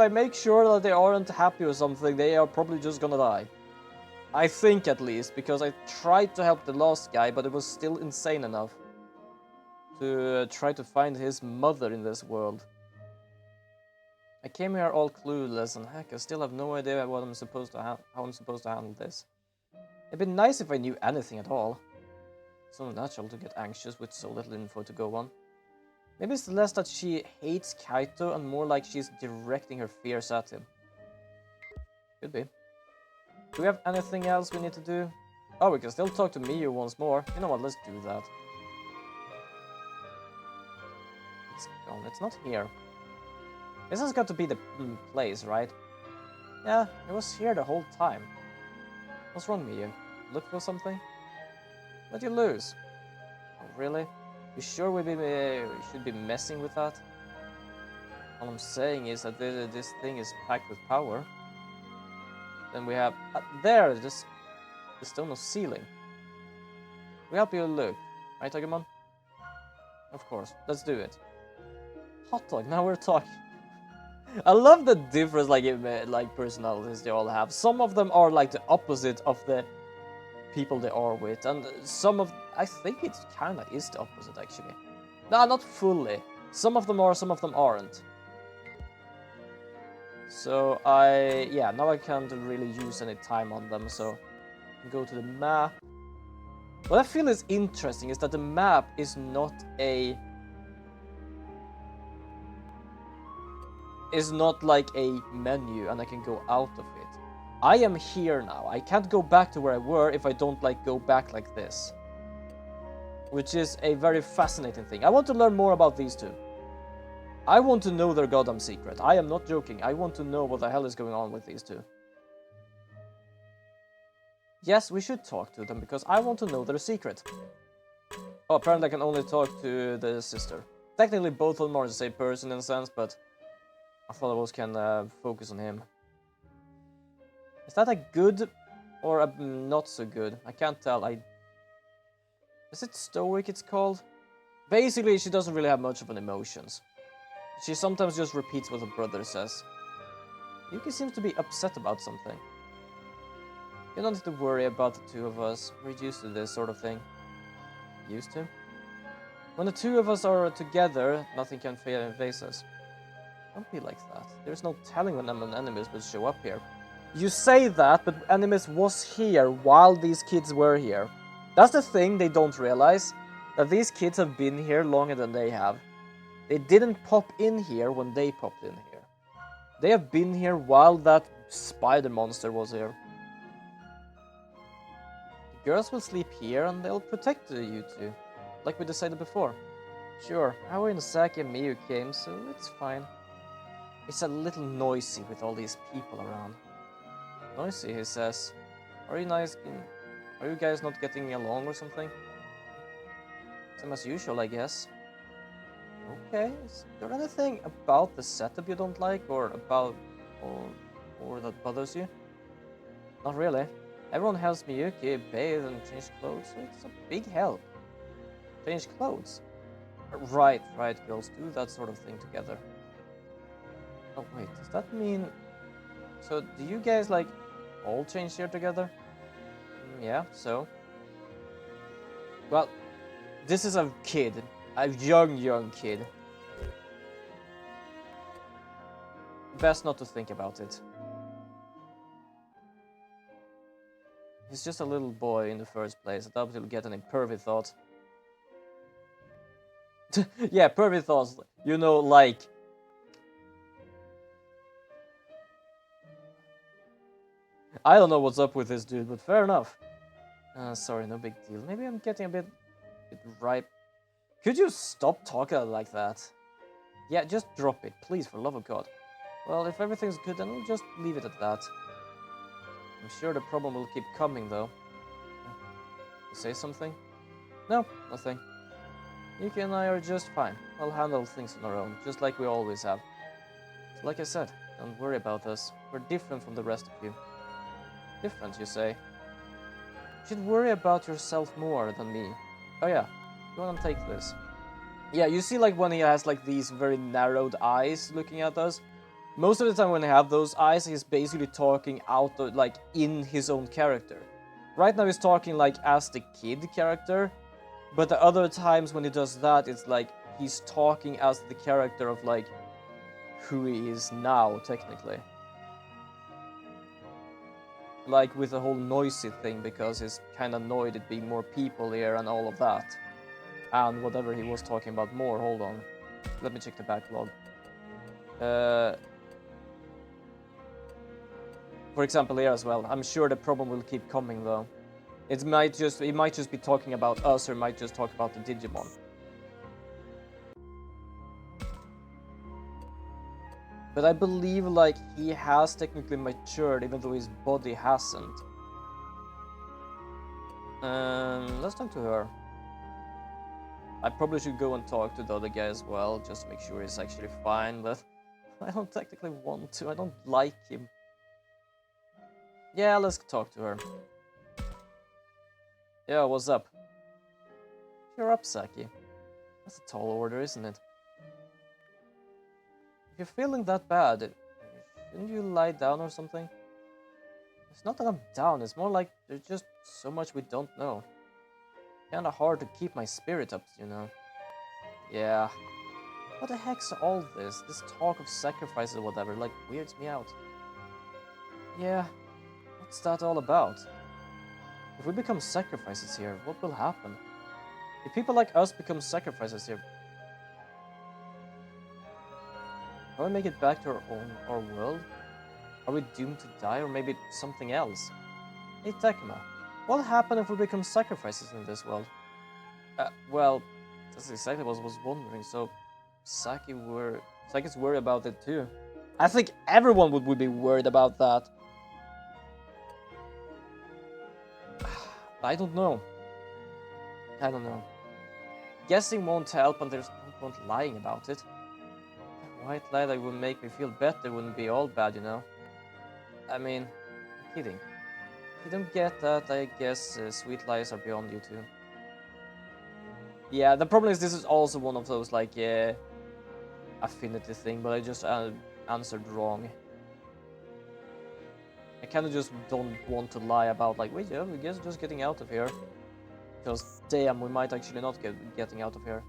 make sure that they aren't happy or something, they are probably just gonna die. I think at least, because I tried to help the last guy, but it was still insane enough to try to find his mother in this world. I came here all clueless, and heck, I still have no idea what I'm supposed to how I'm supposed to handle this. It'd be nice if I knew anything at all. It's so natural to get anxious with so little info to go on. Maybe it's less that she hates Kaito and more like she's directing her fears at him. Could be. Do we have anything else we need to do? Oh, we can still talk to Miyu once more. You know what, let's do that. It's gone, it's not here. This has got to be the place, right? Yeah, it was here the whole time. What's wrong, Miyu? Look for something? What'd you lose? Oh, really? You sure we should be messing with that? All I'm saying is that this thing is packed with power. Then we have there, just the stone of ceiling. We help you look, right, Digimon? Of course, let's do it. Hot dog. Now we're talking. I love the difference, like personalities they all have. Some of them are like the opposite of the people they are with, and some of I think it kind of is the opposite actually. No, not fully. Some of them are, some of them aren't. So now I can't really use any time on them. So go to the map. What I feel is interesting is that the map is not like a menu and I can go out of it. I am here now. I can't go back to where I were if I don't like go back like this. Which is a very fascinating thing. I want to learn more about these two. I want to know their goddamn secret. I am not joking. I want to know what the hell is going on with these two. Yes, we should talk to them because I want to know their secret. Oh, apparently I can only talk to the sister. Technically both of them are the same person in a sense, but I thought I was can focus on him. Is that a good or a not so good? I can't tell. Is it stoic it's called? Basically, she doesn't really have much of an emotions. She sometimes just repeats what her brother says. Yuki seems to be upset about something. You don't have to worry about the two of us. We're used to this sort of thing. Used to? When the two of us are together, nothing can face us. Don't be like that. There's no telling when enemies will show up here. You say that, but enemies was here while these kids were here. That's the thing they don't realize. That these kids have been here longer than they have. They didn't pop in here when they popped in here. They have been here while that spider monster was here. The girls will sleep here and they'll protect you two. Like we decided before. Sure, our Inazaki and Miyu came, so it's fine. It's a little noisy with all these people around. Noisy, he says. Are you guys not getting along or something? Same as usual, I guess. Okay, is there anything about the setup you don't like or that bothers you? Not really. Everyone helps Miyuki bathe and change clothes, so it's a big help. Change clothes? Right, girls, do that sort of thing together. Oh wait, does that mean... So, do you guys, like, all change here together? Yeah, so... Well, this is a kid. A young kid. Best not to think about it. He's just a little boy in the first place. I doubt he'll get any pervy thoughts. Yeah, pervy thoughts. You know, like... I don't know what's up with this dude, but fair enough. Sorry, no big deal. Maybe I'm getting a bit ripe. Could you stop talking like that? Yeah, just drop it, please, for the love of God. Well, if everything's good, then we'll just leave it at that. I'm sure the problem will keep coming, though. You say something? No, nothing. Yuki and I are just fine. I'll handle things on our own, just like we always have. So like I said, don't worry about us. We're different from the rest of you. Different, you say? You should worry about yourself more than me. Oh yeah, go on and take this. Yeah, you see like when he has like these very narrowed eyes looking at us? Most of the time when he have those eyes, he's basically talking out of, like, in his own character. Right now he's talking like as the kid character, but the other times when he does that, it's like he's talking as the character of like who he is now, technically. Like with the whole noisy thing, because he's kind of annoyed at being more people here and all of that. And whatever he was talking about more, hold on. Let me check the backlog. For example here as well, I'm sure the problem will keep coming though. He might just be talking about us, or might just talk about the Digimon. But I believe like he has technically matured, even though his body hasn't. Let's talk to her. I probably should go and talk to the other guy as well, just to make sure he's actually fine, but I don't technically want to. I don't like him. Yeah, let's talk to her. Yeah, what's up? You're up, Saki. That's a tall order, isn't it? If you're feeling that bad, shouldn't you lie down or something? It's not that I'm down, it's more like there's just so much we don't know. Kinda hard to keep my spirit up, you know. Yeah. What the heck's all this? This talk of sacrifices or whatever, like, weirds me out. Yeah. What's that all about? If we become sacrifices here, what will happen? If people like us become sacrifices here, can we make it back to our world? Are we doomed to die, or maybe something else? Hey Takuma, what will happen if we become sacrifices in this world? Well, that's exactly what I was wondering, so Saki's worried about it too. I think everyone would be worried about that. I don't know. Guessing won't help, and there's no point lying about it. A white lie that would make me feel better wouldn't be all bad, you know. I mean, I'm kidding. If you don't get that, I guess sweet lies are beyond you too. Yeah, the problem is this is also one of those, like, affinity thing, but I just answered wrong. I kind of just don't want to lie about, like, wait, yeah, we guess just getting out of here. Because, damn, we might actually not getting out of here.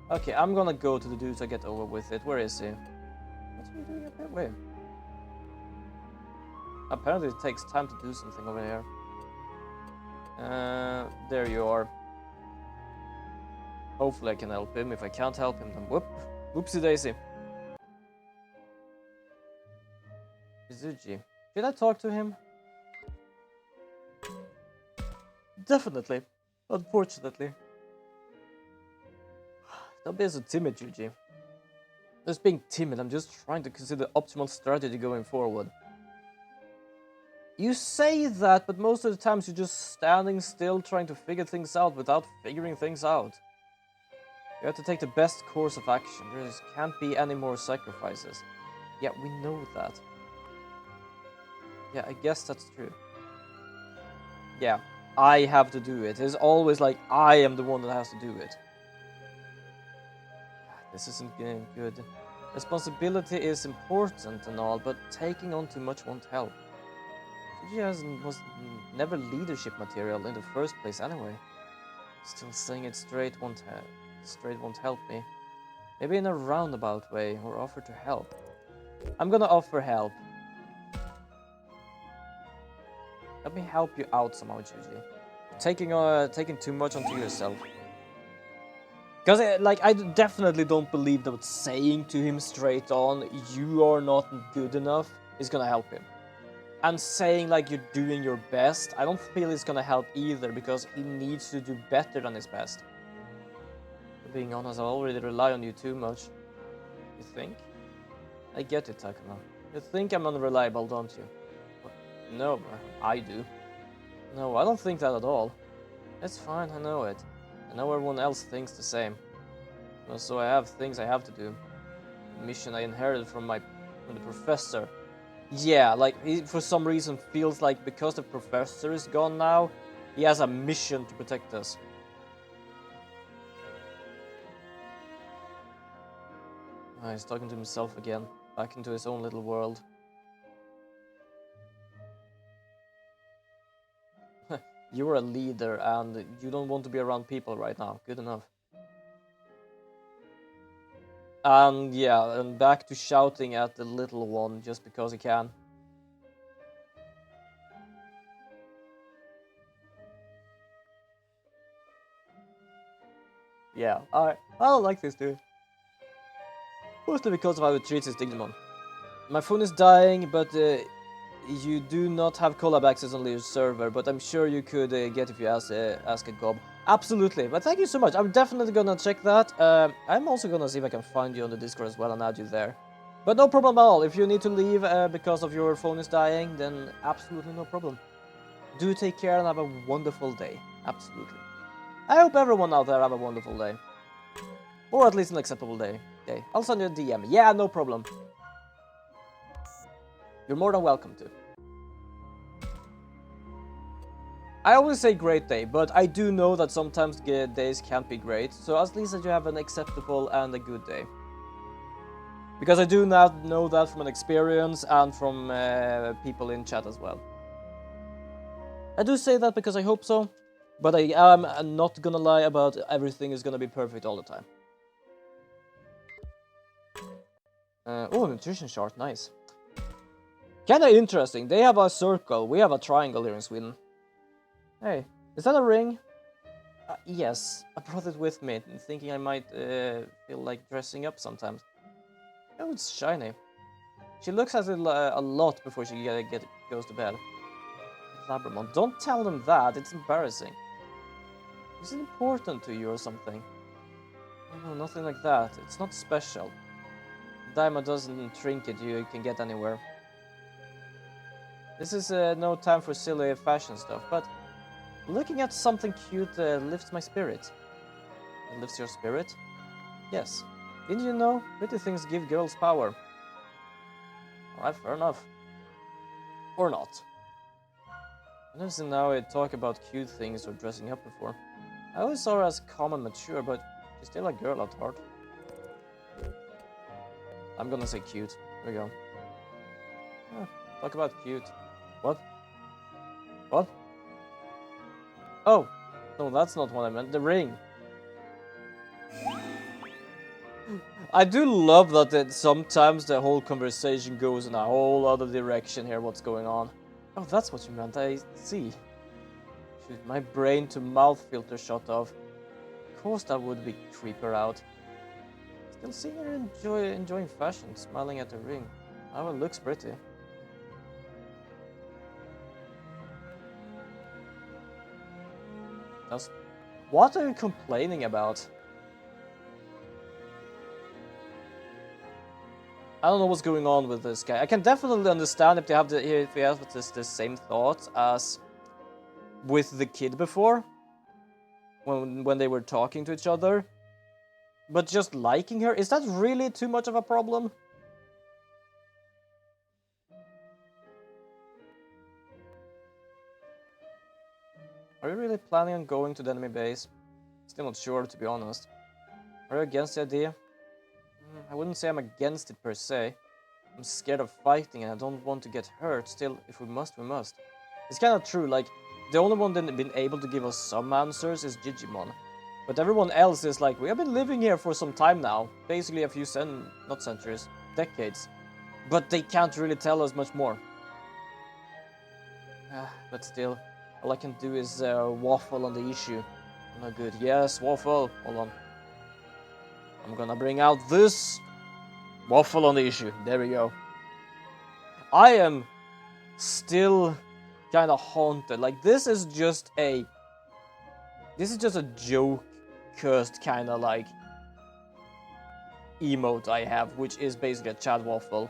Okay, I'm gonna go to the dude to get over with it. Where is he? What's he doing up here? Wait. Apparently it takes time to do something over here. There you are. Hopefully I can help him. If I can't help him, then whoopsie daisy. Izuchi. Should I talk to him? Definitely. Unfortunately. Don't be so timid, Yuji. Just being timid, I'm just trying to consider the optimal strategy going forward. You say that, but most of the times you're just standing still trying to figure things out without figuring things out. You have to take the best course of action. There can't be any more sacrifices. Yeah, we know that. Yeah, I guess that's true. Yeah, I have to do it. It's always like I am the one that has to do it. This isn't getting good. Responsibility is important and all, but taking on too much won't help. Fuji was never leadership material in the first place anyway. Still saying it straight won't help me. Maybe in a roundabout way, or offer to help. I'm gonna offer help. Let me help you out somehow, Juji. Taking too much onto yourself. Because, like, I definitely don't believe that saying to him straight on, you are not good enough, is gonna help him. And saying, like, you're doing your best, I don't feel it's gonna help either, because he needs to do better than his best. For being honest, I already rely on you too much. You think? I get it, Takuma. You think I'm unreliable, don't you? No, I do. No, I don't think that at all. It's fine, I know it. I know everyone else thinks the same. Well, so I have things I have to do. The mission I inherited from the professor. Yeah, like, he for some reason feels like because the professor is gone now, he has a mission to protect us. He's talking to himself again, back into his own little world. You're a leader and you don't want to be around people right now. Good enough. And yeah, and back to shouting at the little one just because he can. Yeah, I don't like this dude. Mostly because of how he treats his digimon. My phone is dying, but you do not have collab access on your server, but I'm sure you could get if you ask a gob. Absolutely, but thank you so much. I'm definitely gonna check that. I'm also gonna see if I can find you on the Discord as well and add you there. But no problem at all. If you need to leave because of your phone is dying, then absolutely no problem. Do take care and have a wonderful day. Absolutely. I hope everyone out there have a wonderful day. Or at least an acceptable day. I'll send you a DM. Yeah, no problem. You're more than welcome to. I always say great day, but I do know that sometimes days can't be great, so at least that you have an acceptable and a good day. Because I do not know that from an experience and from people in chat as well. I do say that because I hope so, but I am not gonna lie about everything is gonna be perfect all the time. Oh, nutrition chart, nice. Kinda interesting, they have a circle, we have a triangle here in Sweden. Hey, is that a ring? Yes, I brought it with me, thinking I might feel like dressing up sometimes. Oh, it's shiny. She looks at it a lot before she goes to bed. Labramon, don't tell them that, it's embarrassing. Is it important to you or something? Oh, no, nothing like that, it's not special. Dime doesn't trinket you can get anywhere. This is no time for silly fashion stuff, but looking at something cute lifts my spirit. It lifts your spirit? Yes. Didn't you know? Pretty things give girls power. Alright, fair enough. Or not. I've never seen now talk about cute things or dressing up before. I always saw her as calm and mature, but she's still a girl at heart. I'm gonna say cute. There we go. Yeah, talk about cute. What? What? Oh! No, that's not what I meant. The ring! I do love that sometimes the whole conversation goes in a whole other direction here, what's going on. Oh, that's what you meant, I see. Shoot, my brain to mouth filter shut off. Of course that would be creep her out. Still seeing her enjoying fashion, smiling at the ring. Oh, it looks pretty. What are you complaining about? I don't know what's going on with this guy. I can definitely understand if they have the same thoughts as with the kid before, when they were talking to each other. But just liking her, is that really too much of a problem? Are you really planning on going to the enemy base? Still not sure, to be honest. Are you against the idea? I wouldn't say I'm against it per se. I'm scared of fighting and I don't want to get hurt. Still, if we must, we must. It's kind of true, like, the only one that been able to give us some answers is Digimon. But everyone else is like, we have been living here for some time now. Basically a few not centuries, decades. But they can't really tell us much more. But still, all I can do is waffle on the issue. Not good. Yes, waffle. Hold on. I'm gonna bring out this. Waffle on the issue. There we go. I am still kind of haunted. Like, this is just a joke cursed kind of like emote I have, which is basically a Chad waffle.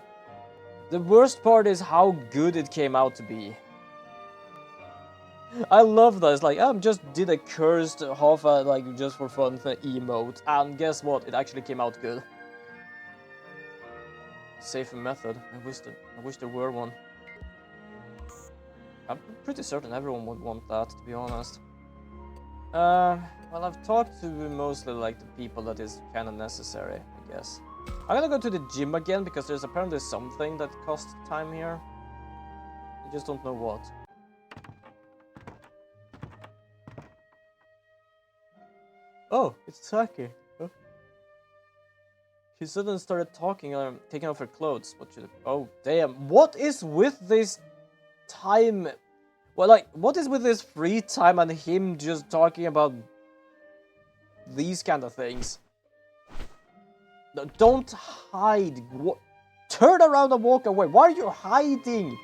The worst part is how good it came out to be. I love that. It's like, I just did a cursed half like just for fun emote, and guess what? It actually came out good. Safer method. I wish there were one. I'm pretty certain everyone would want that, to be honest. Well, I've talked to mostly like the people that is kind of necessary, I guess. I'm gonna go to the gym again because there's apparently something that costs time here. I just don't know what. Oh, it's Saki. Huh? She suddenly started talking, taking off her clothes. What should? Oh, damn! What is with this time? Well, like, what is with this free time and him just talking about these kind of things? No, don't hide. What? Turn around and walk away. Why are you hiding?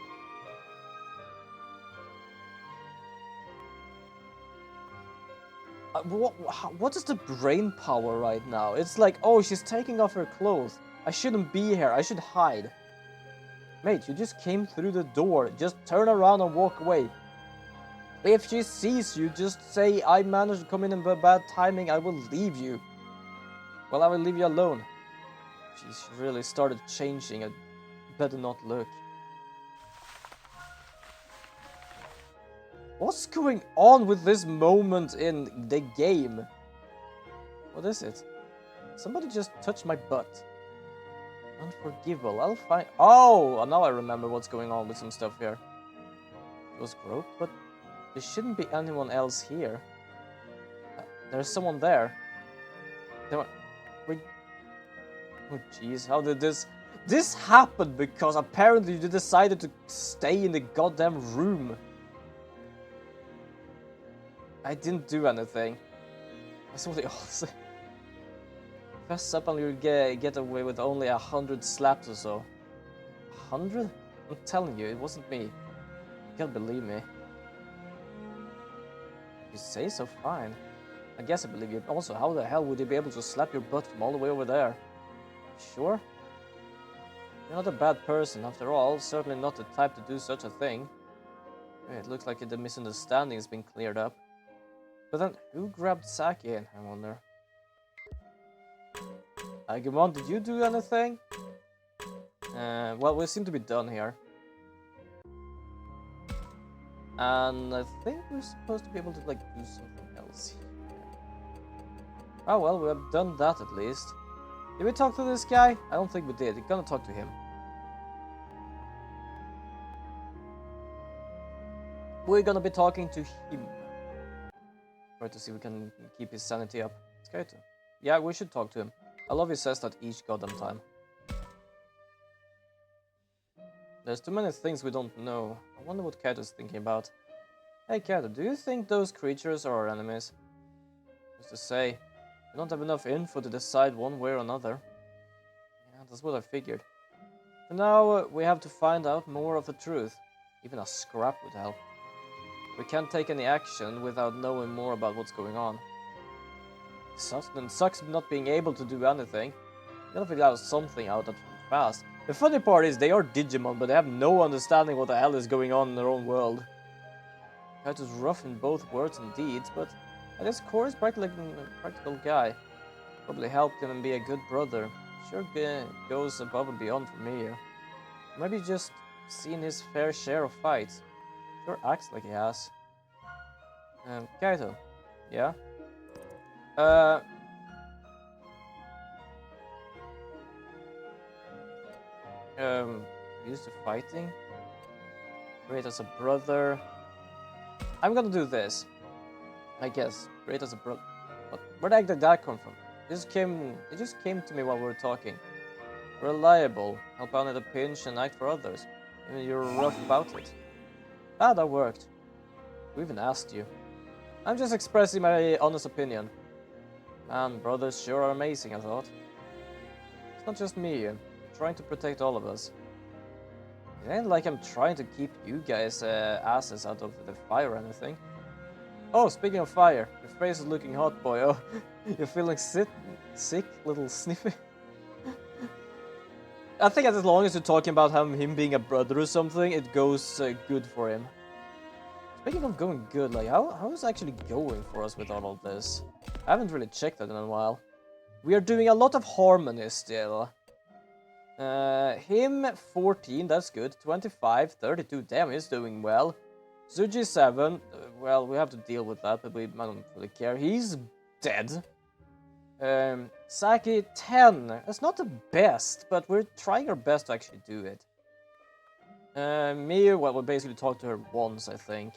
What is the brain power right now? It's like, oh, she's taking off her clothes. I shouldn't be here. I should hide. Mate, you just came through the door. Just turn around and walk away. If she sees you, just say, I managed to come in bad timing. I will leave you. Well, I will leave you alone. She's really started changing. I better not look. What's going on with this moment in the game? What is it? Somebody just touched my butt. Unforgivable. I'll find... Oh! Now I remember what's going on with some stuff here. It was growth, but there shouldn't be anyone else here. There's someone there. There were... Oh jeez, how did this... This happened because apparently you decided to stay in the goddamn room. I didn't do anything. That's what they all say. Fess up and you'll get away with only 100 slaps or so. 100? I'm telling you, it wasn't me. You can't believe me. You say so, fine. I guess I believe you. Also, how the hell would you be able to slap your butt from all the way over there? Sure? You're not a bad person, after all. Certainly not the type to do such a thing. It looks like the misunderstanding has been cleared up. But then, who grabbed Saki in, I wonder? Agumon, did you do anything? Well, we seem to be done here. And I think we're supposed to be able to, like, do something else here. Oh well, we have done that at least. Did we talk to this guy? I don't think we did. We're gonna talk to him. We're gonna be talking to him. Try to see if we can keep his sanity up. It's Kaito. Yeah, we should talk to him. I love he says that each goddamn time. There's too many things we don't know. I wonder what Kaito's thinking about. Hey Kaito, do you think those creatures are our enemies? Just to say, we don't have enough info to decide one way or another. Yeah, that's what I figured. For now, we have to find out more of the truth. Even a scrap would help. We can't take any action without knowing more about what's going on. It sucks not being able to do anything. You gotta figure out something out fast. The funny part is they are Digimon, but they have no understanding what the hell is going on in their own world. Kaito's rough in both words and deeds, but at his core is practically a practical guy. Probably helped him and be a good brother. Sure goes above and beyond for me here. Maybe just seen his fair share of fights. Sure acts like he has. Kaito. Yeah? Used to fighting? Great as a brother. I'm gonna do this. I guess. Great as a brother. But where the heck did that come from? It just came to me while we were talking. Reliable. Help out at a pinch and act for others. Even you're rough about it. Ah, that worked. Who even asked you? I'm just expressing my honest opinion. Man, brothers sure are amazing, I thought. It's not just me. I'm trying to protect all of us. It ain't like I'm trying to keep you guys' asses out of the fire or anything. Oh, speaking of fire, your face is looking hot, boy. Oh, you're feeling sick, little sniffy. I think as long as you're talking about him being a brother or something, it goes good for him. Speaking of going good, like how is it actually going for us with all of this? I haven't really checked that in a while. We are doing a lot of harmony still. Him 14, that's good. 25, 32, damn, he's doing well. Tsuji 7, well, we have to deal with that, but I don't really care. He's dead. Saki 10, that's not the best, but we're trying our best to actually do it. Miu, well, we basically talked to her once, I think.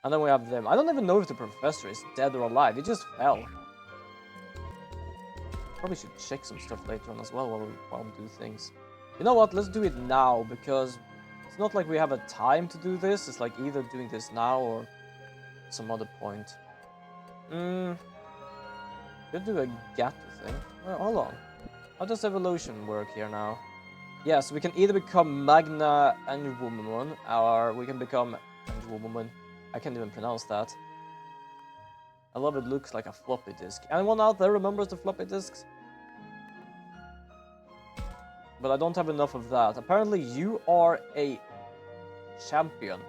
And then we have them. I don't even know if the professor is dead or alive, he just fell. Probably should check some stuff later on as well while we do things. You know what, let's do it now, because it's not like we have a time to do this. It's like either doing this now or some other point. Could do a Gato thing. Well, hold on. How does evolution work here now? Yeah, so we can either become Magna Anjuwoman, or we can become Anjuwoman. I can't even pronounce that. I love it looks like a floppy disk. Anyone out there remembers the floppy disks? But I don't have enough of that. Apparently you are a champion.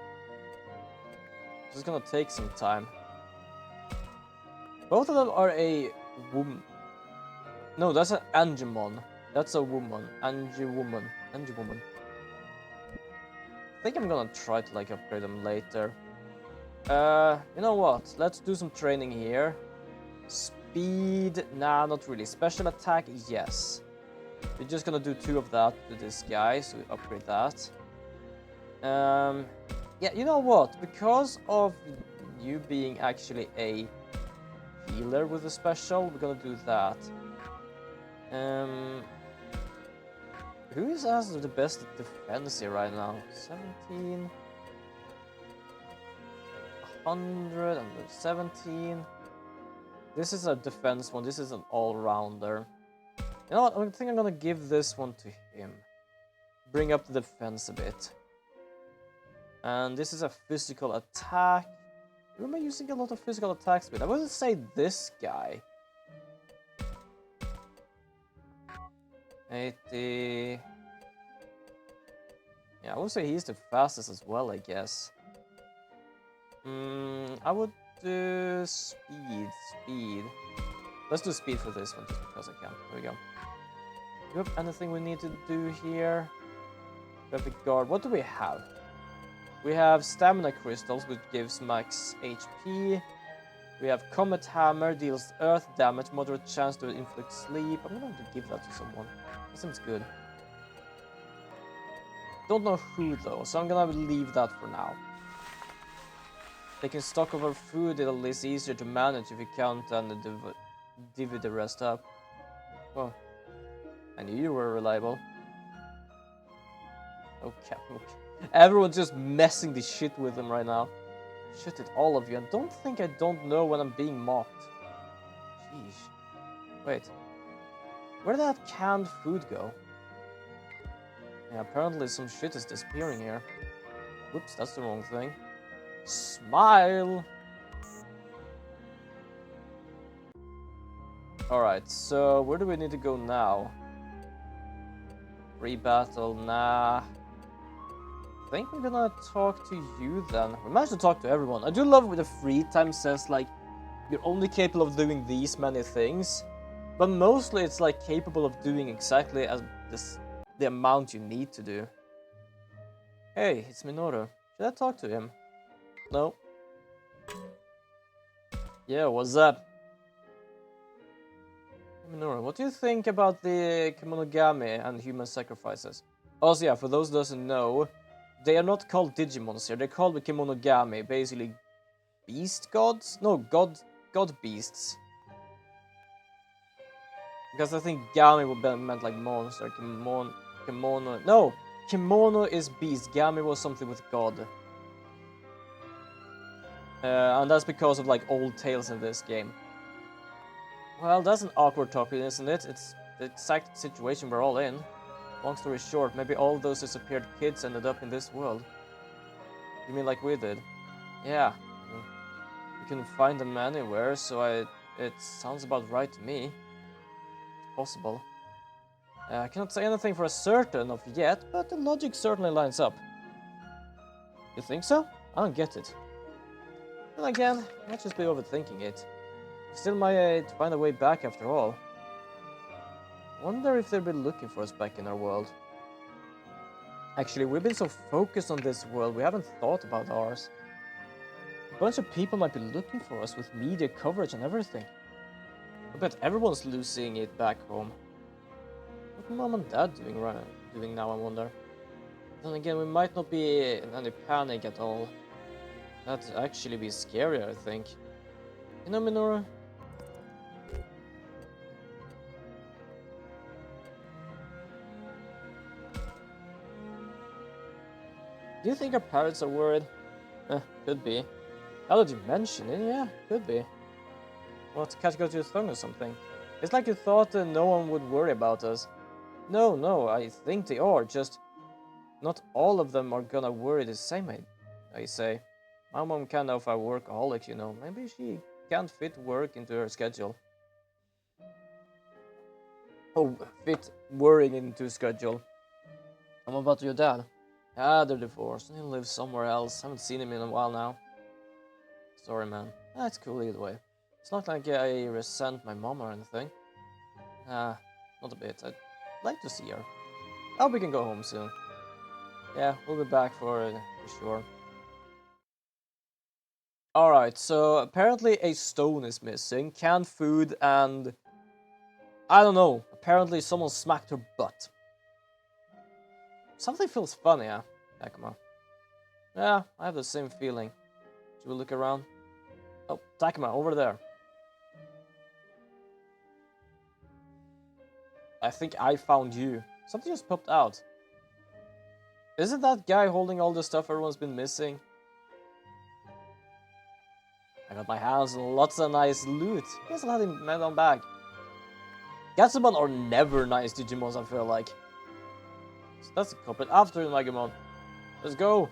This is gonna take some time. Both of them are a woman. No, that's an Angemon. That's a woman. Angewoman. Angewoman. I think I'm gonna try to like upgrade them later. You know what? Let's do some training here. Speed, nah, not really. Special attack, yes. We're just gonna do 2 of that to this guy, so we upgrade that. Yeah, you know what? Because of you being actually a healer with a special, we're gonna do that. Who has the best defense here right now? 17, 100, and 17. This is a defense one. This is an all-rounder. You know what? I think I'm gonna give this one to him. Bring up the defense a bit. And this is a physical attack. Who am I using a lot of physical attacks with? I wouldn't say this guy. 80. Yeah, I would say he's the fastest as well, I guess. I would do speed. Let's do speed for this one just because I can. There we go. Do we have anything we need to do here? Perfect guard. What do we have? We have stamina crystals, which gives max HP. We have comet hammer, deals earth damage, moderate chance to inflict sleep. I'm gonna have to give that to someone. That seems good. Don't know who though, so I'm gonna leave that for now. Taking stock of our food is easier to manage if you count and divvy the rest up. Well, I knew you were reliable. Okay. Everyone's just messing the shit with them right now. Shit at all of you, and don't think I don't know when I'm being mocked. Jeez. Wait. Where did that canned food go? Yeah, apparently some shit is disappearing here. Whoops, that's the wrong thing. Smile! Alright, so where do we need to go now? Free battle, nah. I think we're gonna talk to you then. We managed to talk to everyone. I do love when the free time says like you're only capable of doing these many things, but mostly it's like capable of doing exactly as the amount you need to do. Hey, it's Minoru. Should I talk to him? No. Yeah, what's up? Minoru, what do you think about the Kemonogami and human sacrifices? Also, yeah, for those who doesn't know, they are not called digimons here. They're called the Kemonogami, basically beast gods? No, god beasts. Because I think Gami would be meant like monster. Kimono. No! Kimono is beast. Gami was something with god. And that's because of like old tales in this game. Well, that's an awkward topic, isn't it? It's the exact situation we're all in. Long story short, maybe all those disappeared kids ended up in this world. You mean like we did? Yeah. We couldn't find them anywhere, so it sounds about right to me. It's possible. I cannot say anything for certain of yet, but the logic certainly lines up. You think so? I don't get it. Then again, I might just be overthinking it. We still might find a way back after all. Wonder if they'll be looking for us back in our world. Actually, we've been so focused on this world, we haven't thought about ours. A bunch of people might be looking for us with media coverage and everything. I bet everyone's losing it back home. What are Mom and Dad doing now, I wonder? Then again, we might not be in any panic at all. That'd actually be scarier, I think. You know, Minoru? Do you think our parents are worried? Could be. Now that you mention it, yeah, could be. What, cat got your tongue or something? It's like you thought no one would worry about us. No, I think they are, just not all of them are gonna worry the same, I say. My mom kind of a workaholic, you know. Maybe she can't fit work into her schedule. Oh, fit worrying into schedule. And what about your dad? Ah, they're divorced and he lives somewhere else. Haven't seen him in a while now. Sorry, man. That's cool either way. It's not like I resent my mom or anything. Nah, not a bit. I'd like to see her. I hope we can go home soon. Yeah, we'll be back for sure. Alright, so apparently a stone is missing, canned food, and... I don't know, apparently someone smacked her butt. Something feels funny, huh? Yeah, come on. Yeah, I have the same feeling. Should we look around? Oh, Takuma, over there. I think I found you. Something just popped out. Isn't that guy holding all the stuff everyone's been missing? I got my hands on lots of nice loot. Guess I'll have him med on back. Gatsumon are never nice Digimons, I feel like. So that's a culprit. After him, Megamon. Let's go.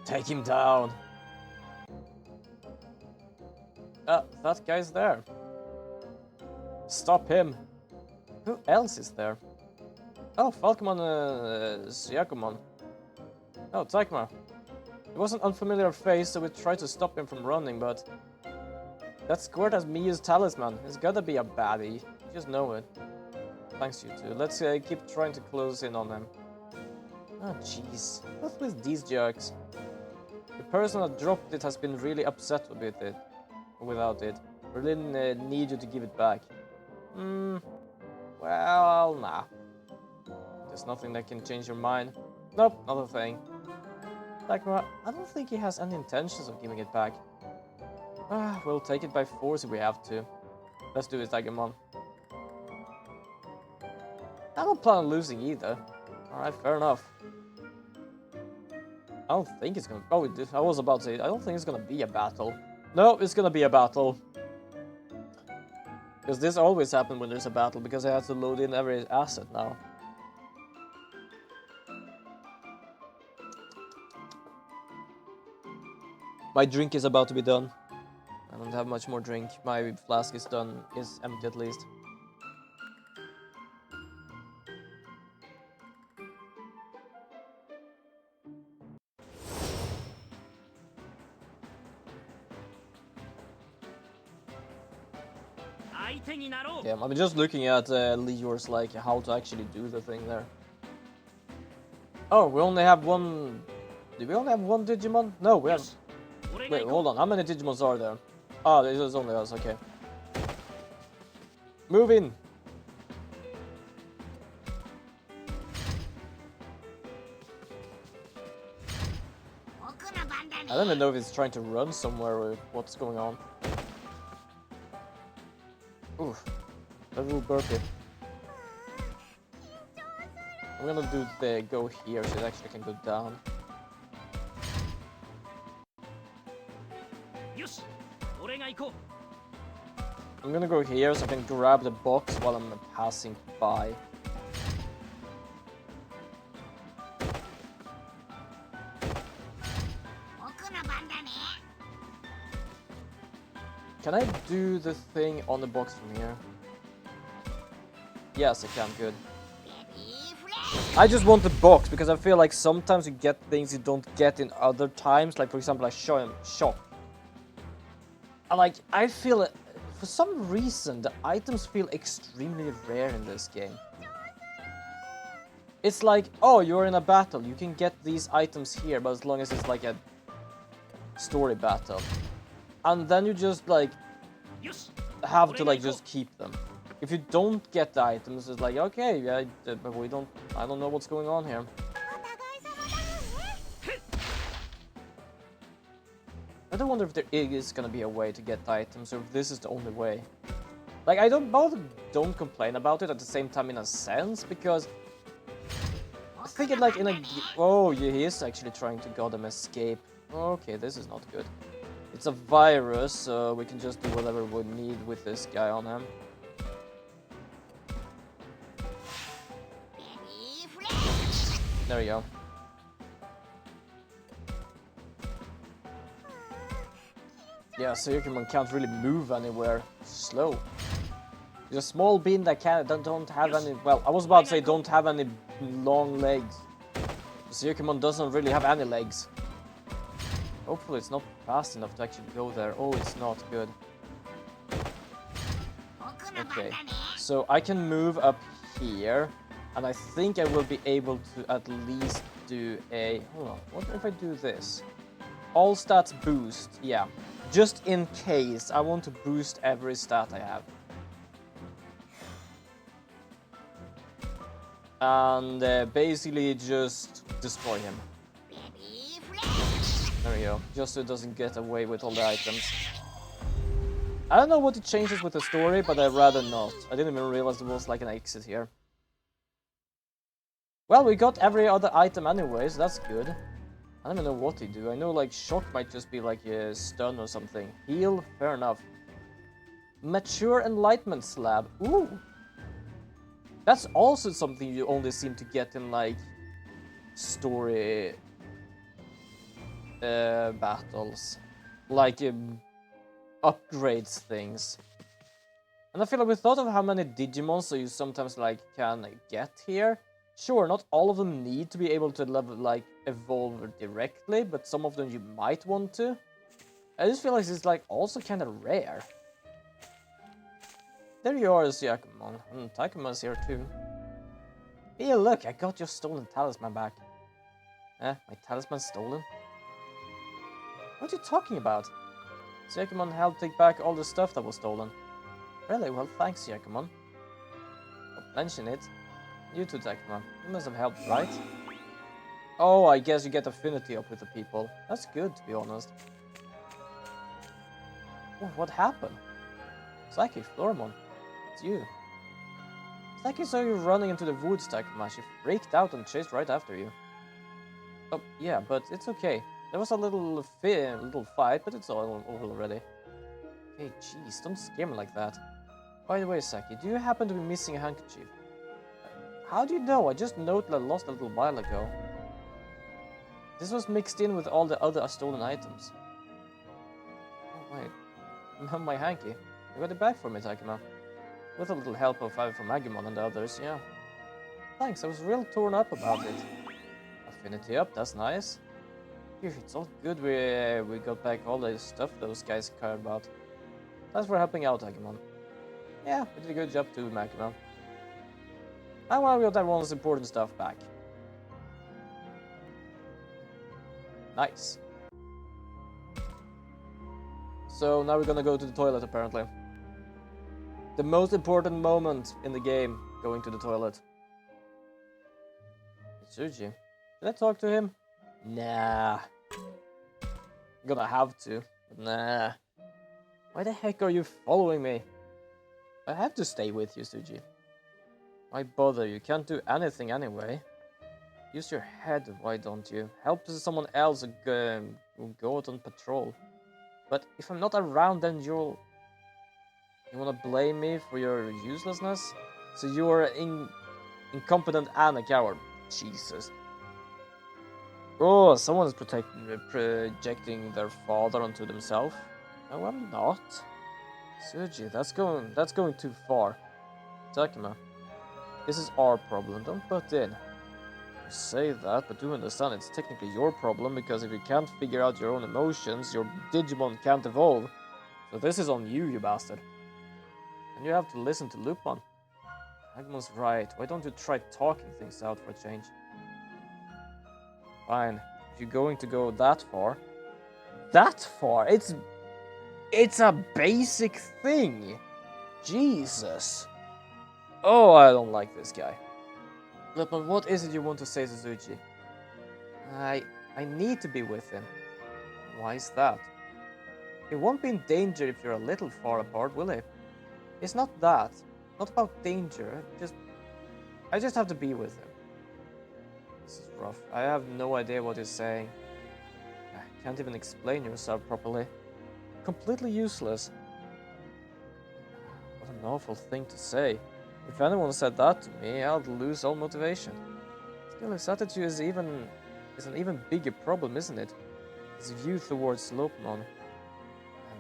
Take him down. That guy's there. Stop him. Who else is there? Oh, Falcomon, Syakomon. Oh, Takuma. It was an unfamiliar face, so we tried to stop him from running, but... That squirt has Miu's talisman. It's gotta be a baddie. You just know it. Thanks, you two. Let's keep trying to close in on him. Oh, jeez. What's with these jerks? The person that dropped it has been really upset with it. Without it. Really need you to give it back. Well, nah. There's nothing that can change your mind. Nope, not a thing. Takuma, I don't think he has any intentions of giving it back. We'll take it by force if we have to. Let's do it, Digimon. I don't plan on losing either. Alright, fair enough. I don't think it's gonna... Oh, I was about to say, I don't think it's gonna be a battle. No, it's gonna be a battle. Because this always happens when there's a battle, because I have to load in every asset now. My drink is about to be done. I don't have much more drink. My flask is done, is empty at least. Yeah, I'm just looking at Lior's like how to actually do the thing there. Oh, we only have one. Do we only have one Digimon? No, we have. Wait, hold on. How many Digimons are there? Oh, there's only us. Okay. Move in. I don't even know if it's trying to run somewhere or what's going on. Oof. That will burp it. I'm gonna do the go here so it actually can go down. I'm gonna go here so I can grab the box while I'm passing by. Can I do the thing on the box from here? Yes, I can. Good. I just want the box because I feel like sometimes you get things you don't get in other times. Like, for example, like shop. And like, I feel it. For some reason, the items feel extremely rare in this game. It's like, oh, you're in a battle. You can get these items here, but as long as it's like a story battle. And then you just like have to like just keep them. If you don't get the items, it's like, okay, yeah, but I don't know what's going on here. I don't wonder if there is gonna be a way to get the items, or if this is the only way. Like, I don't complain about it at the same time in a sense, because I think it like in a... Oh, yeah, he is actually trying to goddamn escape. Okay, this is not good. It's a virus, so we can just do whatever we need with this guy on him. There we go. Yeah, so Yukimon can't really move anywhere. Slow. He's a small bean that don't have any... Well, I was about to say don't have any long legs. So Yukimon doesn't really have any legs. Hopefully it's not fast enough to actually go there. Oh, it's not good. Okay, so I can move up here. And I think I will be able to at least do a... Hold on, what if I do this? All stats boost, yeah. Just in case, I want to boost every stat I have. And basically just destroy him. There we go, just so it doesn't get away with all the items. I don't know what it changes with the story, but I'd rather not. I didn't even realize there was like an exit here. Well, we got every other item anyway, so that's good. I don't even know what they do. I know like shock might just be like a stun or something. Heal, fair enough. Mature enlightenment slab. Ooh. That's also something you only seem to get in like story battles. Like upgrades things. And I feel like we thought of how many digimon so you sometimes like can get here. Sure, not all of them need to be able to level, like, evolve directly, but some of them you might want to. I just feel like it's, like, also kind of rare. There you are, Yakumon. Takuma's here, too. Hey, look, I got your stolen talisman back. My talisman's stolen? What are you talking about? Yakumon helped take back all the stuff that was stolen. Really? Well, thanks, Yakumon. Don't mention it. You too, Takuma. You must have helped, right? Oh, I guess you get affinity up with the people. That's good, to be honest. Oh, what happened? Psyche, Floramon. It's you. Psyche saw you running into the woods, Takuma. She freaked out and chased right after you. Oh, yeah, but it's okay. There was a little fight, but it's all over already. Hey, jeez, don't scare me like that. By the way, Saki, do you happen to be missing a handkerchief? How do you know? I just noted I lost a little while ago. This was mixed in with all the other stolen items. Oh wait, my hanky. You got it back for me, Takuma. With a little help from Agumon and the others, yeah. Thanks, I was real torn up about it. Affinity up, that's nice. Phew, it's all good we got back all the stuff those guys cared about. Thanks for helping out, Agumon. Yeah, we did a good job too, Agumon. And well, we got everyone's important stuff back. Nice. So now we're gonna go to the toilet, apparently. The most important moment in the game, going to the toilet. Itsuji. Should I talk to him? Nah. I'm gonna have to, but nah. Why the heck are you following me? I have to stay with you, Suji. Why bother? You can't do anything anyway. Use your head, why don't you? Help someone else go out on patrol. But if I'm not around, then you wanna blame me for your uselessness? So you're incompetent and a coward. Jesus. Oh, someone's projecting their father onto themselves. No, I'm not. Suji, that's going too far. Takuma. This is our problem, don't butt in. You say that, but do understand it's technically your problem, because if you can't figure out your own emotions, your Digimon can't evolve. So this is on you, you bastard. And you have to listen to Lupin. Agumon's right, why don't you try talking things out for a change? Fine, if you're going to go that far... That far? It's a basic thing! Jesus! Oh, I don't like this guy. Lupin, what is it you want to say to Suzuki? I need to be with him. Why is that? He won't be in danger if you're a little far apart, will he? It's not that. Not about danger. I just have to be with him. This is rough. I have no idea what he's saying. I can't even explain yourself properly. Completely useless. What an awful thing to say. If anyone said that to me, I'd lose all motivation. Still, his attitude is an even bigger problem, isn't it? His view towards Lopmon.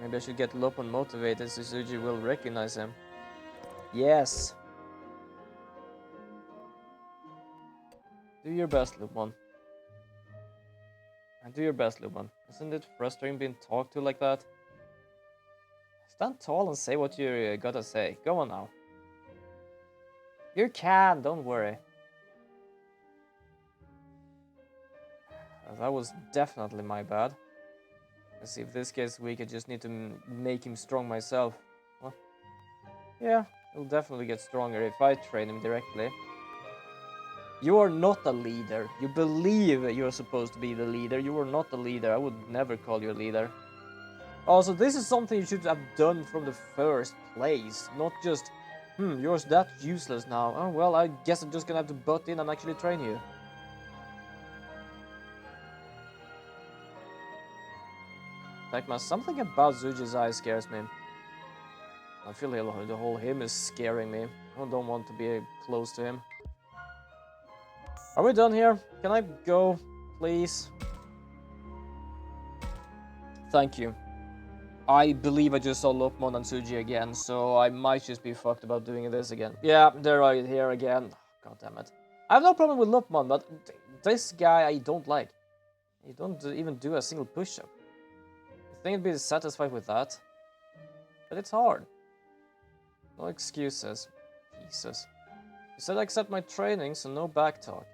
Maybe I should get Lopmon motivated so Suzuki will recognize him. Yes. Do your best, Lopmon. Do your best, Lopmon. Isn't it frustrating being talked to like that? Stand tall and say what you gotta say. Go on now. You can, don't worry. That was definitely my bad. Let's see, if this gets weak, I just need to make him strong myself. Well, yeah, he'll definitely get stronger if I train him directly. You are not a leader. You believe you're supposed to be the leader. You are not the leader. I would never call you a leader. Also, this is something you should have done from the first place. Not just, you're that useless now. Oh, well, I guess I'm just gonna have to butt in and actually train you. Like, something about Zuji's eye scares me. I feel the whole him is scaring me. I don't want to be close to him. Are we done here? Can I go, please? Thank you. I believe I just saw Lopmon and Suji again, so I might just be fucked about doing this again. Yeah, they're right here again. God damn it. I have no problem with Lopmon, but this guy I don't like. He don't even do a single push-up. I think I'd be satisfied with that. But it's hard. No excuses. Jesus. You said accept my training, so no back talk.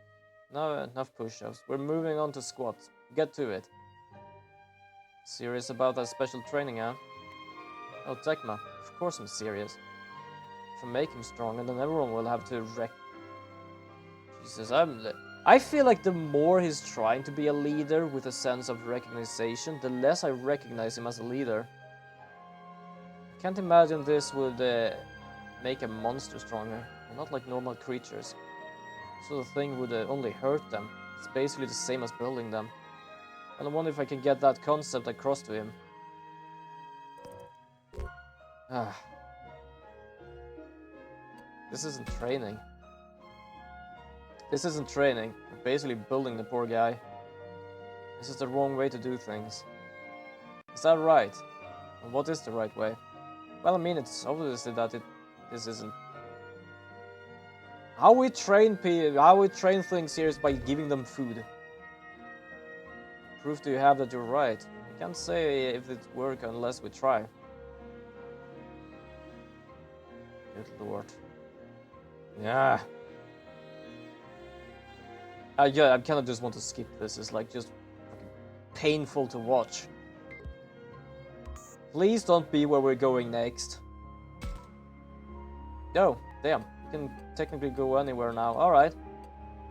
Now enough push-ups. We're moving on to squats. Get to it. Serious about that special training, huh? Oh, Tekma. Of course I'm serious. If I make him strong, and then everyone will have to Jesus, I feel like the more he's trying to be a leader with a sense of recognition, the less I recognize him as a leader. I can't imagine this would make a monster stronger. They're not like normal creatures. So the thing would only hurt them. It's basically the same as building them. And I wonder if I can get that concept across to him. This isn't training. This isn't training. We're basically building the poor guy. This is the wrong way to do things. Is that right? And what is the right way? Well, I mean, it's obviously that this isn't. How we train things here is by giving them food. Proof do you have that you're right? I can't say if it works unless we try. Good lord. Yeah. Yeah, I kind of just want to skip this. It's like just painful to watch. Please don't be where we're going next. Oh, damn. You can technically go anywhere now. Alright.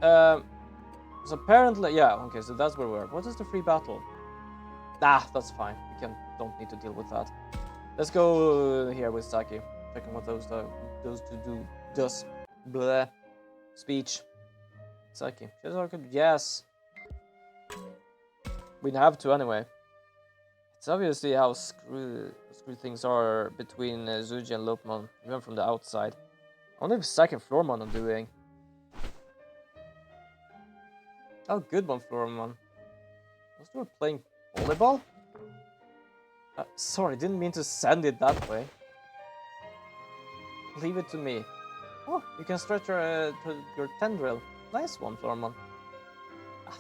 So apparently, yeah, okay, so that's where we are. What is the free battle? That's fine. We don't need to deal with that. Let's go here with Saki. Checking what those two do. Does. Blah. Speech. Saki. Yes. We have to anyway. It's obviously how screw things are between Zuji and Lopmon, even from the outside. I wonder if second Floormon are doing. Oh, good one, Floormon. Was we playing volleyball? Sorry, didn't mean to send it that way. Leave it to me. Oh, you can stretch your tendril. Nice one, Floormon.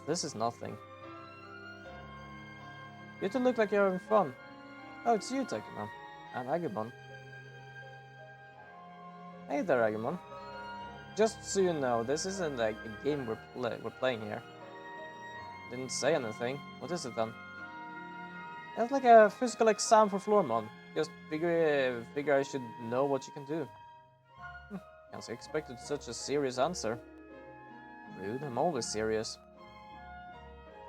This is nothing. You two look like you're having fun. Oh, it's you, Tekma. And Agumon. Hey there, Agumon. Just so you know, this isn't like a game we're playing here. Didn't say anything. What is it then? It's like a physical exam for Floormon. Just figure I should know what you can do. Can't say expected such a serious answer. Rude, I'm always serious.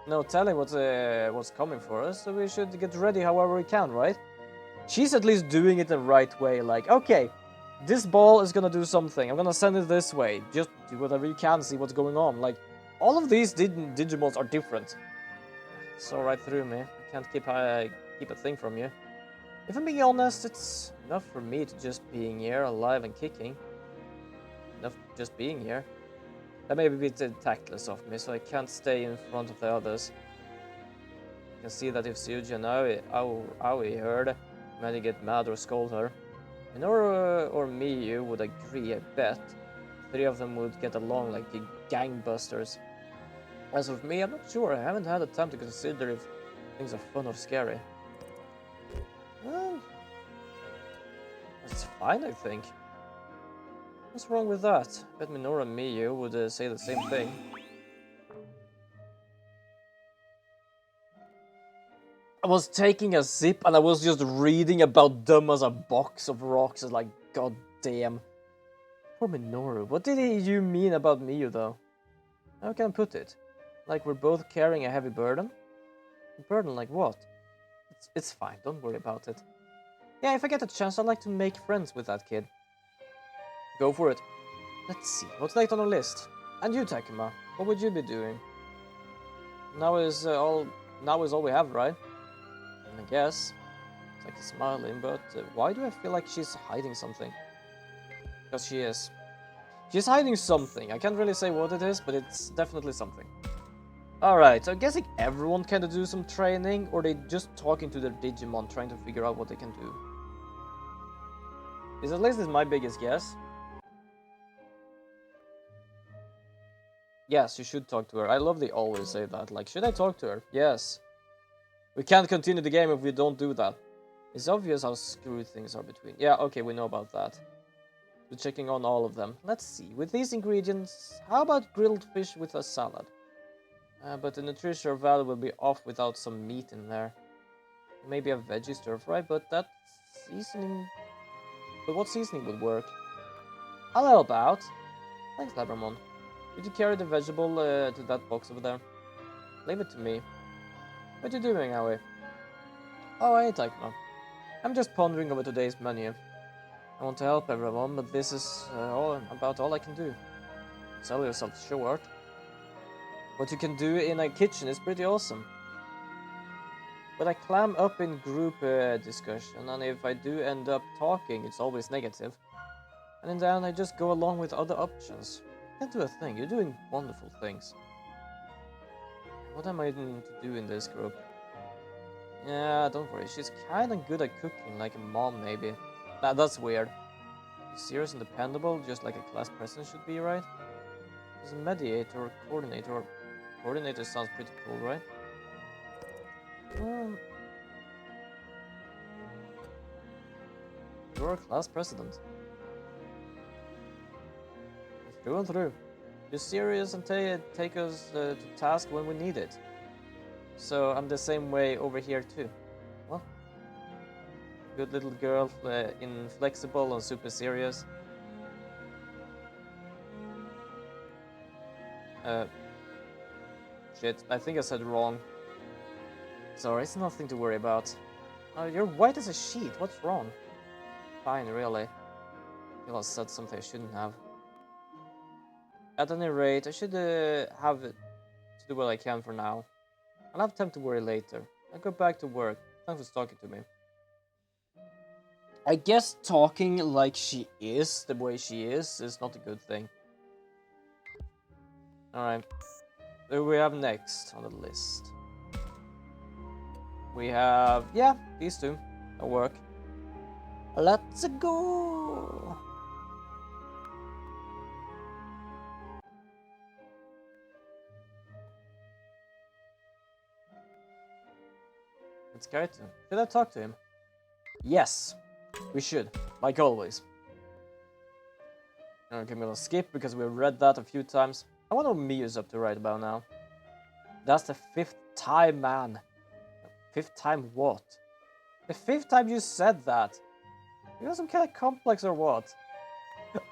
No telling what's coming for us, so we should get ready however we can, right? She's at least doing it the right way, like, okay, this ball is gonna do something, I'm gonna send it this way, just do whatever you can, see what's going on, like, all of these digimons are different. So right through me, I can't keep a thing from you. If I'm being honest, it's enough for me to just being here, alive and kicking. Enough just being here. That may be a bit tactless of me, so I can't stay in front of the others. I can see that if Suji and Aoi heard, I might get mad or scold her. Minoru or Miyu would agree, I bet. 3 of them would get along like gangbusters. As for me, I'm not sure. I haven't had the time to consider if things are fun or scary. Well, that's fine, I think. What's wrong with that? I bet Minoru and Miyu would say the same thing. I was taking a sip and I was just reading about them as a box of rocks. It's like, god damn. Poor Minoru. What did you mean about Miyu though? How can I put it? Like we're both carrying a heavy burden? A burden like what? It's fine, don't worry about it. Yeah, if I get a chance, I'd like to make friends with that kid. Go for it. Let's see, what's next on the list? And you, Takuma, what would you be doing? Now is all we have, right? And I guess. It's like smiling, but why do I feel like she's hiding something? Because she is. She's hiding something. I can't really say what it is, but it's definitely something. Alright, so I'm guessing everyone can do some training, or they just talking to their Digimon trying to figure out what they can do. At least is my biggest guess. Yes, you should talk to her. I love they always say that. Like, should I talk to her? Yes. We can't continue the game if we don't do that. It's obvious how screwed things are between. Yeah, okay, we know about that. We're checking on all of them. Let's see. With these ingredients, how about grilled fish with a salad? But the nutritional value will be off without some meat in there. Maybe a veggie stir fry, but that seasoning... But what seasoning would work? I'll help out. Thanks, Labramon. Could you carry the vegetable to that box over there? Leave it to me. What you doing, Howie? Oh, hey, Takuma. I'm just pondering over today's menu. I want to help everyone, but this is about all I can do. Sell yourself short. What you can do in a kitchen is pretty awesome. But I clam up in group discussion, and if I do end up talking, it's always negative. And in the end, I just go along with other options. Can't do a thing. You're doing wonderful things. What am I to do in this group? Yeah, don't worry. She's kinda good at cooking, like a mom maybe. Nah, that's weird. Serious and dependable, just like a class president should be, right? She's a mediator or coordinator. Coordinator sounds pretty cool, right? You're a class president. Through and through. You're serious and take us to task when we need it. So I'm the same way over here too. Well, good little girl, inflexible and super serious. Shit, I think I said wrong. Sorry, it's nothing to worry about. You're white as a sheet, what's wrong? Fine, really. I feel I said something I shouldn't have. At any rate, I should have to do what I can for now. I'll have time to worry later. I'll go back to work. Thanks for talking to me. I guess talking like she is, the way she is not a good thing. Alright. Who do we have next on the list? We have... yeah, these two. That'll work. Let's go! It's Kaito. Should I talk to him? Yes, we should, like always. Okay, I'm gonna skip because we've read that a few times. I wonder what Miyu's up to right about now. That's the 5th time, man. 5th time what? The 5th time you said that. You got some kind of complex or what?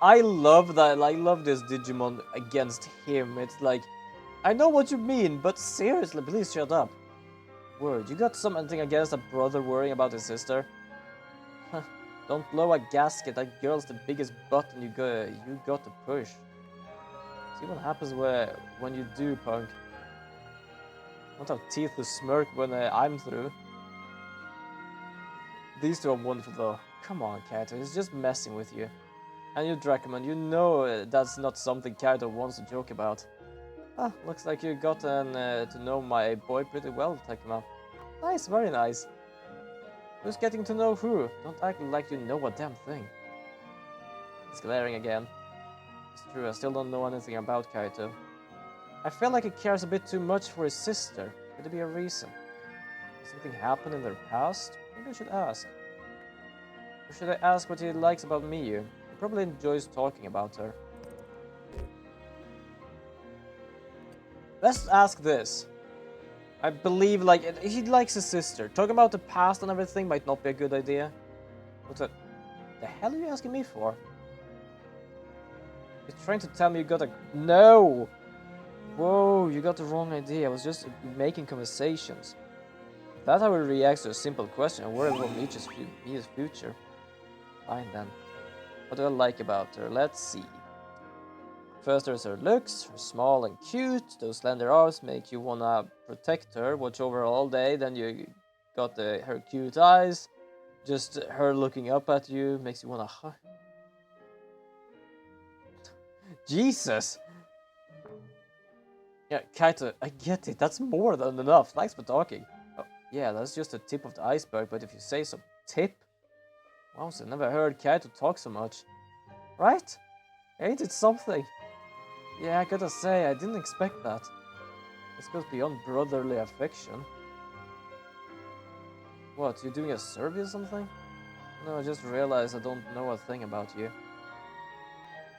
I love that. I love this Digimon against him. It's like, I know what you mean, but seriously, please shut up. Word, you got something against a brother worrying about his sister? Don't blow a gasket, that girl's the biggest button you got to push. See what happens when you do, punk. I won't have teeth to smirk when I'm through. These two are wonderful though. Come on, Kaito, he's just messing with you. And you, Dracomon, you know that's not something Kaito wants to joke about. Ah, looks like you gotten to know my boy pretty well, Takuma. Nice, very nice. Who's getting to know who? Don't act like you know a damn thing. He's glaring again. It's true, I still don't know anything about Kaito. I feel like he cares a bit too much for his sister. Could there be a reason? Did something happen in their past? Maybe I should ask. Or should I ask what he likes about Miyu? He probably enjoys talking about her. Let's ask this. I believe, like, he likes his sister. Talking about the past and everything might not be a good idea. What's that? The hell are you asking me for? You're trying to tell me you got a... No! Whoa, you got the wrong idea. I was just making conversations. That's how he reacts to a simple question and worry about Mia's future. Fine then. What do I like about her? Let's see. First there's her looks, her small and cute. Those slender arms make you wanna protect her, watch over her all day. Then you got her cute eyes. Just her looking up at you makes you wanna... Jesus! Yeah, Kaito, I get it. That's more than enough. Thanks for talking. Oh, yeah, that's just the tip of the iceberg, but if you say so, tip? Wow, I never heard Kaito talk so much. Right? Ain't it something? Yeah, I gotta say, I didn't expect that. This goes beyond brotherly affection. What, you doing a survey or something? No, I just realized I don't know a thing about you.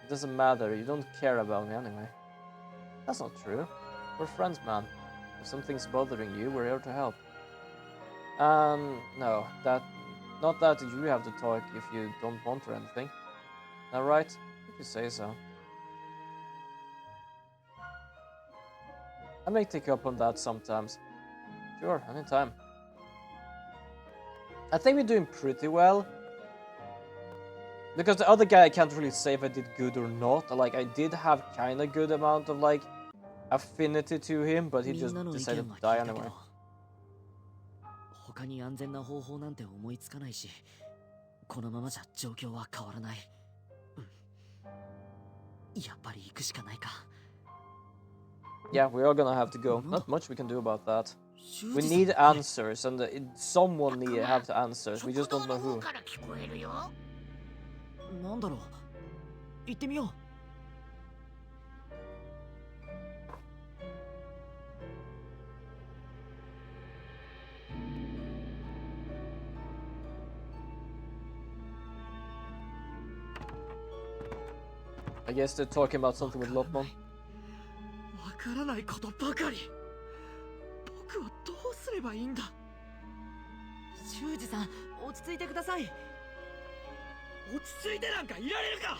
It doesn't matter, you don't care about me anyway. That's not true. We're friends, man. If something's bothering you, we're here to help. No, not that you have to talk if you don't want or anything. Alright? If you say so. I may take up on that sometimes. Sure, anytime. I think we're doing pretty well. Because the other guy, I can't really say if I did good or not. Like, I did have kinda good amount of, like, affinity to him, but he just decided to die anyway.
他に安全な方法なんて思いつかないし、このままじゃ状況は変わらない。やっぱり行くしかないか。
Yeah, we are gonna have to go. Not much we can do about that. We need answers, and someone have the answers. We just don't know who.
なんだろう。行ってみよう。
I guess they're talking about something with Lopmon.
わからないことばかり。僕はどうすればいいんだ。
修二さん、落ち着いてください。
落ち着いてなんかいられるか。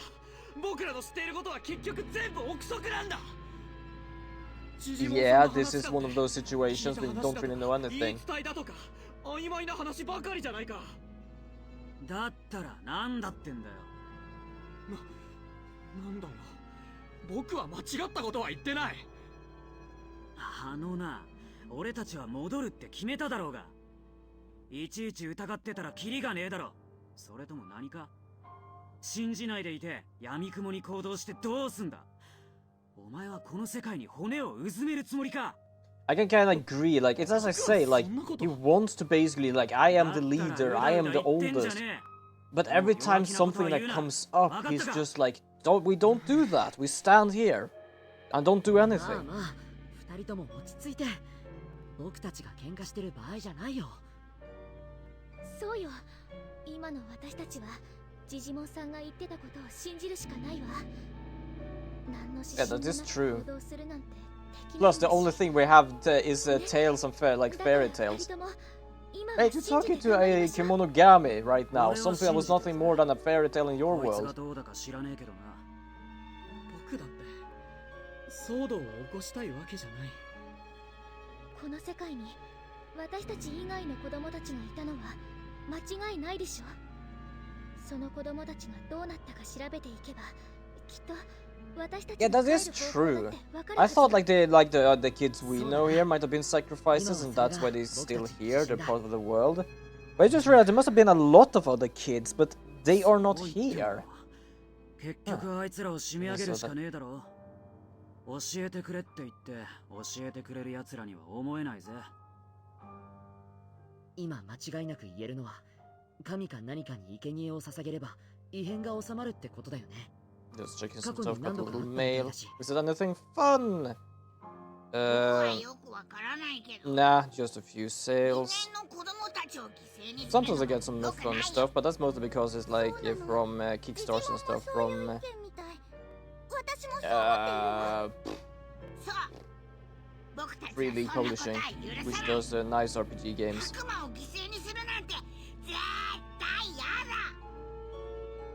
僕らの知っていることは結局全部憶測なんだ。
Yeah, this is one of those situations where you don't really know anything.
言い伝えだとか曖昧な話ばかりじゃないか。だったらなんだってんだよ。なんだよ。僕は間違ったことは言ってない。な、俺たちは戻るって決めただろうが。いちいち疑ってたらキリがねえだろ。それとも何か信じないでいて闇雲に行動してどうすんだ。お前はこの世界に骨をうずめるつもりか。
I can kind of agree, like, it's as I say, like, he wants to basically, like, I am the leader, I am the oldest. But every time something that comes up, he's just like, we don't do that, we stand here and don't do anything.
二人とも落ち着いて。僕たちが喧嘩してる場合じゃないよ。
そうよ。今の私たちはジジモンさんが言ってたことを信じるしかないわ。何の指針もなく行動するなんてできない。
Plus, the only thing we have is tales and like fairy tales. Hey, you're talking to a kimonogami right now, something that was nothing more than a fairy tale in your world.
僕だって騒動を起こしたいわけじゃない。
この世界に私たち以外の子供たちがいたのは間違いないでしょ。その子供たちがどうなったか調べていけばきっと私たち。
Yeah, that is true. I thought like the kids we know here might have been sacrifices, and that's why they're still here. They're part of the world. But I just realized there must have been a lot of other kids, but they are not here.
結局あいつらを締め上げるしかねえだろ。教えてくれって言って教えてくれる奴らには思えないぜ。今間違いなく言えるのは神か何かに生贄を捧げれば異変が収まるってことだよね。
Just checking some stuff, got a little mail. Is it anything fun? Nah, just a few sales. Sometimes I get some fun stuff, but that's mostly because it's like from Kickstarters and stuff from... Freely Publishing, which does nice RPG games.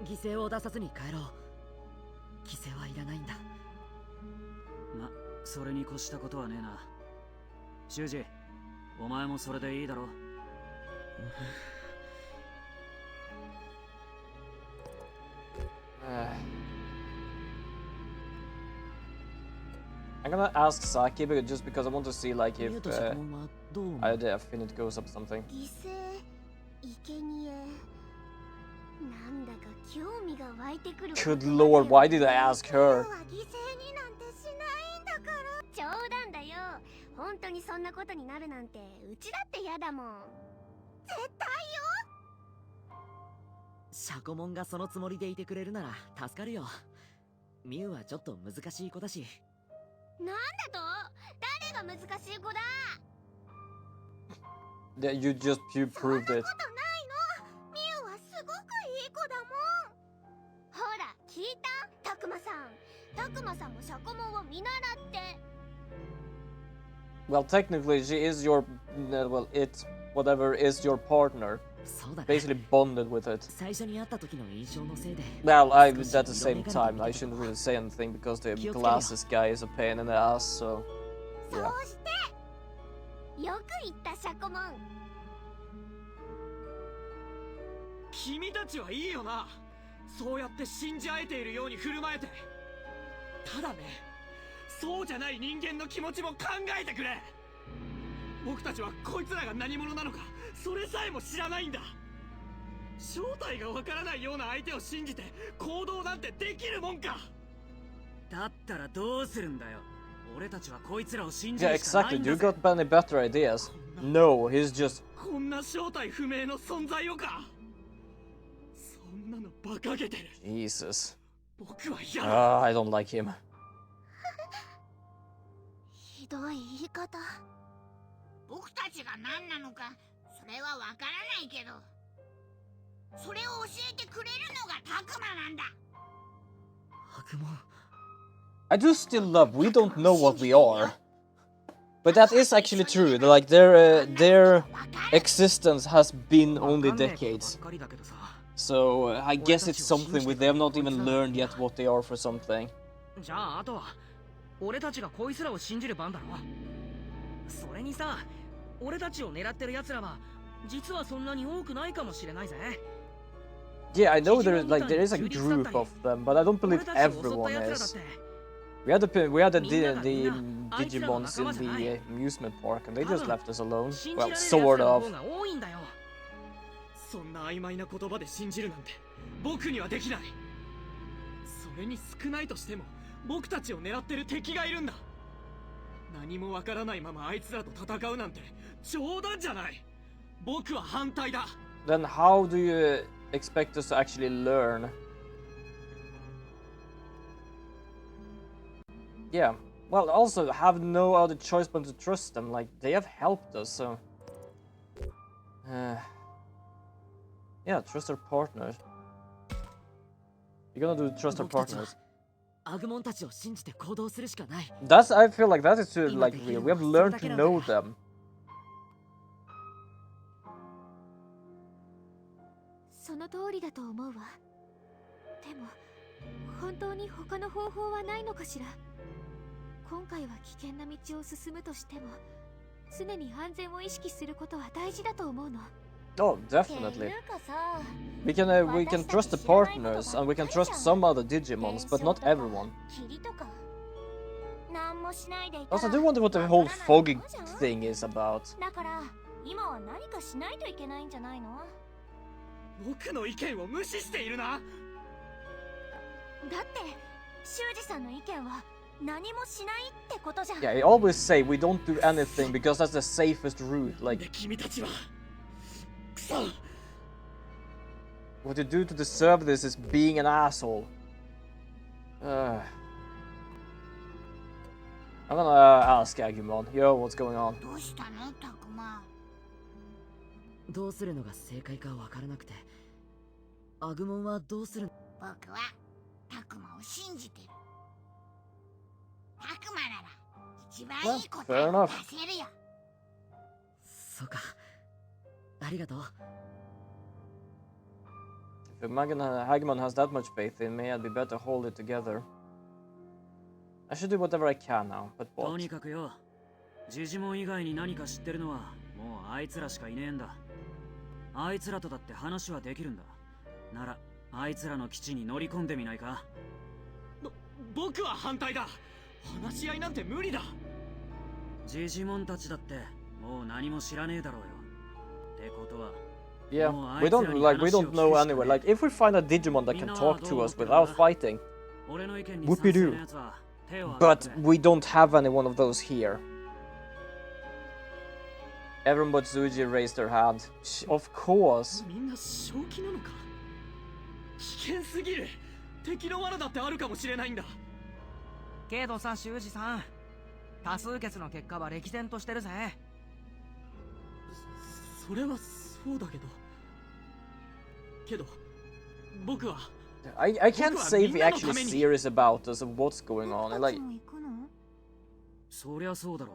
犠牲を出さずに帰ろう。犠牲はいらないんだ。
ま、それに越したことはねえな。修二、お前もそれでいいだろ。
I'm gonna ask Saki just because I want to see like if Finite goes up something.
犠牲生贄なんだか興味が湧いてくる。
Good lord, why did I ask her?
犠牲になんてしないんだから。冗談だよ。本当にそんなことになるなんてうちだって嫌だもん。絶対よ。
シャコモンがそのつもりでいてくれるなら助かるよ。ミュウはちょっと難しい子だし。
なんだと？誰が難しい子だ？
Yeah, you proved it.
そんなことないの。ミュウはすごくいい子だもん。ほら、聞いた？タクマさん。タクマさんもシャコモンを見習って。
Well, technically, she is your whatever is your partner. Basically bonded with it. Well, at the same time, I shouldn't really say anything because the glasses guy is a pain in the ass. So, yeah.
よく言ったシャコモン。
君たちはいいよな。そうやって信じ合えているように振る舞えて。ただね、そうじゃない人間の気持ちも考えてくれ。僕たちはこいつらが何者なのか、それさえも知らないんだ。正体がわからないような相手を信じて行動なんてできるもんか。
だったらどうするんだよ。俺たちはこいつらを信じ
Yeah,
るしかない
exactly.
ん
You
だぜ。
got any better ideas? No, he's just.
こんな正体不明の存在をか。そんなの馬鹿げてる。
Jesus.
僕は嫌だ。
I don't like him.
ひどい言い方。
僕たちが何なのかそれはわからないけど、それを教えてくれるのがタクマなんだ。
悪魔。
I do still love. We don't know what we are, but that is actually true. Like their existence has been only decades. So I guess it's something they have not even learned yet what they are for something.
じゃああとは俺たちがこいつらを信じる番だろ。それにさ、俺たちを狙ってる奴らは実はそんなに多くないかもしれないぜ。
Yeah, I know there is a group of them, but I don't believe everyone is. We had the digimons in the amusement park, and they just left us alone. Well, sort of.
そんな曖昧な言葉で信じるなんて僕にはできない。それに少ないとしても僕たちを狙ってる敵がいるんだ。何もわからないままあいつらと戦うなんて冗談じゃない。僕は反対だ。
Then how do you expect us to actually learn? Yeah. Well, also have no other choice but to trust them. Like they have helped us, so. Yeah, trust our partners. You're gonna do trust our partners.
アグモンたちを信じて行動するしかない。
That's I feel like that is like real. We have learned to know them.
その通りだと思うわ。でも本当に他の方法はないのかしら。今回は危険な道を進むとしても、常に安全を意識することは大事だと思うの。
Oh, definitely. We can trust the partners and we can trust some other digimons, but not everyone. Also, I do wonder what the whole fogging thing is about.
だから今は何かしないといけないんじゃないの？
僕の意見を無視しているな。
だって修二さんの意見は何もしないってことじゃん。
Yeah, I always say we don't do anything because that's the safest route. Like,
君たちは
what you do to deserve this is being an asshole. I'm gonna ask Agumon. Yo, what's going on?
どうしたのタクマ。
どうするのが正解かわからなくて。アグモンはどうする？
僕はタクマを信じてる。タクマなら一番いい答
fair
えを
enough.
出せるよ。
そうか。ありがとう。
If Hagemon has that much faith in me, I'd be better hold it together. I should do whatever I can now, but
と
what?
にかくよ、ジジモン以外に何か知ってるのはもうあいつらしかいねえんだ。あいつらとだって話はできるんだ。ならあいつらの基地に乗り込んでみないか。
僕は反対だ。話し合いなんて無理だ。
ジジモンたちだってもう何も知らねえだろうよ。ってことは
Yeah, we don't know anyway. Like, if we find a Digimon that can talk to us without fighting, whoopie-doo. But we don't have any one of those here. Everyone but Zuji raised their hand. Of course.
みんな正気なのか。危険すぎる。敵の罠だってあるかもしれないんだ。
けどさ、修二さん、多数決の結果は歴然としてるぜ。
それはそうだけど。けど、僕は。
I can't say if he actually serious about us and what's going on. Like,
そりゃそうだろ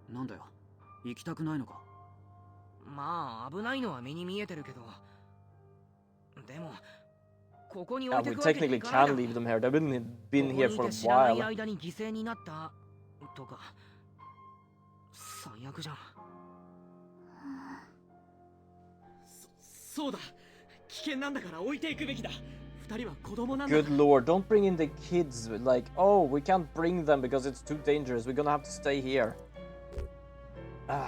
う。なんだよ、行きたくないのか。
まあ危ないのは目に見えてるけど、でもここに置い
yeah,
て
we
くわけ
technically
にいかないだろ。
can leave them here. They've been here for a
知らない
while.
間に犠牲になったとか、最悪じゃん。
そうだ。危険なんだから置いていくべきだ。二人は子供なんだ。
Good lord, don't bring in the kids. Like, oh, we can't bring them because it's too dangerous. We're gonna have to stay here. I'm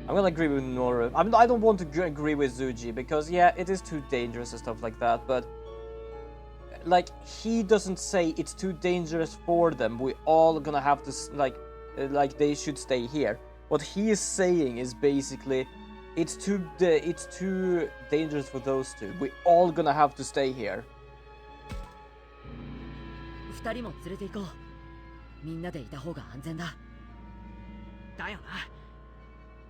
gonna agree with Nora. I don't want to agree with Zuji because, yeah, it is too dangerous and stuff like that, but like, he doesn't say it's too dangerous for them. We all gonna have to, like they should stay here. What he is saying is basically, it's too dangerous for those two. We all gonna have to stay here.
二人も連れて行こう。みんなでいた方が安全だ。
だよ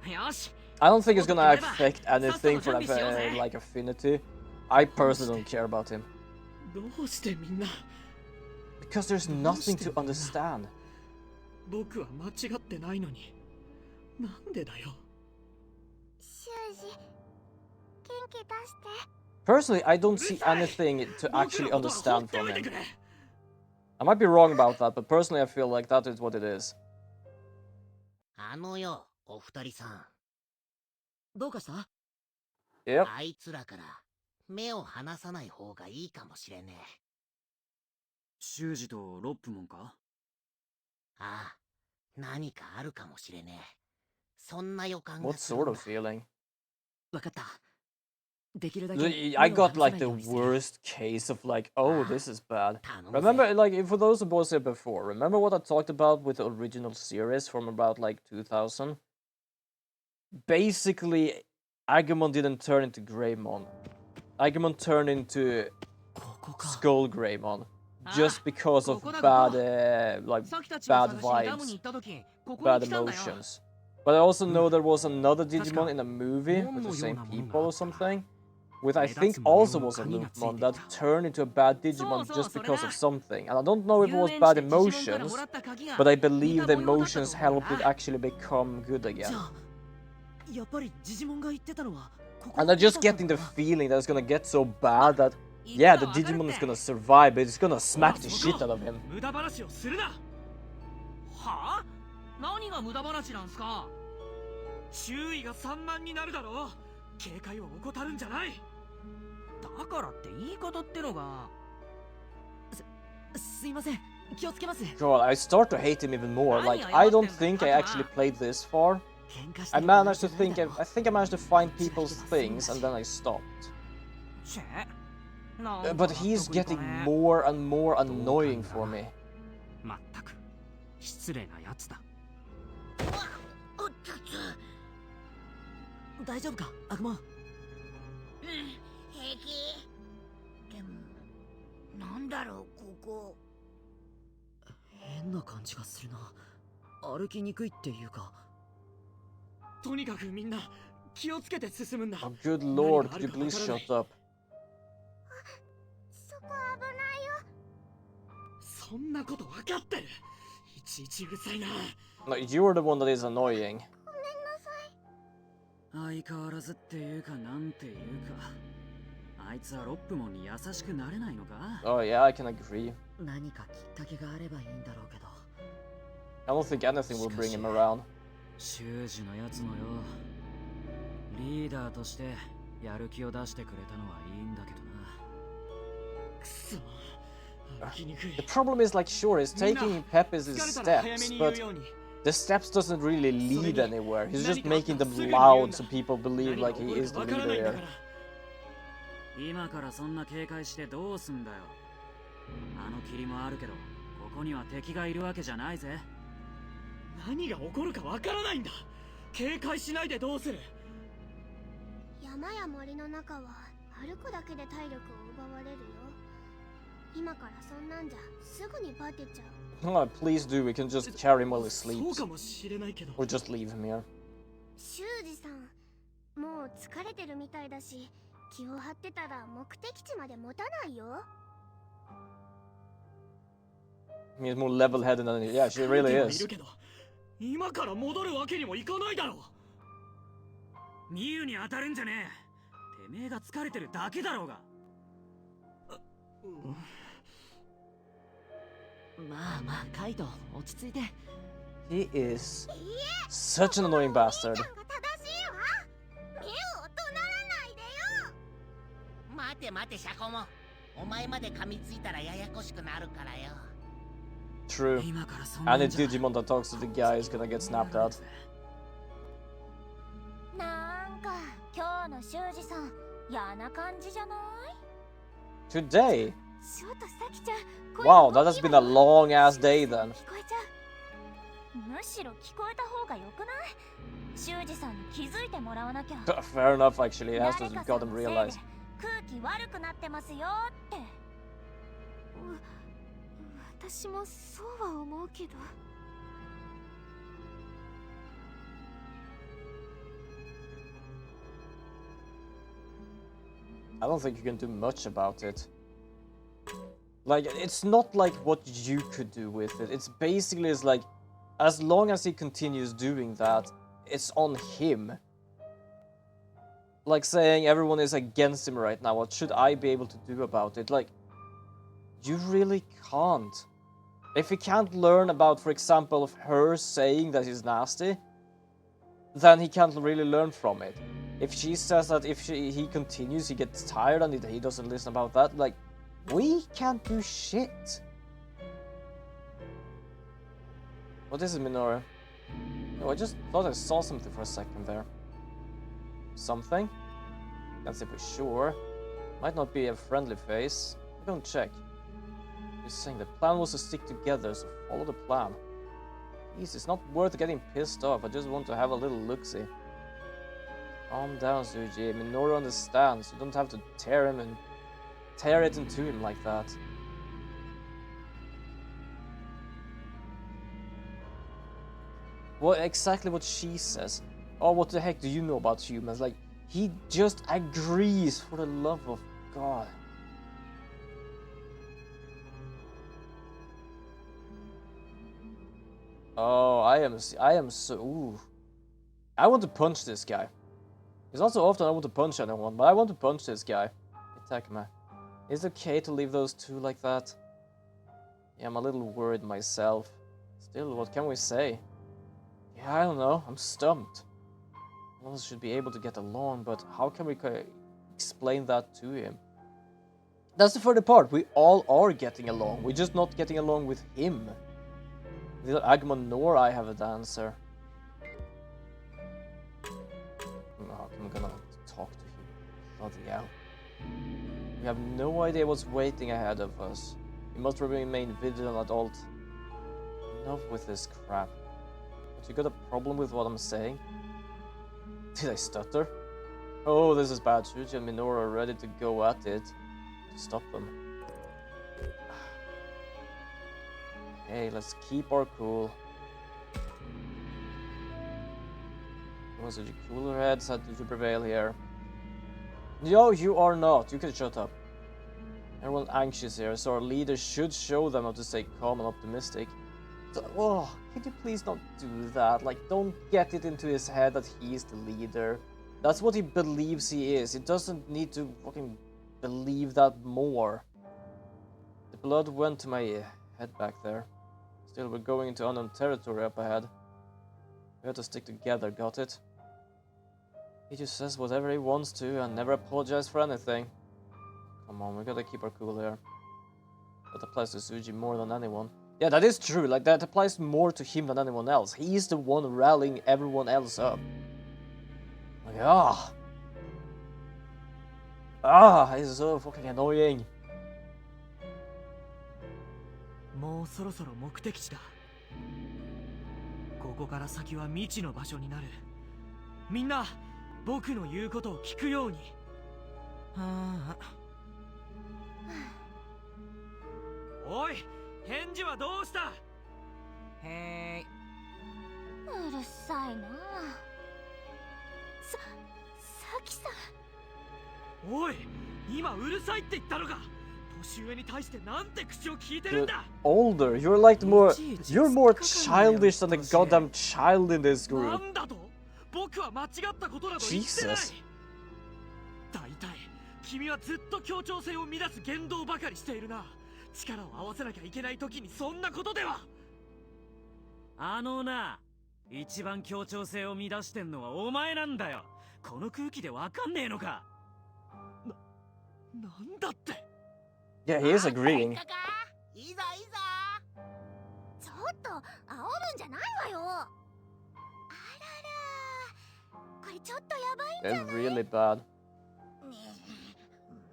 な。よし。
I don't think it's gonna affect anything for like Affinity. I personally don't care about him.
どうしてみんな。
Because there's nothing to understand.
僕は間違ってないのに。なんでだよ。
修二、元気出して。
Personally, I don't see anything to actually understand from him. I might be wrong about that, but personally I feel like that is what it is.
あのよ、お二人さん。
どうかした？
Yep.
あいつらから目を離さない方がいいかもしれねえ。
修二とロップモンか？
ああ、何かあるかもしれねえ。そんな予感
What
がするん
sort
だ。
of feeling?
わかった。できるだけ
I
目を
got
離さ
like
ない
the
ようにする。
worst case of like, oh, this is bad.
頼むぜ。
Remember, like, for those who both said before, remember what I talked about with the original series from about like 2000? Basically, Agumon didn't turn into Greymon. Agumon turned into Skull Greymon just because of bad, like, bad vibes, bad emotions. But I also know there was another Digimon in a movie with the same people or something, with I think also was a Loopmon that turned into a bad Digimon just because of something. And I don't know if it was bad emotions, but I believe the emotions helped it actually become good again.
やっぱりジジモンが言ってたのはここ
And I'm just getting the feeling that it's gonna get so bad that, yeah, the Digimon is gonna survive, but it's gonna smack the shit out of him.
無駄話をするな。
はあ？何が無駄話なんすか？
注意が散漫になるだろう。警戒を怠るんじゃない。
だからって言い方ってのが。
すいません。気をつけます。
God, I start to hate him even more. Like, I don't think I actually played this far. I managed to think, I think I managed to find people's things and then I stopped. But he's getting more and more annoying for me.
まったく失礼なやつだ。
おっとつ。
大丈夫か、アグモン。
平気。でも、なんだろう、ここ。
変な感じがするな。歩きにくいっていうか。
とにかくみんな気をつけて進むんだ。
Oh, good lord, could you please shut up?
そこ危ないよ。
そ
そんなこと分かってる。いちいちうるさいな。
No, you're the one that is annoying.
相変わらずっていうかなんていうか、あいつはロップモンに優しくなれないのか？
Oh yeah, I can agree.
何かきっかけがあればいいんだろうけど。
I don't think anything will bring him around.
修士のやつのよ、リーダーとしてやる気を出してくれたのはいいんだけどな。
くそ、歩きにくい。
The problem is, like, sure, he's taking Pepe's steps, but the steps doesn't really lead anywhere. He's just making them loud so people believe like he is the leader here.
今からそんな警戒してどうすんだよ。あの霧もあるけど、ここには敵がいるわけじゃないぜ。
何が起こるかわからないんだ。警戒しないでどうする。
山や森の中は歩くだけで体力を奪われるよ。今からそんなんじゃすぐにバテちゃう。
Oh, please do, we can just carry him while he
そう
sleeps.
かもしれないけど。
Or just leave him here.
修二さん、もう疲れてるみたいだし、気を張ってたら目的地まで持たないよ。
He's more level-headed than yeah, she really
い
is.
るけど、今から戻るわけにもいかないだろう。
ミユに当たるんじゃねえ。てめえが疲れてるだけだろうが。
まあまあ、カイト、落ち着いて。
He is such an annoying bastard.
正しいわ。目を怒鳴らないでよ。
待て待てシャコモ、お前まで噛みついたらややこしくなるからよ。
True.
今からそんな
Any
んじゃ
Digimon that talks to the guy is gonna get snapped out.
なんか今日の修二さん、嫌な感じじゃない？
Today?
ちょっとさきちゃん、
Wow, that has been a long ass day then.
聞こえちゃう。むしろ聞こえた方がよくない？修二さんに気づいてもらわなきゃ。
Fair enough, actually. He has to
誰か
got
さん
him
のせいで
realize.
空気悪くなってますよって。私もそうは思うけど。
I don't think you can do much about it. Like, it's not like what you could do with it. It's basically is like, as long as he continues doing that, it's on him. Like saying everyone is against him right now, what should I be able to do about it? Like, you really can't. If he can't learn about, for example, of her saying that he's nasty, then he can't really learn from it. If she says that if he continues, he gets tired and he doesn't listen about that, like, we can't do shit. What is it, Minoru? Oh, I just thought I saw something for a second there. Something? Can't say for sure. Might not be a friendly face. Don't check. He's saying the plan was to stick together, so follow the plan. Jeez, it's not worth getting pissed off. I just want to have a little look-see. Calm down, Suji. Minoru understands. You don't have to tear him and tear it into him like that. Well, exactly what she says. Oh, what the heck do you know about humans? Like, he just agrees, for the love of God. Oh, I am so... Ooh. I want to punch this guy. It's not so often I want to punch anyone, but I want to punch this guy. Attack me. Is it okay to leave those two like that? Yeah, I'm a little worried myself. Still, what can we say? Yeah, I don't know. I'm stumped. All of us should be able to get along, but how can we explain that to him? That's the further part. We all are getting along. We're just not getting along with him. Neither Agumon nor I have an answer. Oh, I'm gonna talk to him. Bloody hell. We have no idea what's waiting ahead of us. We must remain vigilant at all. Enough with this crap. But you got a problem with what I'm saying? Did I stutter? Oh, this is bad. Shuji and Minoru are ready to go at it. To stop them. Hey, let's keep our cool. Was it cooler heads had to prevail here? No, you are not. You can shut up. Everyone anxious here, so our leader should show them how to stay calm and optimistic. So, oh, could you please not do that? Like, don't get it into his head that he's the leader. That's what he believes he is. He doesn't need to fucking believe that more. The blood went to my head back there. Still, we're going into unknown territory up ahead. We have to stick together, got it? He just says whatever he wants to and never apologizes for anything. Come on, we gotta keep our cool here. That applies to Suji more than anyone. Yeah, that is true. Like, that applies more to him than anyone else. He's the one rallying everyone else up. Like, he's so fucking annoying.
もうそろそろ目的地だ。ここから先は未知の場所になる。みんな、僕の言うことを聞くように。はあ。おい、返事はどうした？
へ
うるさいな。さきさん。
おい、今うるさいって言ったのか。年上に対してなんて口を聞いてるんだ。
Older, you're like you're more childish than the goddamn child in this group.
なんだと？僕は間違ったことなど言ってない。大体、君はずっと協調性を乱す言動ばかりしているな。力を合わせなきゃいけない時にそんなことでは。
あのな、一番協調性を乱してんのはお前なんだよ。この空気でわかんねえのか。
なんだって。
Yeah, he is agreeing.
いざいざ。
ちょっと煽るんじゃないわよ。あらら、これちょっとやばいんじゃない？
They're really bad.
ねえ、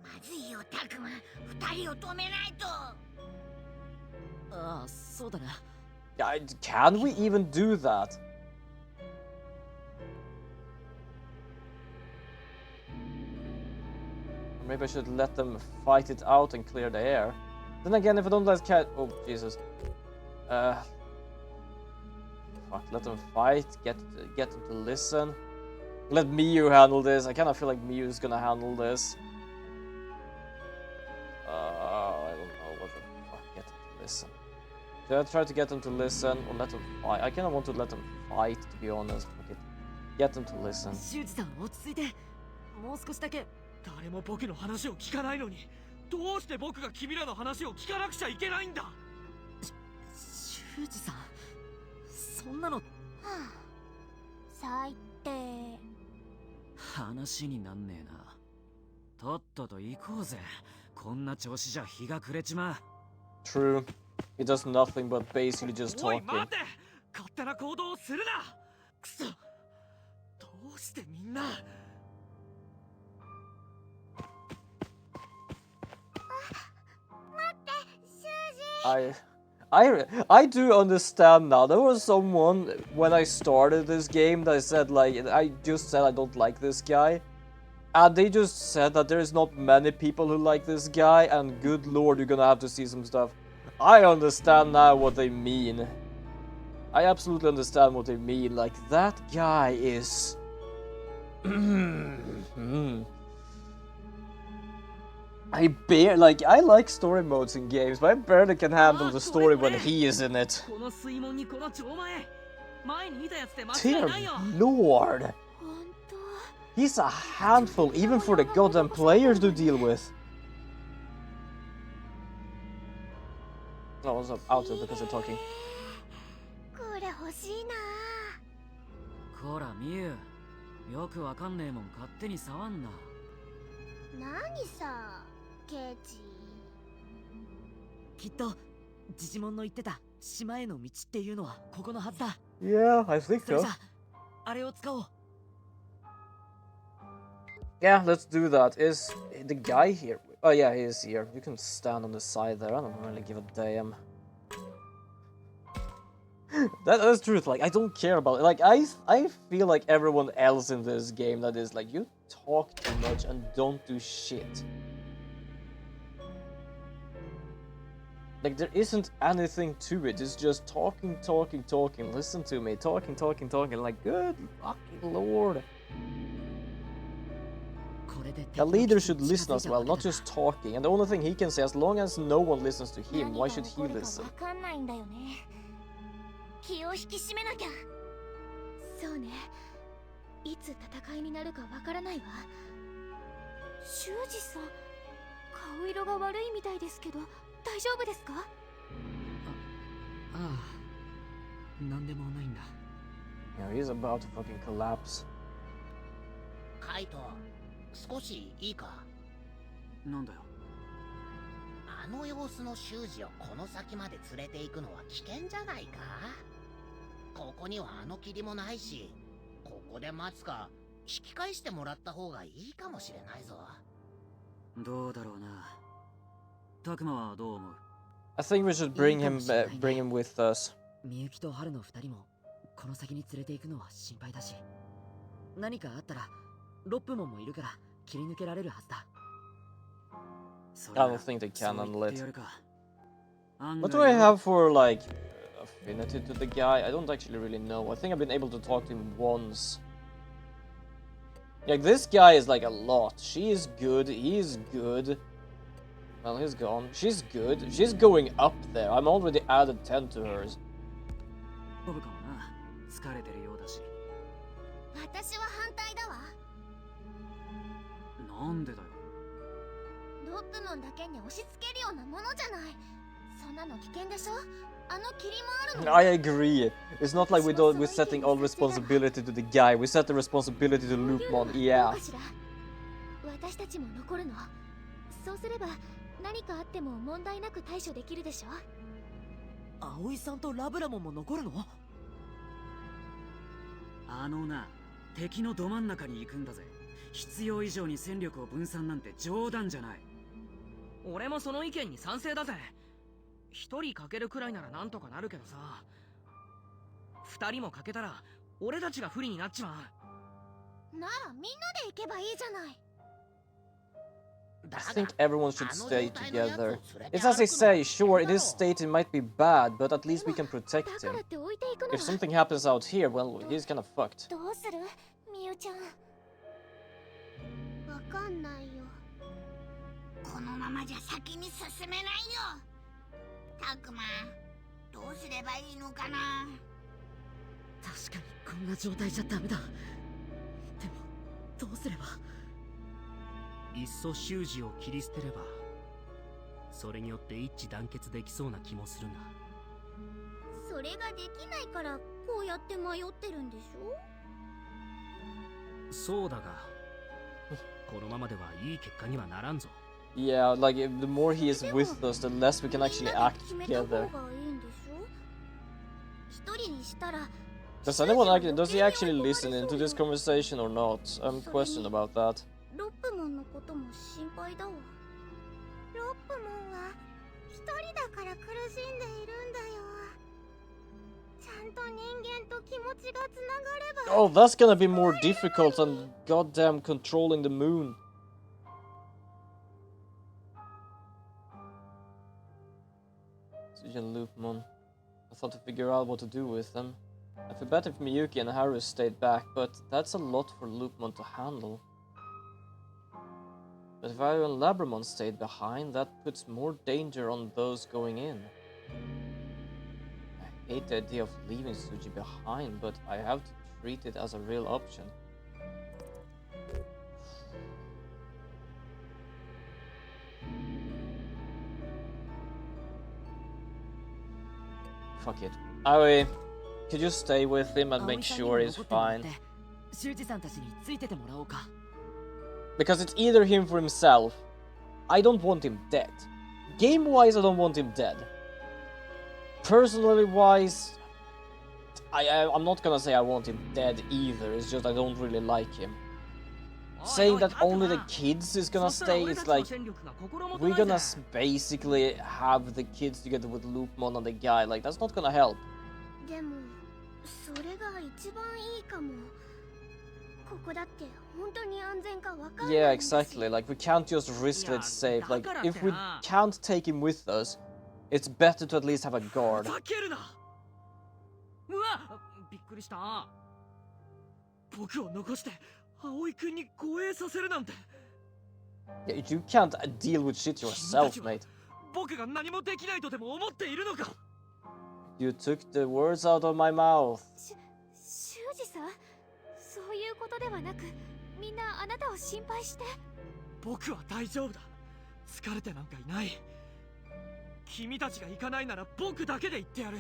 まずいよタクマ。二人を止めないと。
ああ、そうだな。
Yeah, can we even do that? Maybe I should let them fight it out and clear the air. Then again, if I don't let oh Jesus. Fuck, let them fight, get them to listen. Let Miyu handle this. I kinda feel like Miyu's gonna handle this. I don't know what the fuck, get them to listen. Should I try to get them to listen or let them fight? I kinda want to let them fight, to be honest. Okay. Get them to listen.
修二さん、落ち着いて。もう少しだけ。
誰も僕の話を聞かないのに、どうして僕が君らの話を聞かなくちゃいけないんだ。
修二さん、そんなの。は
あ、最低。
話になんねえな。とっとと行こうぜ。こんな調子じゃ日が暮れちまう。
True. He does nothing but basically just talking.
おい、待て！勝手な行動をするな。くそ。どうしてみんな。
I do understand now. There was someone when I started this game that said like I just said I don't like this guy, and they just said that there is not many people who like this guy, and good lord, you're gonna have to see some stuff. I understand now what they mean. I absolutely understand what they mean. Like, that guy is. I like story modes in games, but I barely can handle the story when he is in it. Dear lord! He's a handful even for the goddamn players to deal with. Oh, I was out of because they're talking.
これ欲しいな。
こらミユ、よくわかんねえもん勝手に触んな。
何さ、ケチ。
きっとジジモンの言ってた島への道っていうのはここのはずだ。
Yeah, I think
それ
so.
さ、あれを使おう。
Yeah, let's do that. Is the guy here? Oh yeah, he is here. You can stand on the side there. I don't really give a damn. That's truth. Like, I don't care about it. Like, I feel like everyone else in this game that is like, you talk too much and don't do shit. Like, there isn't anything to it. It's just talking, talking, talking. Listen to me. Talking, talking, talking. Like, good fucking lord.
これ
A leader should listen as well, not just talking. And the only thing he can say, as long as no one listens to him, why should he listen?
気を引き締めなきゃ。そうね。いつ戦いになるかわからないわ。修二さん、顔色が悪いみたいですけど、大丈夫ですか？
ああ、なんでもないんだ。
Yeah, he's about to fucking collapse.
カイト、少しいいか？
なんだよ。
あの様子の修二をこの先まで連れて行くのは危険じゃないか？ここにはあの霧もないし、ここで待つか引き返してもらった方がいいかもしれないぞ。
どうだろうな。タクマはどう思う？
I think we should bring him with us.
みゆきと春の二人もこの先に連れて行くのは心配だし、何かあったらロップモンもいるから切り抜けられるはずだ。
I don't think they can handle it. What do I have for, like, affinity to the guy? I don't actually really know. I think I've been able to talk to him once. Like, this guy is like a lot. She is good, he's good. Well, he's gone. She's good. She's going up there. I'm already added 10 to hers.
疲れてるようだし。
私は反対だわ。
なんでだよ。
ロップモンだけに押し付けるようなものじゃない。そんなの危険でしょ？あの霧もあるの。
I agree. It's not like we're setting all responsibility to the guy. We set the responsibility to Loopmon. Yeah.
私たちも残るの。そうすれば何かあっても問題なく対処できるでしょ？
葵さんとラブラモンも残るの？
あのな、敵のど真ん中に行くんだぜ。必要以上に戦力を分散なんて冗談じゃない。
俺もその意見に賛成だぜ。一人かけるくらいならなんとかなるけどさ、二人もかけたら俺たちが不利になっちまう。
ならみんなで行けばいいじゃない。
I think everyone should stay together. It's as they say, sure, it is state, it might be bad, but at least we can protect him. If something happens out here, well, he's kinda fucked.
どうする？みゆちゃん。わかんないよ。
このままじゃ先に進めないよ。タクマ、どうすればいいのかな。
確かにこんな状態じゃダメだ。でもどうすれば。
いっそ修二を切り捨てれば、それによって一致団結できそうな気もするが。
それができないからこうやって迷ってるんでしょ？
そうだが、このままではいい結果にはならんぞ。
Yeah, like the more he is with us, the less we can actually act together. Does anyone actually, does he actually listen into this conversation or not? I'm questioning about that.
ロップモンのことも心配だわ。ロップモンは一人だから苦しんでいるんだよ。ちゃんと人間と気持ちがつながれば。
Oh, that's gonna be more difficult than goddamn controlling the moon. Loopmon. I thought to figure out what to do with them. I feel better if Miyuki and Haru stayed back, but that's a lot for Loopmon to handle. But if Haru and Labramon stayed behind, that puts more danger on those going in. I hate the idea of leaving Suji behind, but I have to treat it as a real option. Fuck it. Aoi, could you stay with him and make sure he's fine? Because it's either him for himself. I don't want him dead. Game-wise, I don't want him dead. Personally-wise, I'm not gonna say I want him dead either. It's just I don't really like him. Saying that only the kids is gonna stay, it's like we're gonna basically have the kids together with Loopmon and the guy. Like, that's not gonna help. Yeah, exactly. Like, we can't just risk it safe. Like, if we can't take him with us, it's better to at least have a guard.
僕を残して葵君に護衛させるなんて。
Yeah, you can't deal with shit yourself, mate.
僕が何もできないとでも思っているのか。
You took the words out of my mouth.
修二さん、そういうことではなく、みんなあなたを心配して。
僕は大丈夫だ。疲れてなんかいない。君たちが行かないなら僕だけで行ってやる。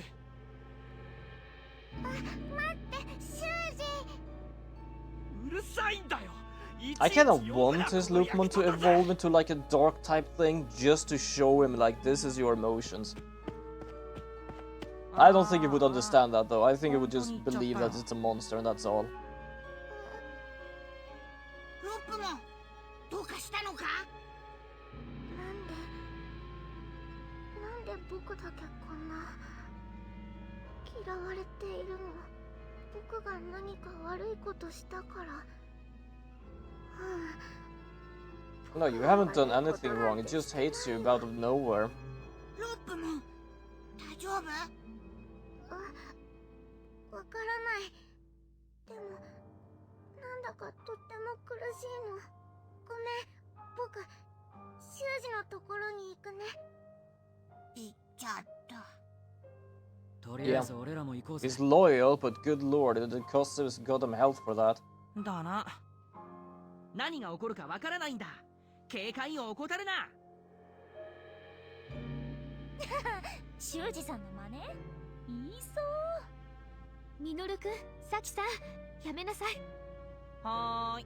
待って、修
二。うるさいんだよ。
I kind of want his Lupmon to evolve into like a dark type thing just to show him like this is your emotions. I don't think he would understand that though. I think he would just believe that it's a monster and that's all.
ロップもどうかしたのか？
なんで僕だけこんな嫌われているの？僕が何か悪いことしたから。
No, you haven't done anything wrong. It just hates you out of nowhere.
ロップも大丈夫？
わからない。でもなんだかとっても苦しいの。ごめん、僕修二のところに行くね。
行っちゃった。
とりあえず俺らも行こうぜ。
He's loyal, but good lord, it costs his goddamn health for that.
だな。何が起こるかわからないんだ。警戒を怠るな。
修二さんの真似？言いそう。ミノルくん、サキさん、やめなさい。
はーい。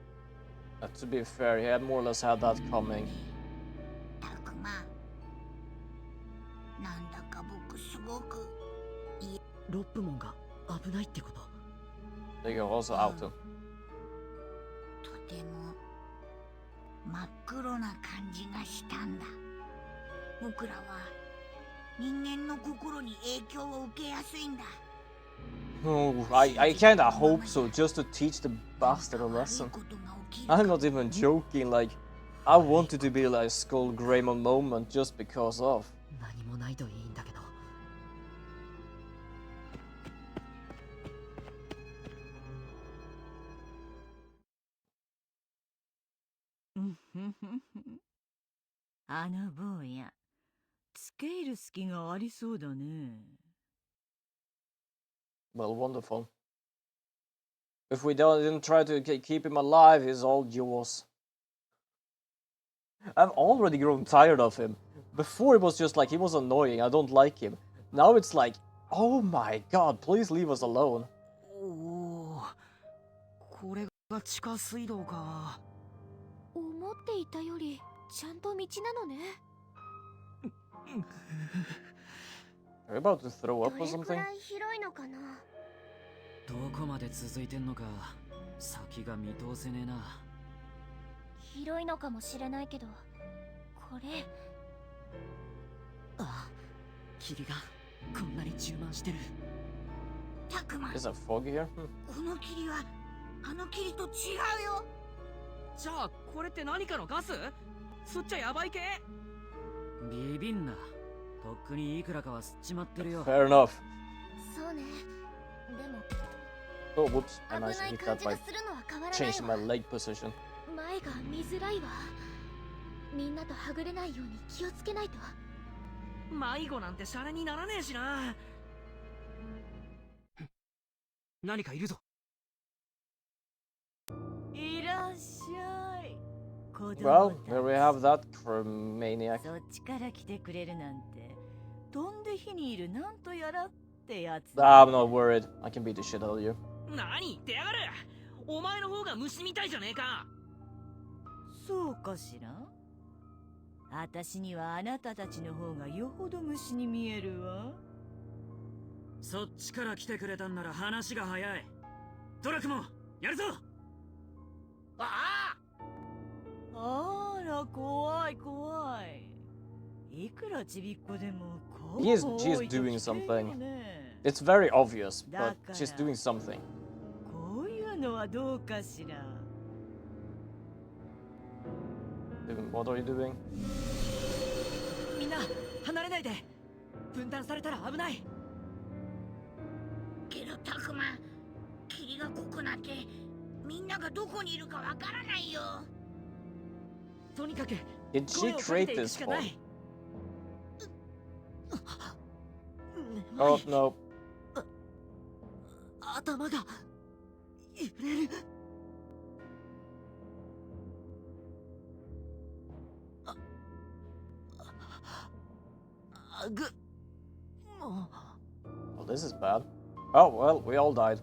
To be fair, he had more or less had that coming.
たくま、なんだか僕すごく
ロップモンが危ないってこと？
They go also out him.
とても真っ黒な感じがしたんだ。僕らは人間の心に影響を受けやすいんだ。
Oh, I kinda hope so, just to teach the bastard a lesson. I'm not even joking, like, I wanted to be like a Skull Greymon moment just because of.
何もないといいんだけど。
あの坊や、つけ入る隙がありそうだね。
Well, wonderful. If we didn't try to keep him alive, he's all yours. I've already grown tired of him. Before it was just like, he was annoying, I don't like him. Now it's like, oh my god, please leave us alone.
おお、これが地下水道か。
思っていたよりちゃんと道なのね。
Are you about to throw up or
どれく
something?
らい広いのかな。
どこまで続いてんのか先が見通せねえな。
広いのかもしれないけど、これ。
ああ、霧がこんなに充満してる。
たくま、
Is that foggy here?
この霧はあの霧と違うよ。
じゃあこれって何かのガス？吸っちゃやばい系？
ビビんな。とっくにいくらかは吸っちまってるよ。
Fair enough.
そうね。でも
Oh, whoops, I
危な
managed to
い
hit
感
that
じが
by
するのは変わらない
changing
わ。
my leg position.
前が見づらいわ。みんなとはぐれないように気をつけないと。
迷子なんてシャレにならねえしな。
何かいるぞ。
いらっしゃい。子供
Well,
た
there we have that maniac.
そっちから来てくれるなんて、飛んで火にいるなんとやらってやつ。
I'm not worried. I can beat the shit out of you.
何言ってやがる。お前の方が虫みたいじゃねえか。
そうかしら。私にはあなたたちの方がよほど虫に見えるわ。
そっちから来てくれたんなら話が早い。ドラクモン、やるぞ。
ああ、
あら、怖い怖い。いくらちびっこでも
She is doing something. It's very obvious, but she's doing something.
こういうのはどうかしら。
What are you doing?
みんな離れないで。分断されたら危ない。
けどたくま、霧が濃くなってみんながどこにいるかわからないよ。
Did she create this form? Oh no.
頭が揺れる。
Well, this is bad. Oh well, we all died.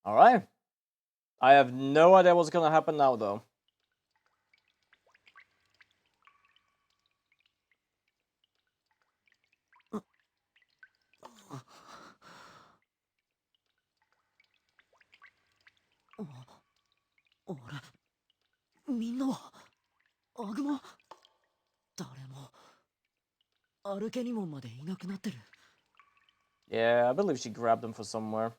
Alright. I have no idea what's gonna happen now, though. Yeah, I believe she grabbed them from somewhere.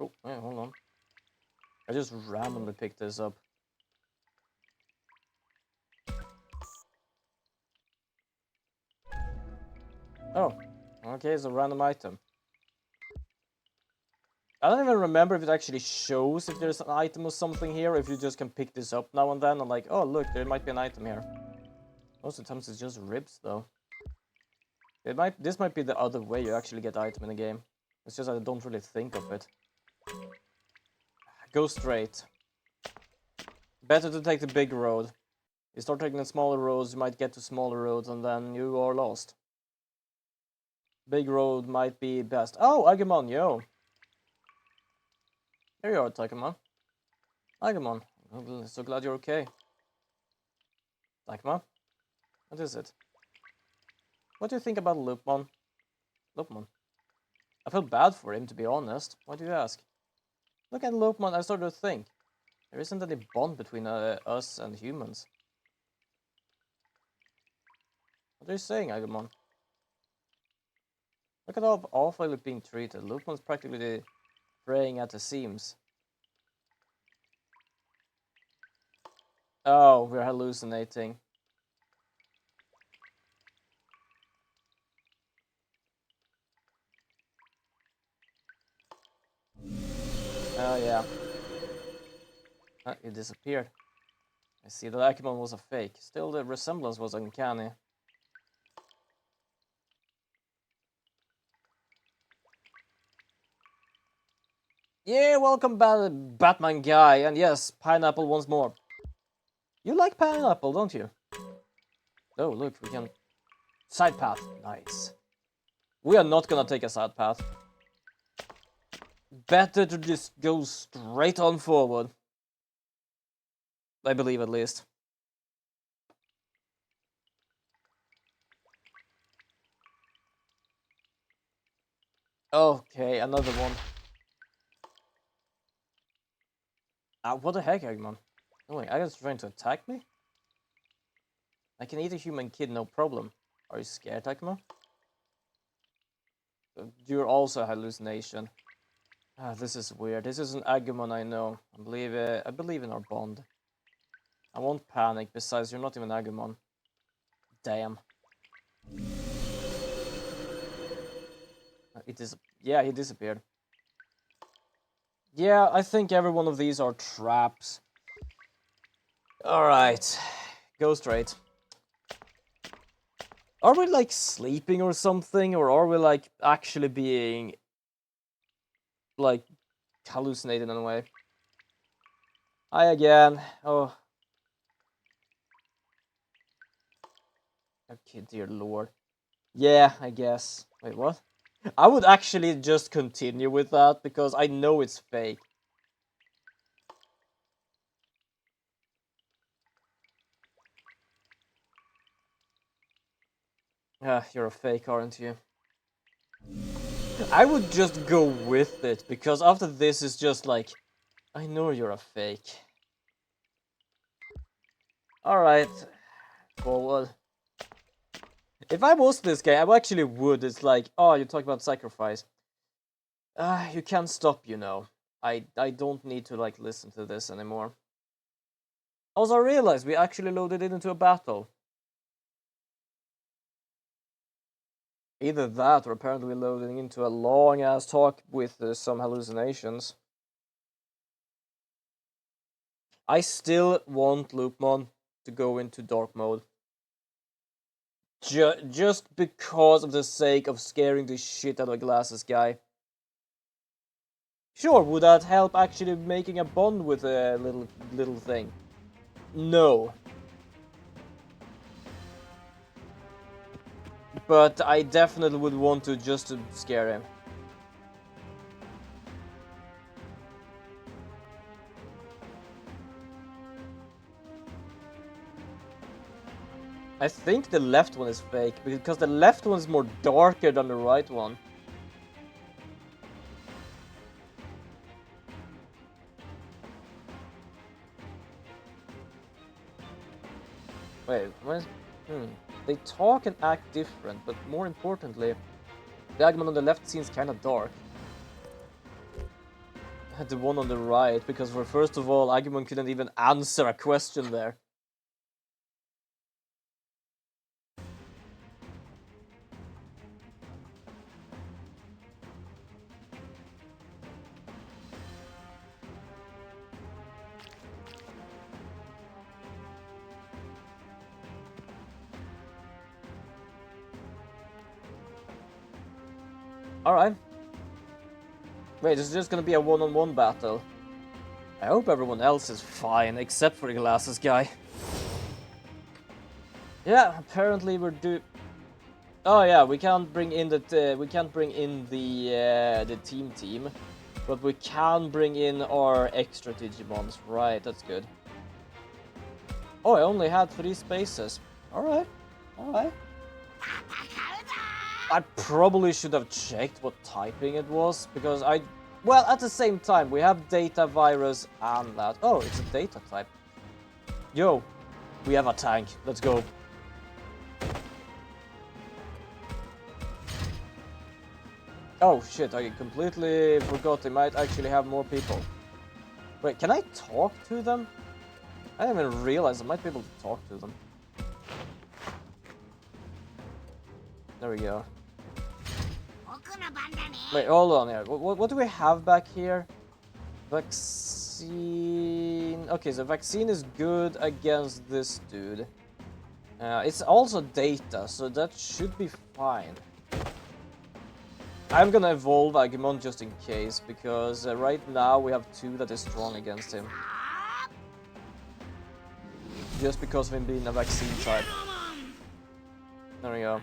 Oh, wait, hold on. I just randomly picked this up. Oh, okay, it's a random item. I don't even remember if it actually shows if there's an item or something here, or if you just can pick this up now and then and like, oh look, there might be an item here. Most of the times it's just ribs, though. This might be the other way you actually get item in the game. It's just I don't really think of it. Go straight. Better to take the big road. You start taking the smaller roads, you might get to smaller roads, and then you are lost. Big road might be best. Oh, Agumon, yo! Here you are, Takamon. Agumon, I'm so glad you're okay. Takamon? What is it? What do you think about Loopmon? Loopmon? I feel bad for him, to be honest. Why do you ask? Look at Loopmon, I started to think. There isn't any bond between us and humans. What are you saying, Agumon? Look at how awfully being treated. Loopmon's practically fraying at the seams. Oh, we're hallucinating. Oh yeah. It disappeared. I see that Agumon was a fake. Still, the resemblance was uncanny. Yeah, welcome Batman guy, and yes, pineapple once more. You like pineapple, don't you? Oh, look, we can... Side path, nice. We are not gonna take a side path. Better to just go straight on forward. I believe, at least. Okay, another one. What the heck, Agumon? Oh wait, Agum's trying to attack me? I can eat a human kid, no problem. Are you scared, Agumon? You're also a hallucination. This is weird. This is an Agumon I know. I believe in our bond. I won't panic. Besides, you're not even Agumon. Damn. Yeah, he disappeared. Yeah, I think every one of these are traps. Alright. Go straight. Are we like sleeping or something? Or are we like actually being like hallucinated in a way? Hi again. Oh. Okay, dear lord. Yeah, I guess. Wait, what? I would actually just continue with that because I know it's fake. You're a fake, aren't you? I would just go with it because after this is just like, I know you're a fake. Alright. Forward. If I was this guy, I actually would. It's like, oh, you talk about sacrifice. You can't stop, you know. I don't need to like listen to this anymore. Also, I realized we actually loaded it into a battle. Either that, or apparently we're loading into a long-ass talk with some hallucinations. I still want Loopmon to go into dark mode. Just because of the sake of scaring the shit out of a glasses guy. Sure, would that help actually making a bond with a little thing? No. But I definitely would want to just to scare him. I think the left one is fake, because the left one is more darker than the right one. Wait, what is... They talk and act different, but more importantly, the Agumon on the left seems kinda dark. The one on the right, because for first of all, Agumon couldn't even answer a question there. Alright. Wait, this is just gonna be a one-on-one battle. I hope everyone else is fine, except for the glasses guy. Yeah, apparently we're Oh yeah, we can't bring in the team, but we can bring in our extra Digimons. Right, that's good. Oh, I only had 3 spaces. Alright, alright. I probably should have checked what typing it was, because well, at the same time, we have data, virus, and that. Oh, it's a data type. Yo, we have a tank. Let's go. Oh shit, I completely forgot they might actually have more people. Wait, can I talk to them? I didn't even realize I might be able to talk to them. There we go. Wait, hold on here. What do we have back here? Vaccine... Okay, so vaccine is good against this dude. It's also data, so that should be fine. I'm gonna evolve Agumon just in case, because right now we have 2 that is strong against him. Just because of him being a vaccine type. There we go.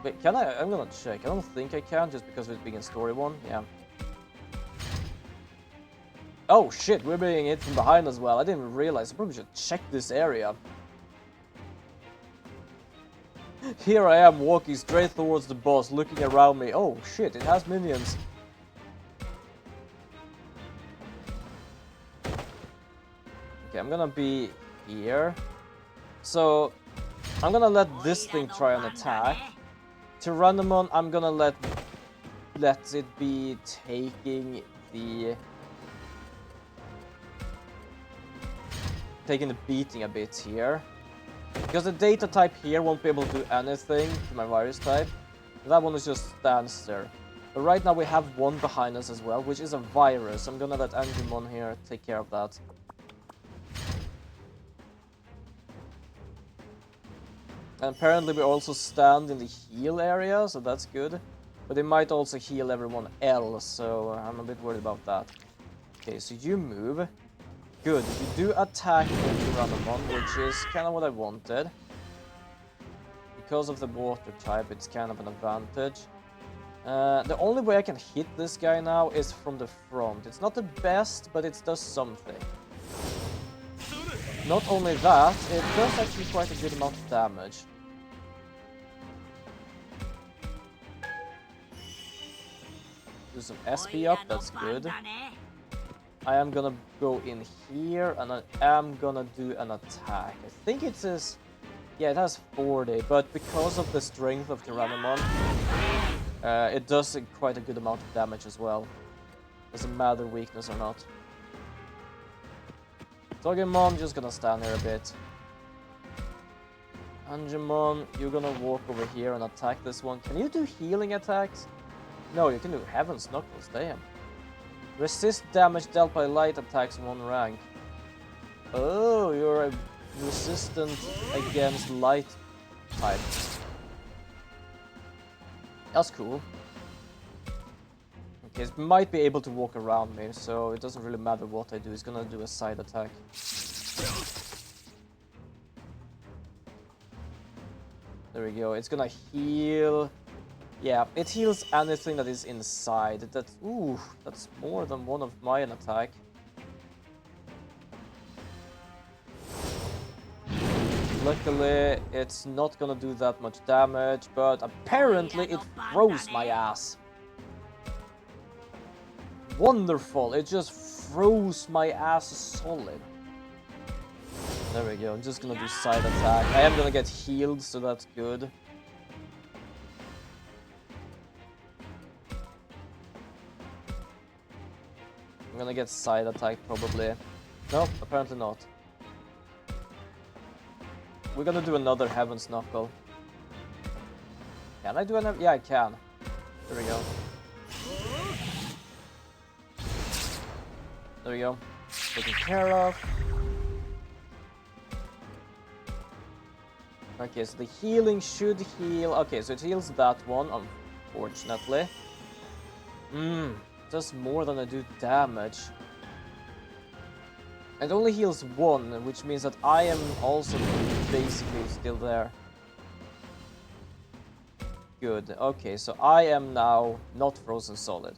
Wait, can I? I'm gonna check. I don't think I can, just because of it being in story 1. Yeah. Oh shit, we're being hit from behind as well. I didn't even realize. I probably should check this area. Here I am walking straight towards the boss, looking around me. Oh shit, it has minions. Okay, I'm gonna be here. So, I'm gonna let this thing try an attack. Tyrannomon, I'm gonna let it be taking the beating a bit here. Because the data type here won't be able to do anything to my virus type. That one is just stands there. But right now we have one behind us as well, which is a virus. I'm gonna let Angumon here take care of that. And apparently we also stand in the heal area, so that's good. But they might also heal everyone else, so I'm a bit worried about that. Okay, so you move. Good, you do attack Tyrannomon, which is kind of what I wanted. Because of the water type, it's kind of an advantage. The only way I can hit this guy now is from the front. It's not the best, but it does something. Not only that, it does actually quite a good amount of damage. Do some SP up, that's good. I am gonna go in here and I am gonna do an attack. I think it says Yeah, it has 40, but because of the strength of Tyrannomon, it does quite a good amount of damage as well. Doesn't matter weakness or not. Togemon, just gonna stand here a bit. Angemon, you're gonna walk over here and attack this one. Can you do healing attacks? No, you can do Heaven's Knuckles, damn. Resist damage dealt by light attacks 1 rank. Oh, you're resistant against light type. That's cool. Okay, it might be able to walk around me, so it doesn't really matter what I do. It's gonna do a side attack. There we go. It's gonna heal. Yeah, it heals anything that is inside. That's more than one of my attack. Luckily, it's not gonna do that much damage, but apparently it froze my ass. Wonderful! It just froze my ass solid. There we go. I'm just gonna do side attack. I am gonna get healed, so that's good. I'm gonna get side attack probably. Nope, apparently not. We're gonna do another Heaven's Knuckle. Can I do another? Yeah, I can. There we go. There we go. Taken care of. Okay, so the healing should heal. Okay, so it heals that one, unfortunately. Does more than I do damage. It only heals 1, which means that I am also basically still there. Good. Okay, so I am now not frozen solid.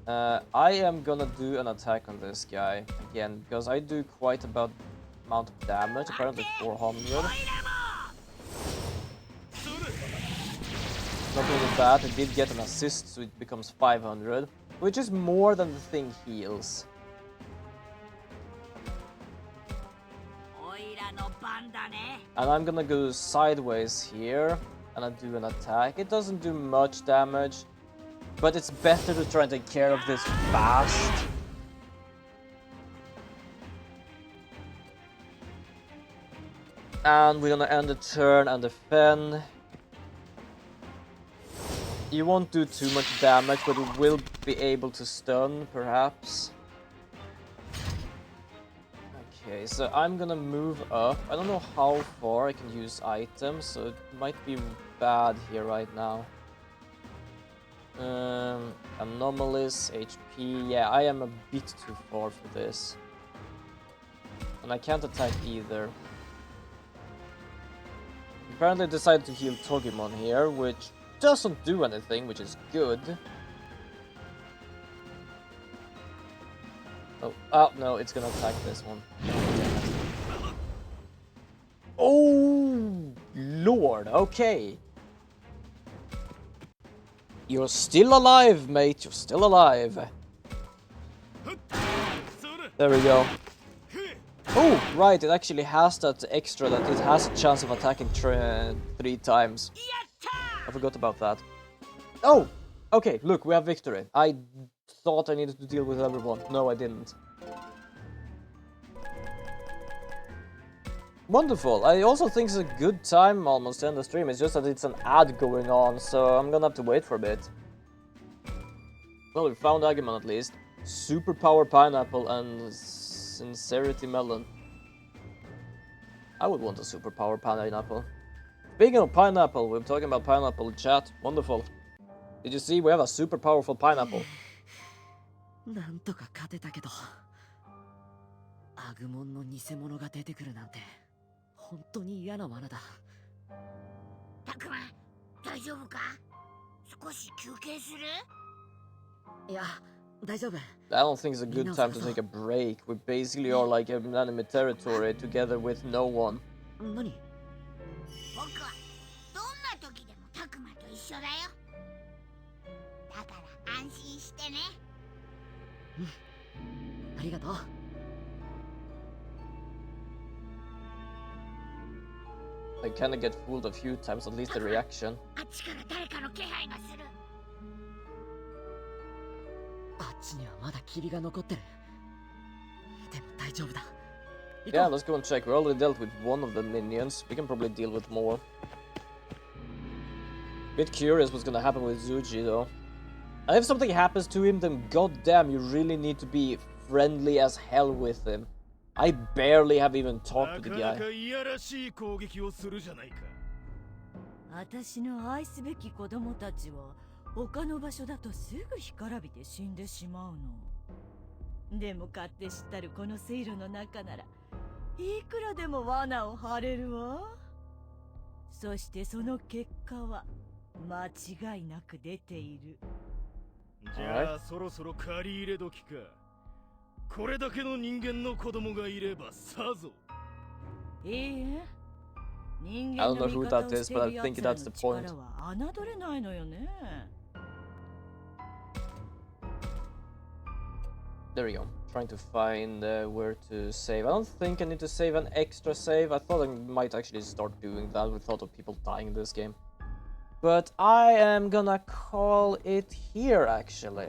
I am gonna do an attack on this guy again, because I do quite a amount of damage, apparently 400. Not only that, it did get an assist, so it becomes 500, which is more than the thing heals. And I'm gonna go sideways here, and I do an attack. It doesn't do much damage, but it's better to try and take care of this fast. And we're gonna end the turn and defend. You won't do too much damage, but you will be able to stun, perhaps. Okay, so I'm gonna move up. I don't know how far I can use items, so it might be bad here right now. Anomalies, HP. Yeah, I am a bit too far for this. And I can't attack either. Apparently I decided to heal Togemon here, which doesn't do anything, which is good. Oh, no, it's gonna attack this one. Oh, Lord, okay. You're still alive, mate, you're still alive. There we go. Oh, right, it actually has that extra that it has a chance of attacking 3 times. I forgot about that. Oh! Okay, look, we have victory. I thought I needed to deal with everyone. No, I didn't. Wonderful. I also think it's a good time almost to end the stream. It's just that it's an ad going on, so I'm gonna have to wait for a bit. Well, we found Agumon at least. Superpower Pineapple and Sincerity Melon. I would want a Superpower Pineapple. Speaking of pineapple, we're talking about pineapple in chat. Wonderful. Did you see? We have a super powerful pineapple.
なんとか勝てたけど、アグモンの偽物が出てくるなんて本当に嫌な罠だ。
たくま、大丈夫か？少し休憩する？
いや、大丈夫。
I don't think it's a good time to take a break. We basically are like in enemy territory together with no one.
何？
僕はどんな時でもたくまと一緒だよ。だから安心してね。
ありがとう。
I kinda get fooled a few times, at least the reaction.
あっちから誰かの気配がする。
あっちにはまだ霧が残ってる。でも大丈夫だ。
Yeah, let's go and check. We already dealt with one of the minions. We can probably deal with more. Bit curious what's gonna happen with Zuji though. And if something happens to him, then goddamn, you really need to be friendly as hell with him. I barely have even talked to the guy.
私の愛すべき子供たちは他の場所だとすぐ干からびて死んでしまうの。でも勝手知ったるこの水路の中ならいくらでも罠を張れるわ。そしてその結果は間違いなく出ている。
じゃあそろそろ借り入れ時か。これだけの人間の子供がいればさぞ。
いいえ。人
I
間
don't
の
know
味
who
方
that
を
is,
して
but
い
I
る
think
奴ら
that's
の
the
力
point.
は侮れないのよね。
There we go. Trying to find where to save. I don't think I need to save an extra save. I thought I might actually start doing that with thought of people dying in this game. But I am gonna call it here, actually.